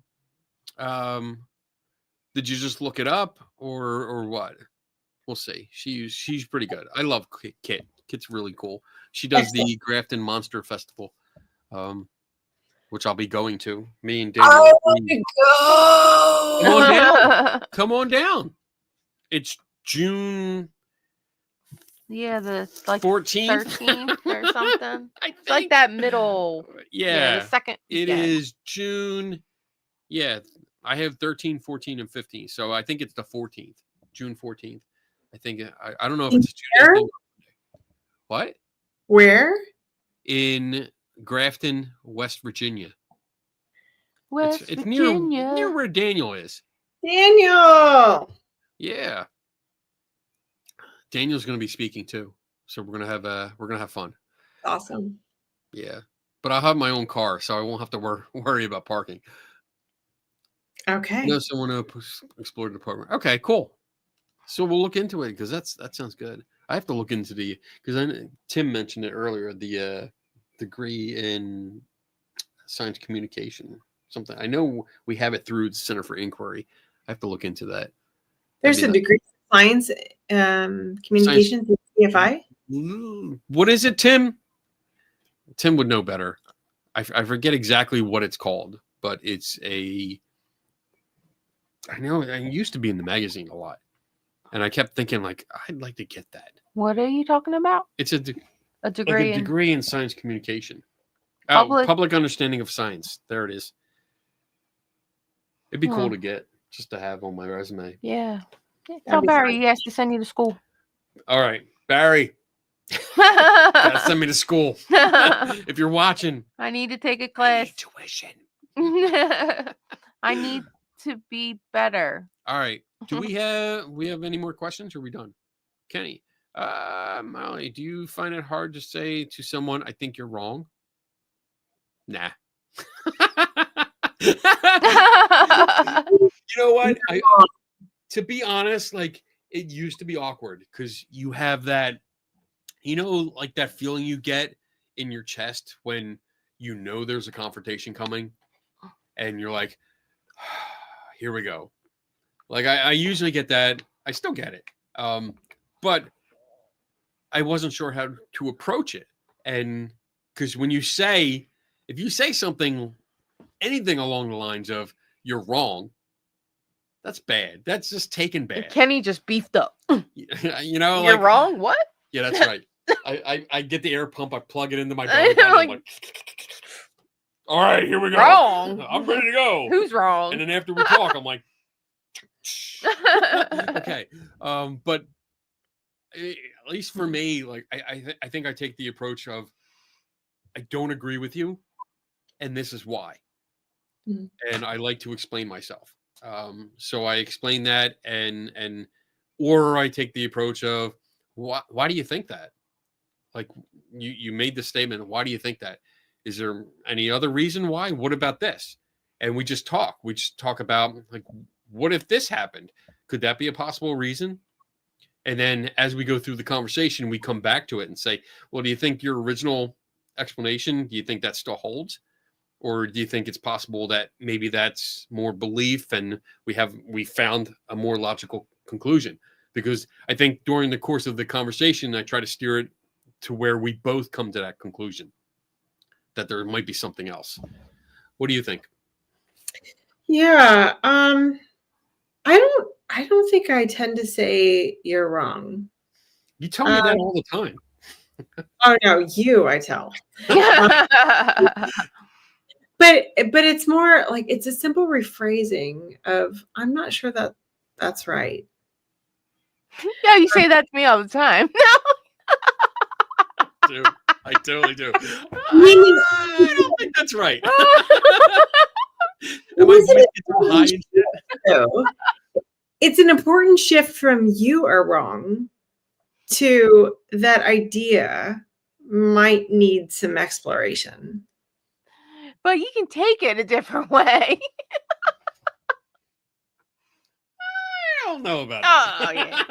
did you just look it up or what? We'll see. She's pretty good. I love Kit. Kit's really cool. She does the Grafton Monster Festival, which I'll be going to. Me and Daniel. I want to go. Come on down. Come on down. It's June. Yeah, the like 14th 13th or something. It's like that middle. Yeah. The second. It weekend. is June. Yeah. I have 13, 14, and 15. So I think it's the 14th. June 14th. I think I don't know if it's a Where? Tuesday. What? Where? In Grafton, West Virginia. West It's Virginia. near where Daniel is. Daniel. Yeah. Daniel's going to be speaking too. So we're going to have fun. Awesome. Yeah. But I'll have my own car, so I won't have to worry about parking. Okay. No, someone to explore the department. Okay, cool. So we'll look into it because that sounds good. I have to look into because Tim mentioned it earlier, the degree in science communication. Something I know we have it through the Center for Inquiry. I have to look into that. There's a degree in science communications in CFI. What is it, Tim? Tim would know better. I forget exactly what it's called, but it's I know I used to be in the magazine a lot. And I kept thinking, like, I'd like to get that. What are you talking about? It's a degree, degree in science communication. Public Understanding of science. There it is. It'd be cool to get, just to have on my resume. Yeah. Tell Barry he has to send you to school. All right, Barry. Gotta send me to school. If you're watching. I need to take a class. Tuition. I need to be better. All right. Do we have any more questions? Or are we done? Kenny, Molly, do you find it hard to say to someone, I think you're wrong? Nah. You know what? To be honest, like it used to be awkward because you have that, like that feeling you get in your chest when you know there's a confrontation coming and you're like, here we go. Like I usually get that. I still get it. But I wasn't sure how to approach it. And because if you say something, anything along the lines of you're wrong, that's bad. That's just taken bad. Kenny just beefed up. You're wrong? What? Yeah, that's right. I get the air pump, I plug it into my belly button, all right, here we go. Wrong. I'm ready to go. Who's wrong? And then after we talk, I'm like, okay. But at least for me, like I think I take the approach of I don't agree with you, and this is why. Mhm. And I like to explain myself. So I explain that, and or I take the approach of why do you think that? Like you made the statement. Why do you think that? Is there any other reason why? What about this? And we just talk. We just talk about like, what if this happened? Could that be a possible reason? And then as we go through the conversation, we come back to it and say, well, do you think your original explanation, do you think that still holds? Or do you think it's possible that maybe that's more belief and we found a more logical conclusion? Because I think during the course of the conversation, I try to steer it to where we both come to that conclusion, that there might be something else. What do you think? Yeah. I don't think I tend to say you're wrong. You tell me that all the time. Oh no, I tell. But it's more like it's a simple rephrasing of I'm not sure that that's right. Yeah, you say that to me all the time. I totally do. Meaning- I don't think that's right. Am I Isn't it wicked too high and shit? So, it's an important shift from you are wrong to that idea might need some exploration. But you can take it a different way. I don't know about that. Oh, yeah.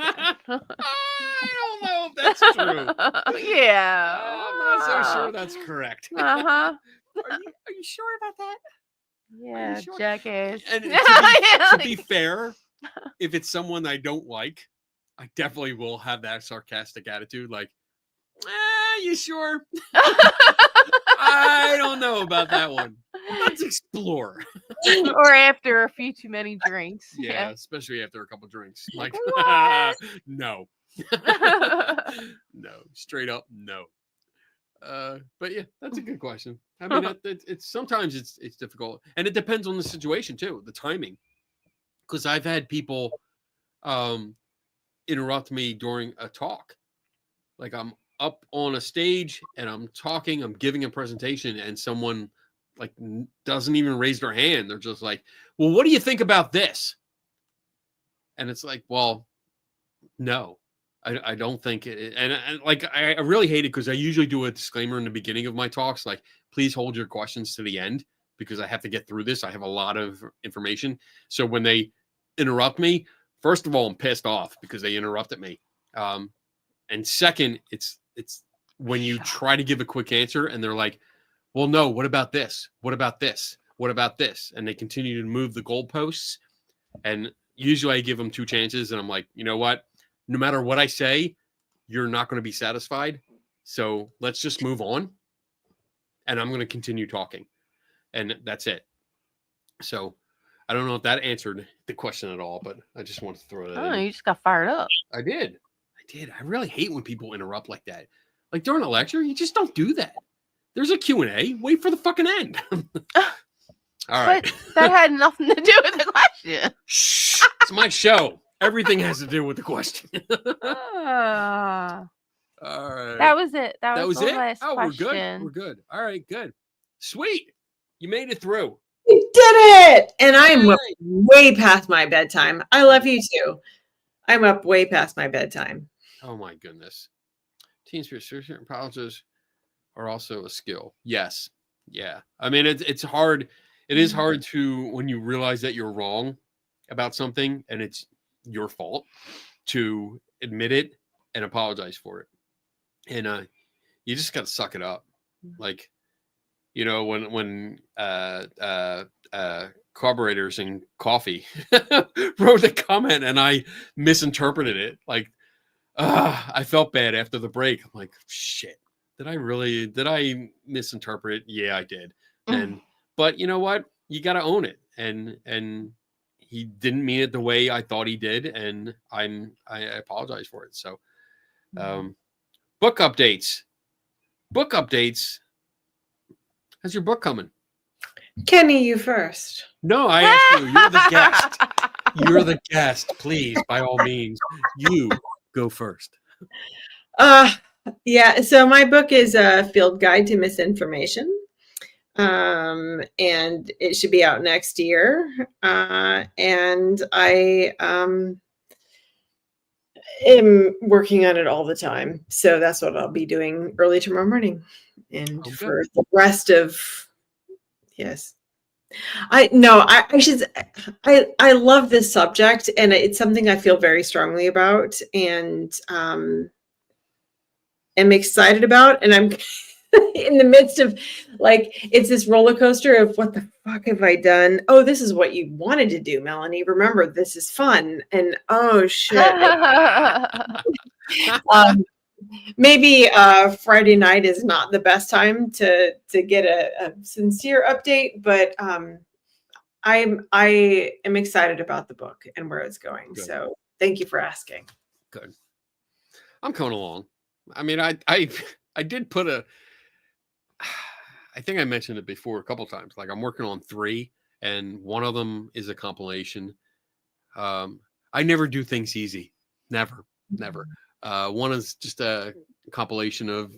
I don't know if that's true. Yeah. I'm not so sure that's correct. Uh-huh. Are you sure about that? Yeah, sure? jackass. And to be fair, if it's someone I don't like, I definitely will have that sarcastic attitude. Like, you sure? I don't know about that one. Let's explore. Or after a few too many drinks. Yeah, especially after a couple drinks. Like, What? no. No, straight up no. But yeah, that's a good question. I mean, it's sometimes it's difficult, and it depends on the situation too, the timing. Because I've had people interrupt me during a talk. Like I'm up on a stage and I'm talking, I'm giving a presentation, and someone like doesn't even raise their hand. They're just like, "Well, what do you think about this?" And it's like, well, no. I don't think it, and like I really hate it because I usually do a disclaimer in the beginning of my talks, like please hold your questions to the end because I have to get through this. I have a lot of information, so when they interrupt me, first of all, I'm pissed off because they interrupted me, and second, it's when you try to give a quick answer and they're like, well, no, what about this? What about this? What about this? And they continue to move the goalposts, and usually I give them two chances, and I'm like, you know what? No matter what I say, you're not going to be satisfied. So let's just move on. And I'm going to continue talking. And that's it. So I don't know if that answered the question at all, but I just wanted to throw that Oh, in. you just got fired up. I did. I really hate when people interrupt like that. Like during a lecture, you just don't do that. There's a Q&A. Wait for the fucking end. All right. But that had nothing to do with the question. Shh. It's my show. Everything has to do with the question. Ah. All right. That was it. That That was was the it? last Oh, question. we're good. We're good. All right, good. Sweet. You made it through. You did it! And I'm Yay. way past my bedtime. I love you too. I'm up way past my bedtime. Oh my goodness. Team spirit, certain apologies are also a skill. Yes. Yeah. I mean, it's hard. It is hard to, when you realize that you're wrong about something and it's your fault, to admit it and apologize for it. And you just got to suck it up. Like, you know, when carburetors and coffee wrote the comment and I misinterpreted it. Like, I felt bad after the break. I'm like, shit, did I misinterpret it? Yeah, I did. But you know what? You got to own it. And he didn't mean it the way I thought he did. And I apologize for it. So, book updates. How's your book coming? Kenny, you first. No, I asked you. You're the guest. You're the guest. Please, by all means, you go first. Yeah. So my book is a field guide to misinformation. And it should be out next year. And I am working on it all the time. So that's what I'll be doing early tomorrow morning. And Oh, for the rest of, yes. I love this subject, and it's something I feel very strongly about, and am excited about. And I'm in the midst of, like, it's this roller coaster of what the fuck have I done? Oh, this is what you wanted to do, Melanie. Remember, this is fun. And oh shit. Maybe Friday night is not the best time to get a sincere update, but I am excited about the book and where it's going. Good. So thank you for asking. Good. I'm coming along. I mean, I did put I think I mentioned it before a couple times. Like, I'm working on 3, and one of them is a compilation. I never do things easy. Never. One is just a compilation of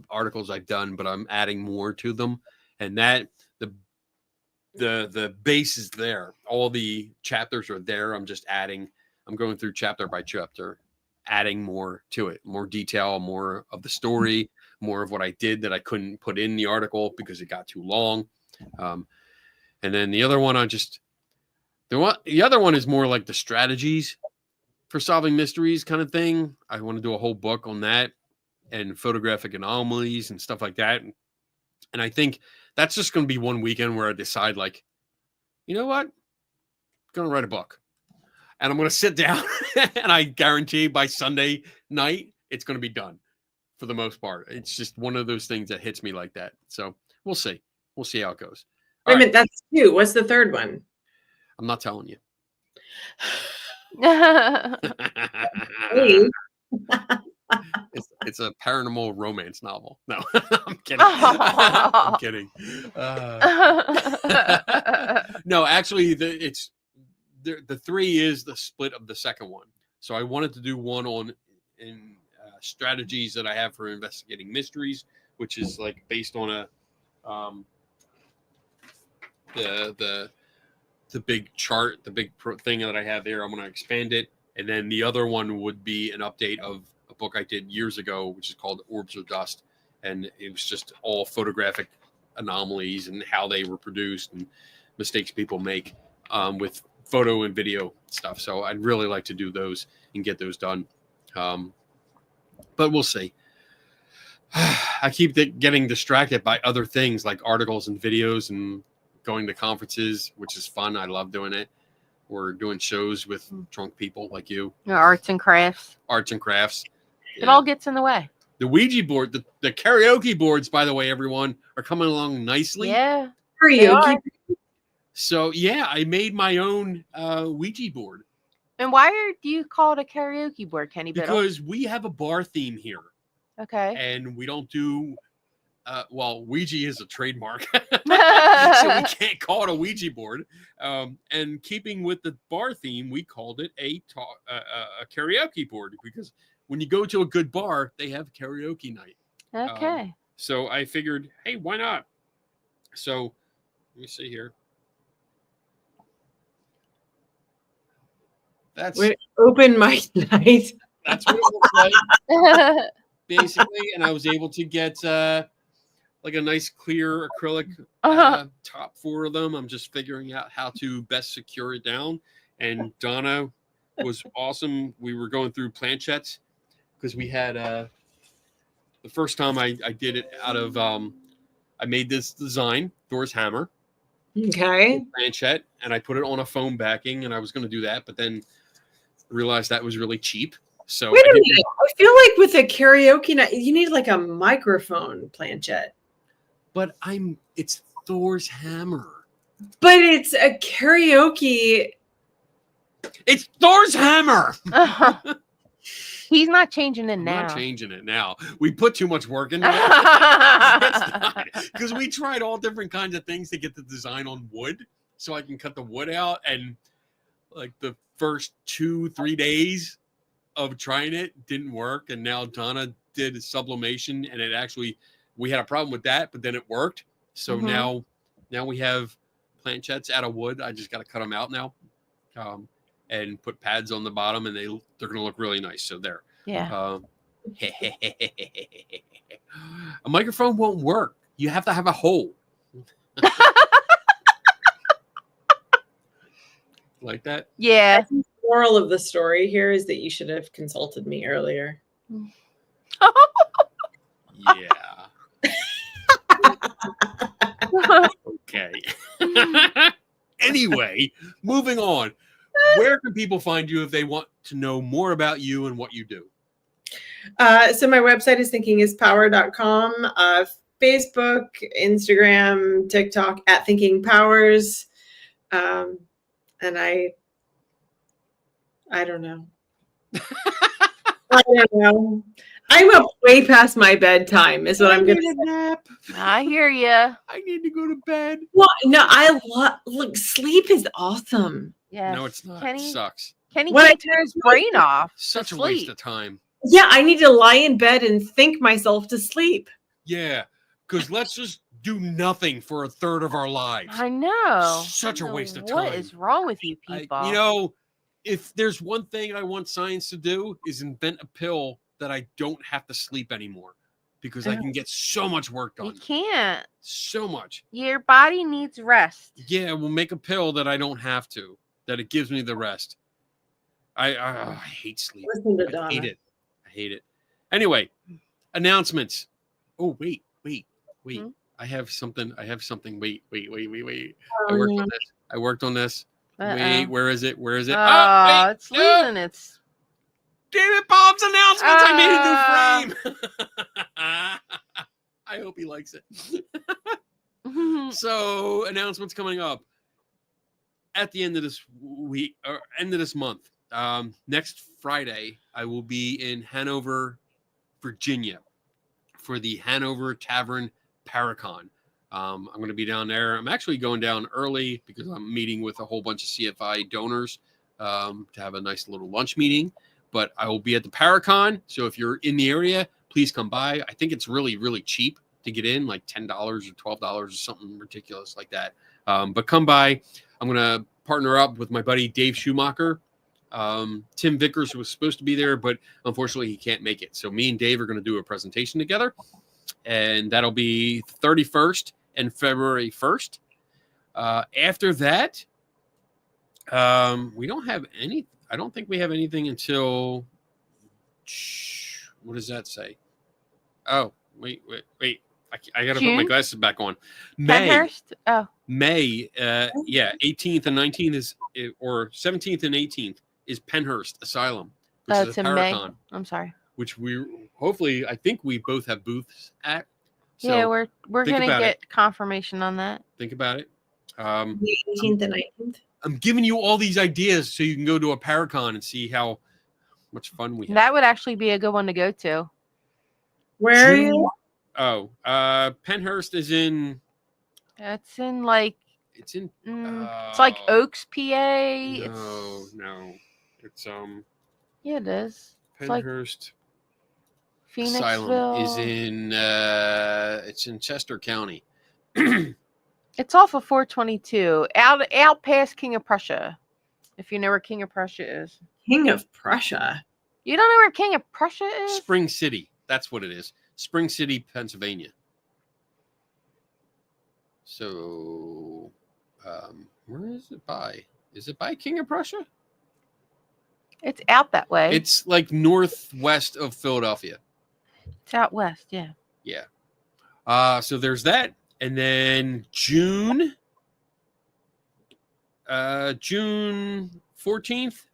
articles I've done, but I'm adding more to them. And that the base is there. All the chapters are there. I'm just adding. I'm going through chapter by chapter, adding more to it, more detail, more of the story, more of what I did that I couldn't put in the article because it got too long. And then the other one, the other one is more like the strategies for solving mysteries kind of thing. I want to do a whole book on that and photographic anomalies and stuff like that. And I think that's just going to be one weekend where I decide, like, you know what? I'm going to write a book. And I'm going to sit down and I guarantee by Sunday night, it's going to be done for the most part. It's just one of those things that hits me like that. So we'll see. We'll see how it goes. Wait a minute, that's 2. What's the third one? I'm not telling you. Hey. It's a paranormal romance novel. No, I'm kidding. I'm kidding. No, actually, the 3 is the split of the second one. So I wanted to do one on strategies that I have for investigating mysteries, which is like based on a the big chart, the big thing that I have there. I'm going to expand it, and then the other one would be an update of a book I did years ago, which is called Orbs of Dust, and it was just all photographic anomalies and how they were produced and mistakes people make with photo and video stuff. So I'd really like to do those and get those done, but we'll see. I keep getting distracted by other things like articles and videos and going to conferences, which is fun. I love doing it. We're doing shows with drunk people like you. Arts and crafts. Yeah. It all gets in the way. The Ouija board, the karaoke boards, by the way, everyone, are coming along nicely. Yeah. Karaoke. So, yeah, I made my own Ouija board. And why do you call it a karaoke board, Kenny Biddle? Because we have a bar theme here. Okay. And we don't do, Ouija is a trademark. So we can't call it a Ouija board. And keeping with the bar theme, we called it a karaoke board because when you go to a good bar, they have karaoke night. Okay. So I figured, hey, why not? So let me see here. That's open mic night. That's what it looks like, basically. And I was able to get like a nice clear acrylic top 4 of them. I'm just figuring out how to best secure it down. And Donna was awesome. We were going through planchettes because we had the first time I did it out of I made this design, Thor's hammer. Okay. Planchette, and I put it on a foam backing, and I was going to do that, but then realized that was really cheap. So wait a minute. I feel like with a karaoke night, you need like a microphone planchette. But it's Thor's hammer. But it's a karaoke. It's Thor's hammer. He's not changing it I'm now. not changing it now. We put too much work into it. Because we tried all different kinds of things to get the design on wood, so I can cut the wood out. And like the first 2-3 days of trying it didn't work. And now Donna did sublimation, and it actually, we had a problem with that, but then it worked. So now we have planchettes out of wood. I just got to cut them out now, and put pads on the bottom, and they're going to look really nice. So there. Yeah. A microphone won't work. You have to have a hole. Like that? Yeah. The moral of the story here is that you should have consulted me earlier. Yeah. Okay. Anyway, moving on. Where can people find you if they want to know more about you and what you do? So my website is thinkingispower.com. Facebook, Instagram, TikTok at Thinking Powers. And I don't know. I don't know. I'm up way past my bedtime, is what I'm going to say. Nap. I hear you. I need to go to bed. Well, no, look, sleep is awesome. Yes. No, it's not. Kenny, It sucks. Kenny When I can't turn his brain off. to Such a waste sleep. of time. Yeah, I need to lie in bed and think myself to sleep. Yeah, because let's just do nothing for a third of our lives. I know. Such a I know. waste of What time. is wrong with you people? You know, if there's one thing I want science to do is invent a pill that I don't have to sleep anymore, because I can get so much work you done. can't. So much. Your body needs rest. Yeah, we'll make a pill that I don't have to, that it gives me the rest. I hate sleep. Listen to I Donna. hate it. I hate it. Anyway, announcements. Oh, wait. Hmm? I have something. Wait. Oh, I worked on this. Uh-oh. Wait, where is it? Wait. It's No. losing its. Damn it, Bob's announcements. I made a new frame. I hope he likes it. So, announcements coming up at the end of this week, or end of this month. Next Friday, I will be in Hanover, Virginia, for the Hanover Tavern Paracon. I'm going to be down there. I'm actually going down early because I'm meeting with a whole bunch of CFI donors to have a nice little lunch meeting. But I will be at the Paracon, so if you're in the area, please come by. I think it's really, really cheap to get in, like $10 or $12 or something ridiculous like that. But come by. I'm going to partner up with my buddy Dave Schumacher. Tim Vickers was supposed to be there, but unfortunately he can't make it. So me and Dave are going to do a presentation together, and that'll be 31st and February 1st. After that, we don't have any. I don't think we have anything until. What does that say? Oh, wait. I got to put my June? glasses back on. May. Penhurst? Oh, May, 18th and 19th or 17th and 18th is Penhurst Asylum, which is it's a in May. Paracon, I'm sorry. which I think we both have booths at. So Yeah, we're think gonna about get confirmation on that. think about it. The 18th and 19th. I'm giving you all these ideas so you can go to a Paracon and see how much fun we have. That would actually be a good one to go to. Where are you? Oh, Penhurst is in. It's in like It's in. it's like Oaks, PA. No. It's Yeah, it is. It's like Penhurst Phoenixville. Asylum is in. It's in Chester County. It's off of 422, out past King of Prussia. If you know where King of Prussia is. King of Prussia. You don't know where King of Prussia is? Spring City. That's what it is. Spring City, Pennsylvania. So, where is it by? Is it by King of Prussia? It's out that way. It's like northwest of Philadelphia. It's out west, yeah. Yeah. So there's that. And then June 14th.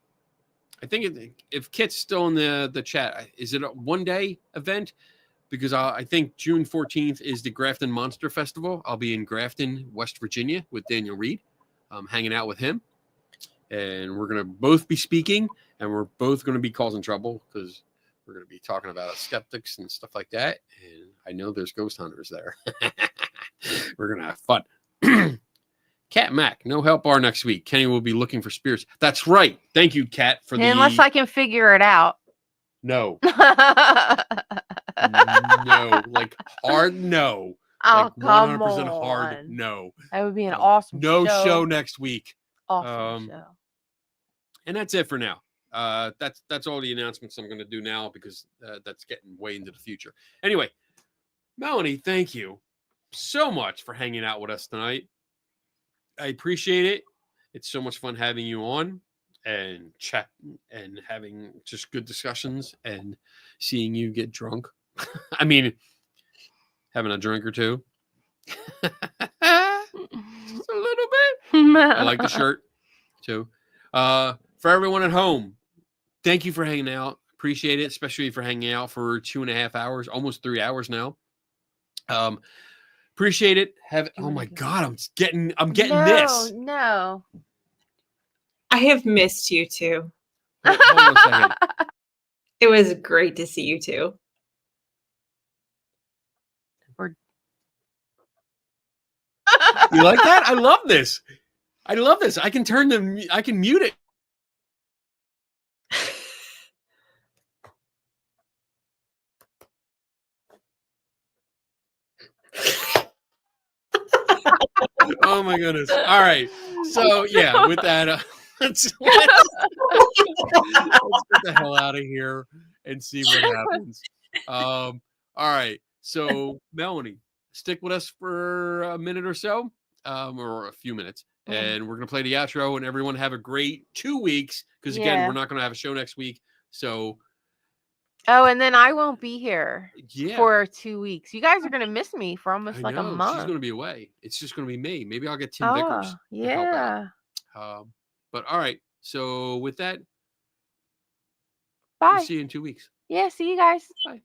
I think if Kit's still in the chat, is it a one-day event? Because I think June 14th is the Grafton Monster Festival. I'll be in Grafton, West Virginia with Daniel Reed, hanging out with him. And we're going to both be speaking, and we're both going to be causing trouble because We're going to be talking about skeptics and stuff like that. And I know there's ghost hunters there. We're going to have fun. Cat Mac, no help bar next week. Kenny will be looking for spirits. That's right. Thank you, Cat, for Unless I can figure it out. No. Oh, No. Like, hard no. Like, come 100% on. hard no. That would be an awesome No show. show next week. Awesome show. And that's it for now. That's all the announcements I'm going to do now because that's getting way into the future. Anyway, Melanie, thank you so much for hanging out with us tonight. I appreciate it. It's so much fun having you on and chat and having just good discussions and seeing you get drunk. I mean, having a drink or two. Just a little bit. I like the shirt too. For everyone at home, thank you for hanging out. Appreciate it, especially for hanging out for 2.5 hours, almost 3 hours now. Appreciate it. Oh my God, I'm getting this. No. I have missed you too. Hold on a second. It was great to see you too. You like that? I love this. I can I can mute it. Oh my goodness. All right. So yeah, with that, let's get the hell out of here and see what happens. All right. So Melanie, stick with us for a minute or so, or a few minutes, and we're gonna play the outro. And everyone have a great 2 weeks because again, we're not gonna have a show next week. So. Oh, and then I won't be here Yeah. for 2 weeks. You guys are going to miss me for almost like a month. She's going to be away. It's just going to be me. Maybe I'll get Tim Vickers. Yeah. But all right. So with that, Bye. we'll see you in 2 weeks. Yeah, see you guys. Bye.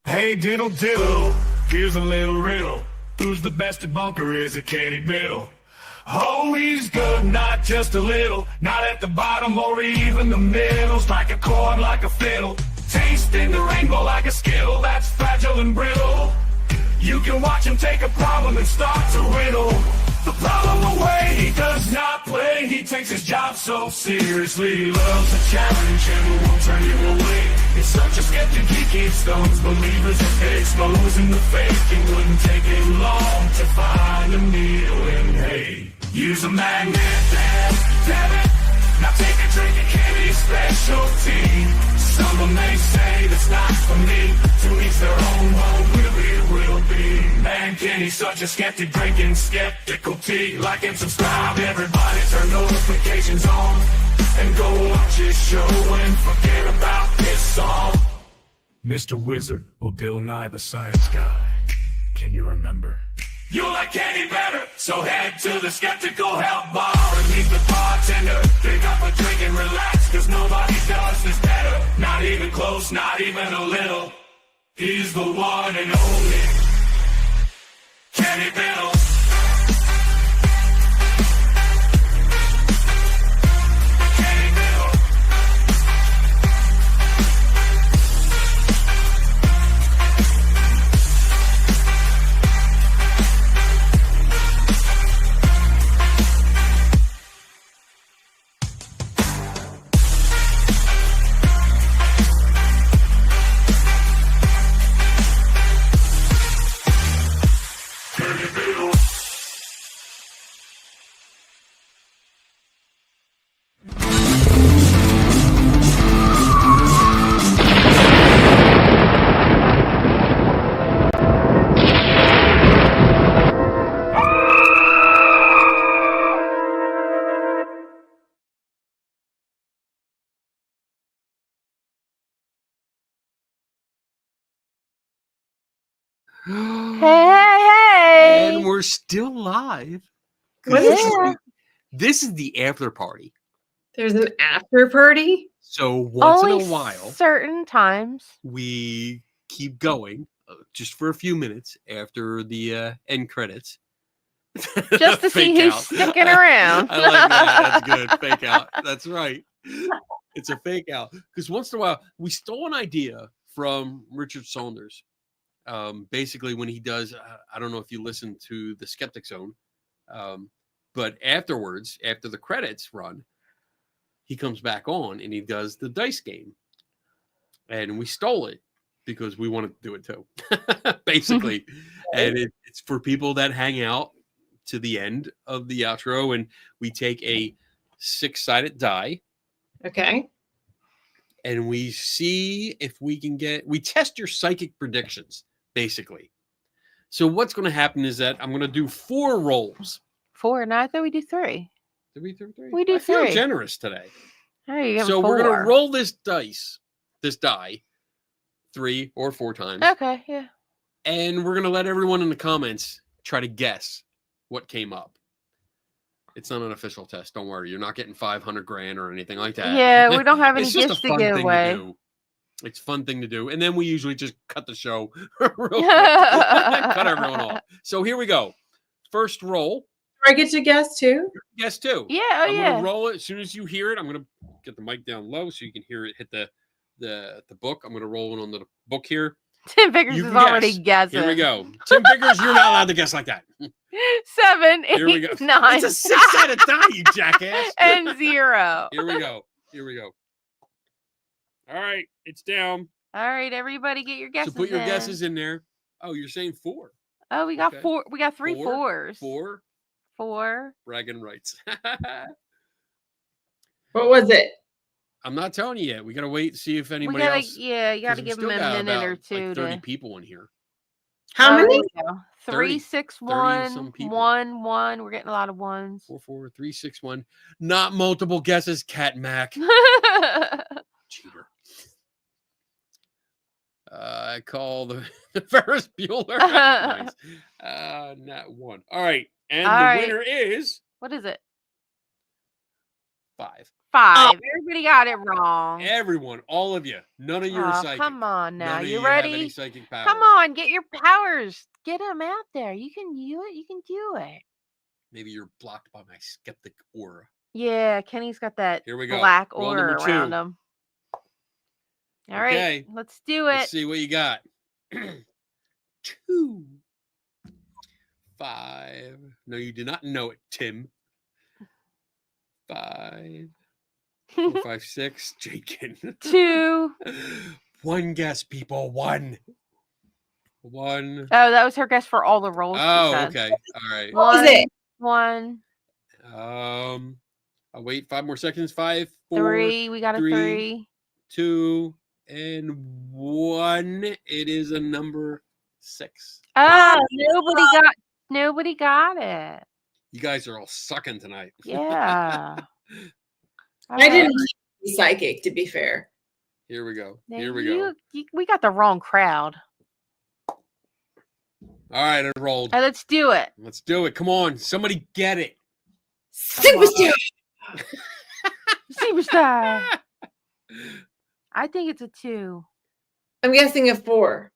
Hey, diddle diddle, here's a little riddle. Who's the best debunker? Is it Kenny Biddle? Oh, he's good, not just a little. Not at the bottom or even the middle. Strike a chord like a fiddle. Tasting the rainbow like a Skittle. That's fragile and brittle. You can watch him take a problem and start to riddle the problem away. He does not play. He takes his job so seriously. He loves a challenge and won't turn you away. It's such a skeptic, he keeps those believers exposing the fake. It wouldn't take him long to find a needle in hay. Use a magnet, damn it. Now take a drink of Kenny's specialty. Someone may say that's not for me. To each their own, won't really will be. Man, Kenny's such a skeptic, drinking skeptical tea. Like and subscribe, everybody turn notifications on. And go watch his show and forget about this song. Mr. Wizard or Bill Nye the Science Guy. Can you remember? You'll like Kenny better, so head to the Skeptical Help Bar and meet the bartender. Pick up a drink and relax, cause nobody does this better. Not even close, not even a little. He's the one and only Kenny Biddle. Kenny Biddle. Hey. And we're still live. What This is is- This is the after party. There's an after party? So once Only in a while, certain times. we keep going just for a few minutes after the end credits. Just to see Fake who's out. sticking around. I like that. That's good. Fake out. That's right. It's a fake out. Because once in a while, we stole an idea from Richard Saunders. Basically, when he does, I don't know if you listen to the Skeptic Zone, but afterwards, after the credits run, he comes back on and he does the dice game. And we stole it because we wanted to do it too, basically. And it's for people that hang out to the end of the outro, and we take a 6-sided die. Okay. And we see if we can we test your psychic predictions, basically. So what's going to happen is that I'm going to do 4 rolls. 4? No, I thought we do 3. Did we do 3? We do I feel 3. generous today. Hey, you So we're going to roll this die 3 or 4 times. Okay, yeah. And we're going to let everyone in the comments try to guess what came up. It's not an official test. Don't worry. You're not getting 500 grand or anything like that. Yeah, we don't have any It's just gifts a to fun give thing away. to do. It's a fun thing to do. And then we usually just cut the show real quick. Cut everyone off. So here we go. First roll. Do I get to guess too? Guess 2. Yeah, I'm gonna roll it as soon as you hear it. I'm gonna get the mic down low so you can hear it hit the book. I'm gonna roll it on the book here. Tim Vickers You is can already guess. guessing. Here we go. Tim Vickers, you're not allowed to guess like that. 7, Here we go. 8, 9. It's a 6-sided die, you jackass. And 0. Here we go. Here we go. All right, it's down. All right, everybody, get your guesses. So put your in. guesses in there. Oh, you're saying 4. Oh, we got Okay. 4. We got 3 4, 4s. 4. 4. Bragging rights. What was it? I'm not telling you yet. We gotta wait, see if We anybody gotta, else. yeah, you 'cause gotta we give still them a got minute about, or 2 like 30 to. people in here. How Oh, many? there we go. 30 3, 6, 30 1, some people. 1, 1. We're getting a lot of ones. 4, 4, 3, 6, 1. Not multiple guesses, Cat Mac. Cheater. I call the Ferris Bueller. Nice. Not 1. All right. And All the right. winner is What is it? 5. 5. Everybody got it wrong. Everyone, all of you. None of you are Oh, psychic. come on now. None of You have any ready? psychic powers. Come on, get your powers. Get them out there. You can do it. You can do it. Maybe you're blocked by my skeptic aura. Yeah, Kenny's got that Here we go. black Roll aura number 2. around him. All right, Okay. let's do it. Let's see what you got. 2, 5. No, you do not know it, Tim. 5, 4, 5, 6. Jakin. 2. 1 guess, people. 1. Oh, that was her guess for all the rolls. she Oh, said. okay. All right. What was it? 1, I'll wait 5 more seconds. 5, 4, 3. We got a 3. 3. 2, and 1. It is a number 6. Oh, nobody got it. You guys are all sucking tonight. Yeah. I didn't be psychic, to be fair. Here we go. Now Here we go. We got the wrong crowd. All right, I rolled. Let's do it. Let's do it. Come on. Somebody get it. Superstar. Superstar. I think it's a 2. I'm guessing a 4.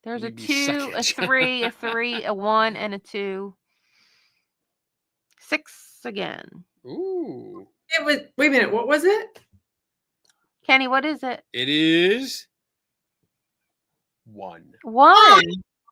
There's a You 2, a suck. 3, a 3, a 1, and a 2. 6 again. Ooh. It was. Wait a minute. What was it? Kenny, what is it? It is 1. 1.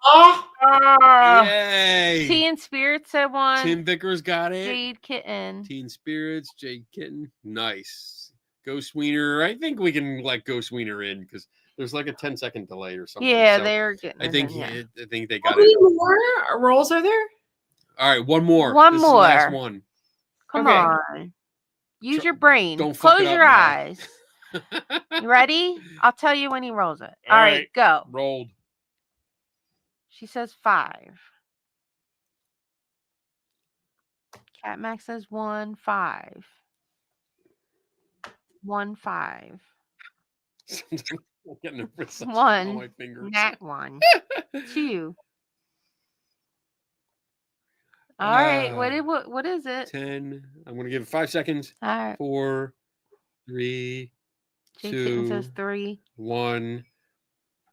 Oh, Yay. Tea and Spirit said 1. Tim Vickers got it. Jade Kitten. Teen Spirits, Jade Kitten. Nice. Ghost Wiener. I think we can let Ghost Wiener in because there's like a 10-second delay or something. Yeah, So they're getting I it think in, yeah. I think they how got many it. more rolls are there? All right, one more. One This is the last more. one. Come Okay. on. Use Tr- your brain. don't fuck Close it up your now. eyes. You ready? I'll tell you when he rolls it. All right, go. Rolled. She says 5. Cat Max says 1, 5. 1, 5. I'm getting nervous. On One. my fingers. Nat 1. 2. All right. What is it? 10. I'm gonna give it 5 seconds. All right. 4, 3, Jade Kitten 2, says 3. 1,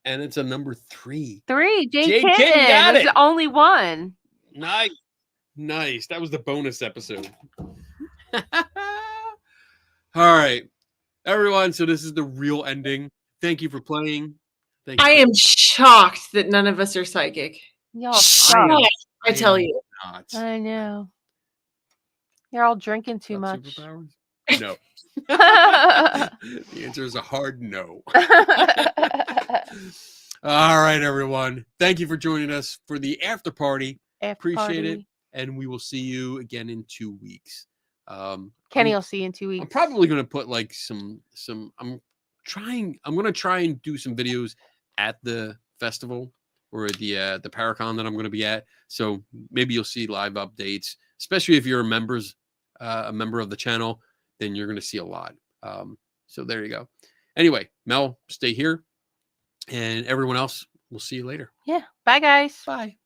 and it's a number 3. 3. Jade Jade Kitten Kitten. got It's it. the only one. Nice. That was the bonus episode. All right, everyone. So this is the real ending. Thank you for playing. Thank you. I am shocked that none of us are psychic. Y'all I am- suck. I tell am you. not. I know. You're all drinking too Got much. superpowers? No. The answer is a hard no. All right, everyone. Thank you for joining us for the after party. Appreciate it. And we will see you again in 2 weeks. Kenny I'm- will see you in 2 weeks. I'm probably gonna put like some. I'm gonna try and do some videos at the festival or the Paracon that I'm gonna be at. So maybe you'll see live updates, especially if you're a member of the channel. Then you're gonna see a lot. So there you go. Anyway, Mel, stay here, and everyone else, we'll see you later. Yeah. Bye, guys. Bye.